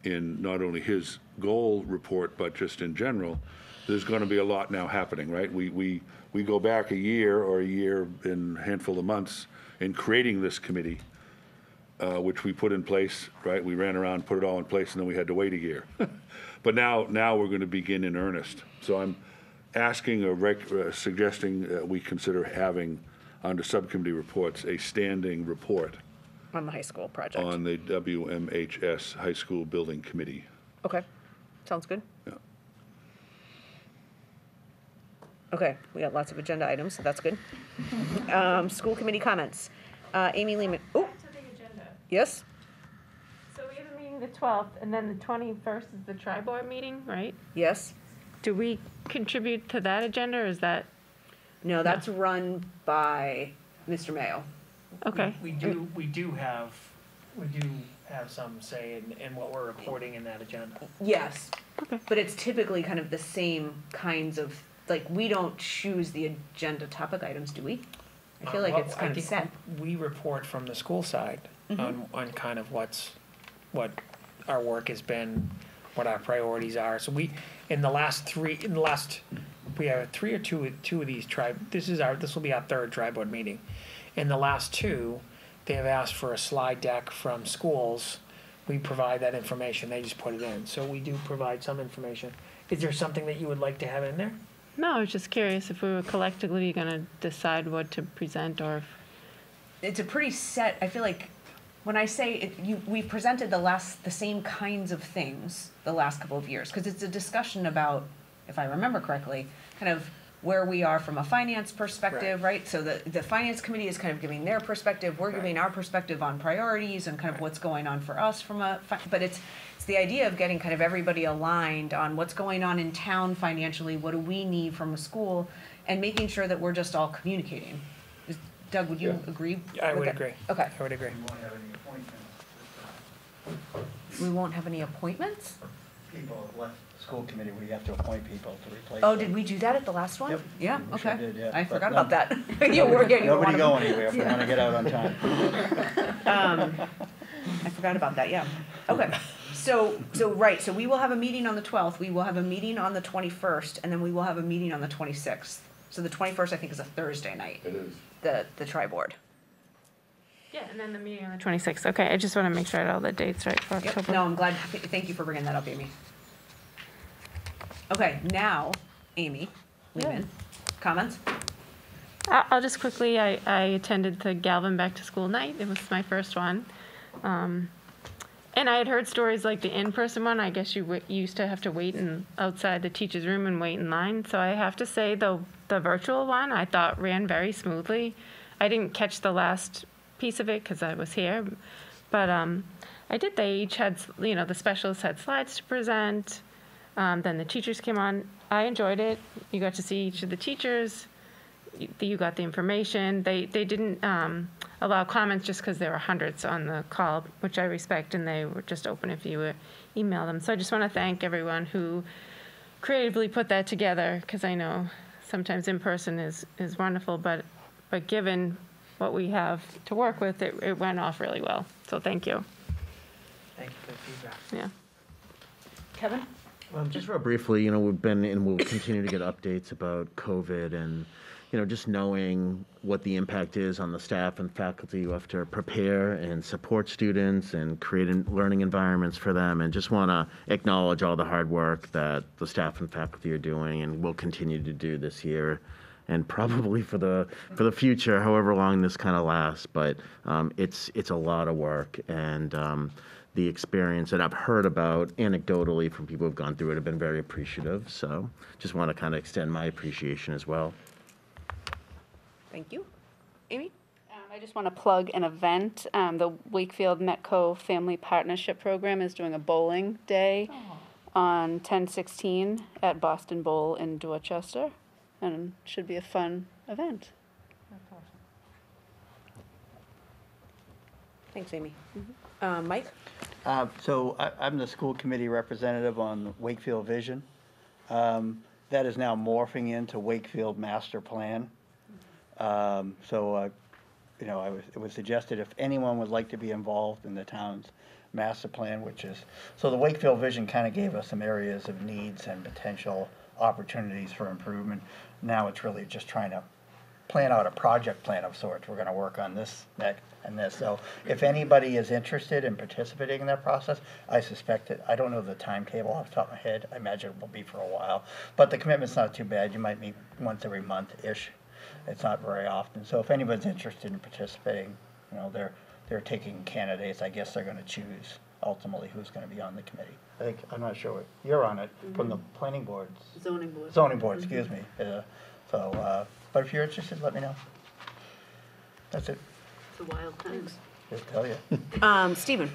in not only his goal report, but just in general, there's going to be a lot now happening, right? We go back a year and a handful of months in creating this committee, which we put in place, right? We ran around, put it all in place, and then we had to wait a year. But now we're going to begin in earnest. So I'm asking or suggesting that we consider having, under subcommittee reports, a standing report On the high school project. on the WMHS High School Building Committee. Okay, sounds good. Yeah. Okay, we got lots of agenda items, so that's good. School committee comments. Amy Lehman, oh, yes? So we have a meeting the 12th, and then the 21st is the tri-board meeting, right? Yes? Do we contribute to that agenda, or is that? No, that's run by Mr. Mayo. Okay. We do have some say in what we're reporting in that agenda. Yes. Okay. But it's typically kind of the same kinds of, like, we don't choose the agenda topic items, do we? I feel like Well, it's kind I of think set. We report from the school side on kind of what our work has been, what our priorities are. So we have three or two of these this will be our third tri-board meeting. In the last two, they have asked for a slide deck from schools. We provide that information, they just put it in. So we do provide some information. Is there something that you would like to have in there? No, I was just curious if we were collectively going to decide what to present, or if. It's a pretty set, I feel like, when I say it, we presented the same kinds of things the last couple of years, because it's a discussion about, if I remember correctly, kind of where we are from a finance perspective, right? So the finance committee is kind of giving their perspective, we're giving our perspective on priorities and kind of what's going on for us from but it's the idea of getting kind of everybody aligned on what's going on in town financially, what do we need from a school, and making sure that we're just all communicating. Doug, would you agree? I would agree. Okay. I would agree. We won't have any appointments? People left the school committee, we have to appoint people to replace Oh, them. did we do that at the last one? Yep. Yeah, We sure okay. did, yeah. I But forgot no- about that. You were getting Nobody one go of them. anywhere if we're gonna get out on time. I forgot about that, yeah. Okay, so we will have a meeting on the 12th, we will have a meeting on the 21st, and then we will have a meeting on the 26th. So the 21st, I think, is a Thursday night. It is. The tri-board. Yeah, and then the meeting on the 26th. Okay, I just want to make sure I had all the dates right for Yep, October. no, I'm glad, thank you for bringing that up, Amy. Okay, now, Amy, Lehman, comments? I'll just quickly, I attended the Galvin Back to School night. It was my first one. And I had heard stories like the in-person one. I guess you used to have to wait outside the teacher's room and wait in line. So I have to say the virtual one I thought ran very smoothly. I didn't catch the last piece of it because I was here. But they each had, the specialists had slides to present. Then the teachers came on. I enjoyed it. You got to see each of the teachers. You got the information. They didn't allow comments just because there were hundreds on the call, which I respect, and they were just open if you email them. So I just want to thank everyone who creatively put that together, because I know sometimes in person is wonderful, but given what we have to work with, it went off really well. So thank you. Thank you for the feedback. Yeah. Kevin? Just real briefly, we've been and we'll continue to get updates about COVID, and just knowing what the impact is on the staff and faculty who have to prepare and support students and create learning environments for them, and just want to acknowledge all the hard work that the staff and faculty are doing and will continue to do this year, and probably for the future, however long this kind of lasts. But it's a lot of work, and the experience that I've heard about anecdotally from people who've gone through it have been very appreciative. So just want to kind of extend my appreciation as well. Thank you. Amy? I just want to plug an event. The Wakefield Metco Family Partnership Program is doing a bowling day on 10/16 at Boston Bowl in Dorchester, and should be a fun event. Thanks, Amy. Mike? So I'm the school committee representative on Wakefield Vision. That is now morphing into Wakefield Master Plan. It was suggested if anyone would like to be involved in the town's master plan, so the Wakefield Vision kind of gave us some areas of needs and potential opportunities for improvement. Now it's really just trying to plan out a project plan of sorts. We're going to work on this, that, and this. So if anybody is interested in participating in that process, I suspect that, I don't know the timetable off the top of my head. I imagine it will be for a while. But the commitment's not too bad. You might meet once every month-ish. It's not very often. So if anybody's interested in participating, they're taking candidates. I guess they're going to choose ultimately who's going to be on the committee. I'm not sure. You're on it from the planning board. Zoning board. Zoning board, excuse me. But if you're interested, let me know. That's it. It's a wild times. I'll tell you. Stephen?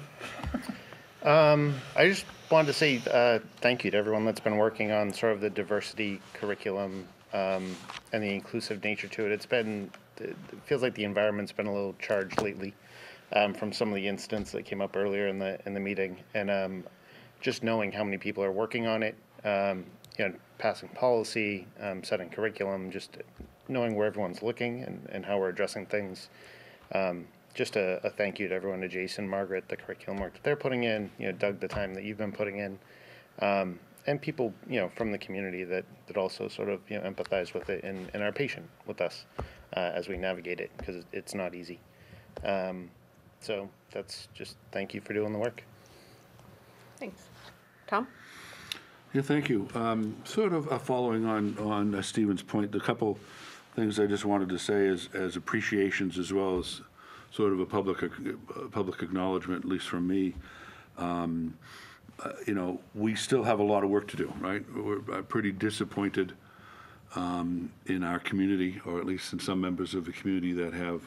I just wanted to say thank you to everyone that's been working on sort of the diversity curriculum and the inclusive nature to it. It feels like the environment's been a little charged lately from some of the incidents that came up earlier in the meeting, and just knowing how many people are working on it, passing policy, setting curriculum, just knowing where everyone's looking and how we're addressing things. Just a thank you to everyone, to Jason, Margaret, the curriculum work that they're putting in, Doug, the time that you've been putting in, and people, from the community that also sort of, empathize with it and are patient with us as we navigate it, because it's not easy. So that's just thank you for doing the work. Thanks. Tom? Yeah, thank you. Sort of following on Stephen's point, a couple things I just wanted to say as appreciations, as well as sort of a public acknowledgement, at least from me. We still have a lot of work to do, right? We're pretty disappointed in our community, or at least in some members of the community that have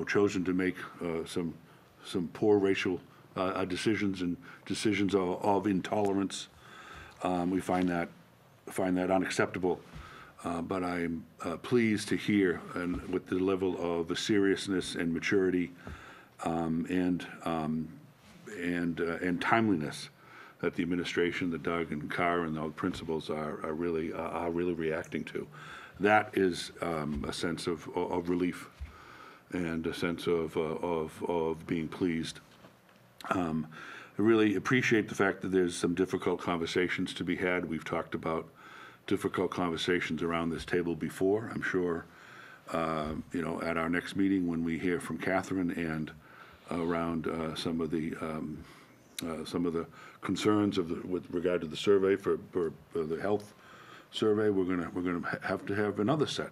chosen to make some poor racial decisions and decisions of intolerance. We find that unacceptable. But I'm pleased to hear, and with the level of seriousness and maturity and timeliness that the administration, that Doug and Carr and the principals are really reacting to. That is a sense of relief and a sense of being pleased. I really appreciate the fact that there's some difficult conversations to be had. We've talked about difficult conversations around this table before. I'm sure, at our next meeting when we hear from Catherine and around some of the concerns with regard to the survey for the health survey, we're gonna have to have another set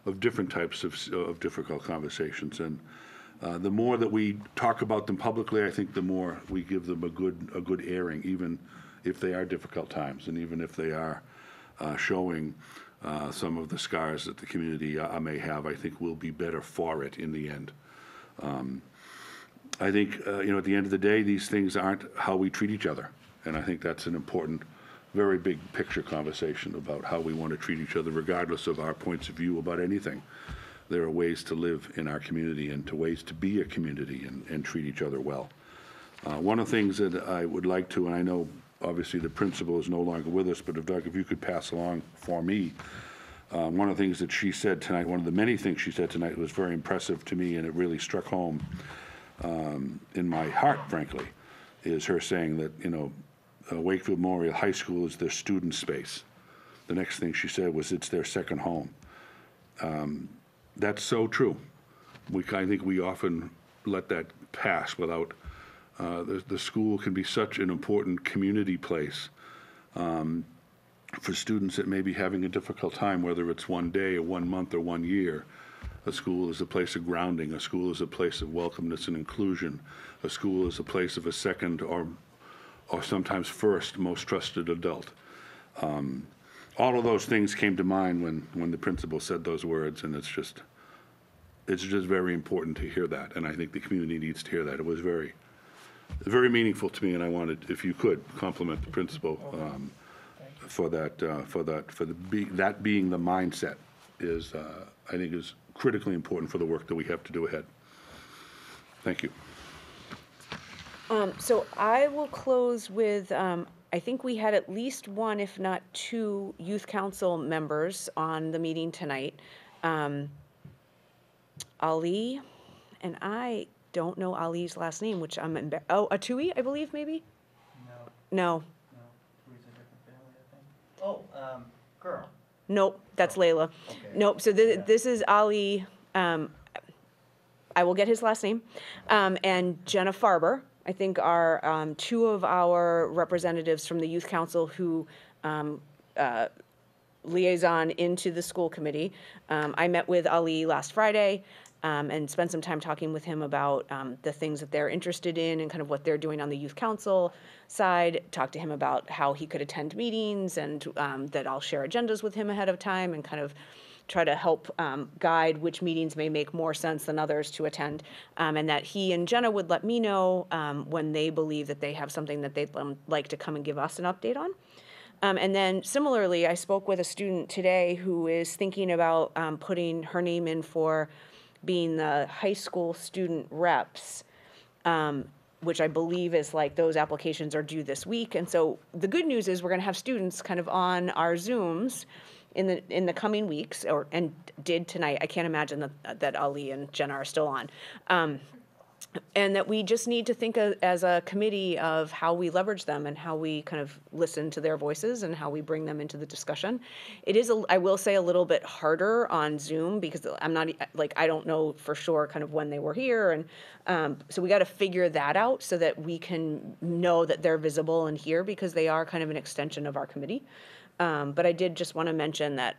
of different types of difficult conversations. And the more that we talk about them publicly, I think the more we give them a good airing, even if they are difficult times, and even if they are showing some of the scars that the community may have. I think we'll be better for it in the end. I think, at the end of the day, these things aren't how we treat each other. And I think that's an important, very big picture conversation about how we want to treat each other, regardless of our points of view about anything. There are ways to live in our community and ways to be a community and treat each other well. One of the things that I would like to, and I know obviously the principal is no longer with us, but Doug, if you could pass along for me, one of the things that she said tonight, one of the many things she said tonight was very impressive to me, and it really struck home in my heart, frankly, is her saying that, Wakefield Memorial High School is their student space. the next thing she said was, it's their second home. That's so true. I think we often let that pass without, the school can be such an important community place for students that may be having a difficult time, whether it's one day or 1 month or 1 year. A school is a place of grounding. A school is a place of welcomeness and inclusion. A school is a place of a second or sometimes first most trusted adult. All of those things came to mind when the principal said those words, and it's just very important to hear that, and I think the community needs to hear that. It was very, very meaningful to me, and I wanted, if you could, compliment the principal that being the mindset is, I think, is critically important for the work that we have to do ahead. Thank you. So I will close with, I think we had at least one, if not two, youth council members on the meeting tonight. Ali, and I don't know Ali's last name, which I'm Atui, I believe, maybe? No. Girl. Nope, that's Layla. Okay. Nope, so this is Ali, I will get his last name, and Jenna Farber, I think are two of our representatives from the youth council who liaison into the school committee. I met with Ali last Friday and spent some time talking with him about the things that they're interested in and kind of what they're doing on the youth council side. Talked to him about how he could attend meetings and that I'll share agendas with him ahead of time and kind of try to help guide which meetings may make more sense than others to attend, and that he and Jenna would let me know when they believe that they have something that they'd like to come and give us an update on. And then similarly, I spoke with a student today who is thinking about putting her name in for being the high school student reps, which I believe is like those applications are due this week. And so the good news is we're going to have students kind of on our Zooms in the coming weeks, and did tonight. I can't imagine that Ali and Jenna are still on. And that we just need to think as a committee of how we leverage them and how we kind of listen to their voices and how we bring them into the discussion. It is, I will say, a little bit harder on Zoom because I'm not, like, I don't know for sure kind of when they were here. And so we got to figure that out so that we can know that they're visible and here because they are kind of an extension of our committee. But I did just want to mention that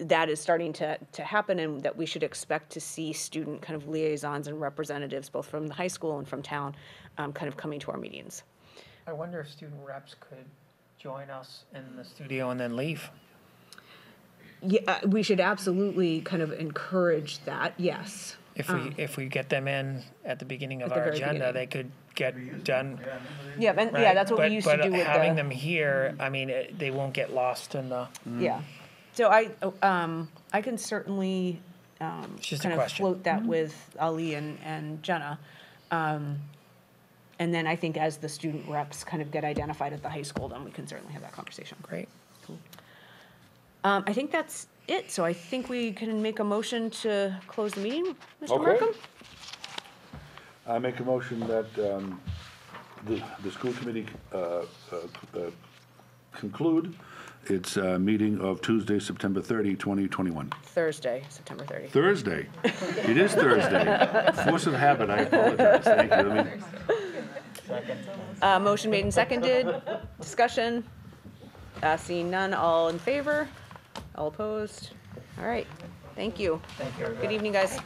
that is starting to happen and that we should expect to see student kind of liaisons and representatives both from the high school and from town kind of coming to our meetings. I wonder if student reps could join us in the studio and then leave. Yeah, we should absolutely kind of encourage that, yes. If we get them in at the beginning of our agenda, they could get done. Yeah, and right? Yeah, that's what we used to do with having them here, I mean, they won't get lost in the. Yeah. So I can certainly kind of float that with Ali and Jenna. And then I think as the student reps kind of get identified at the high school, then we can certainly have that conversation. Great. Cool. I think that's it. So I think we can make a motion to close the meeting, Mr. Markham? I make a motion that the school committee conclude its meeting of Tuesday, September 30, 2021. Thursday, September 30. Thursday. It is Thursday. Force of habit, I apologize. Thank you. Motion made and seconded. Discussion. Seeing none, all in favor? All opposed? All right. Thank you. Thank you. Good evening, guys.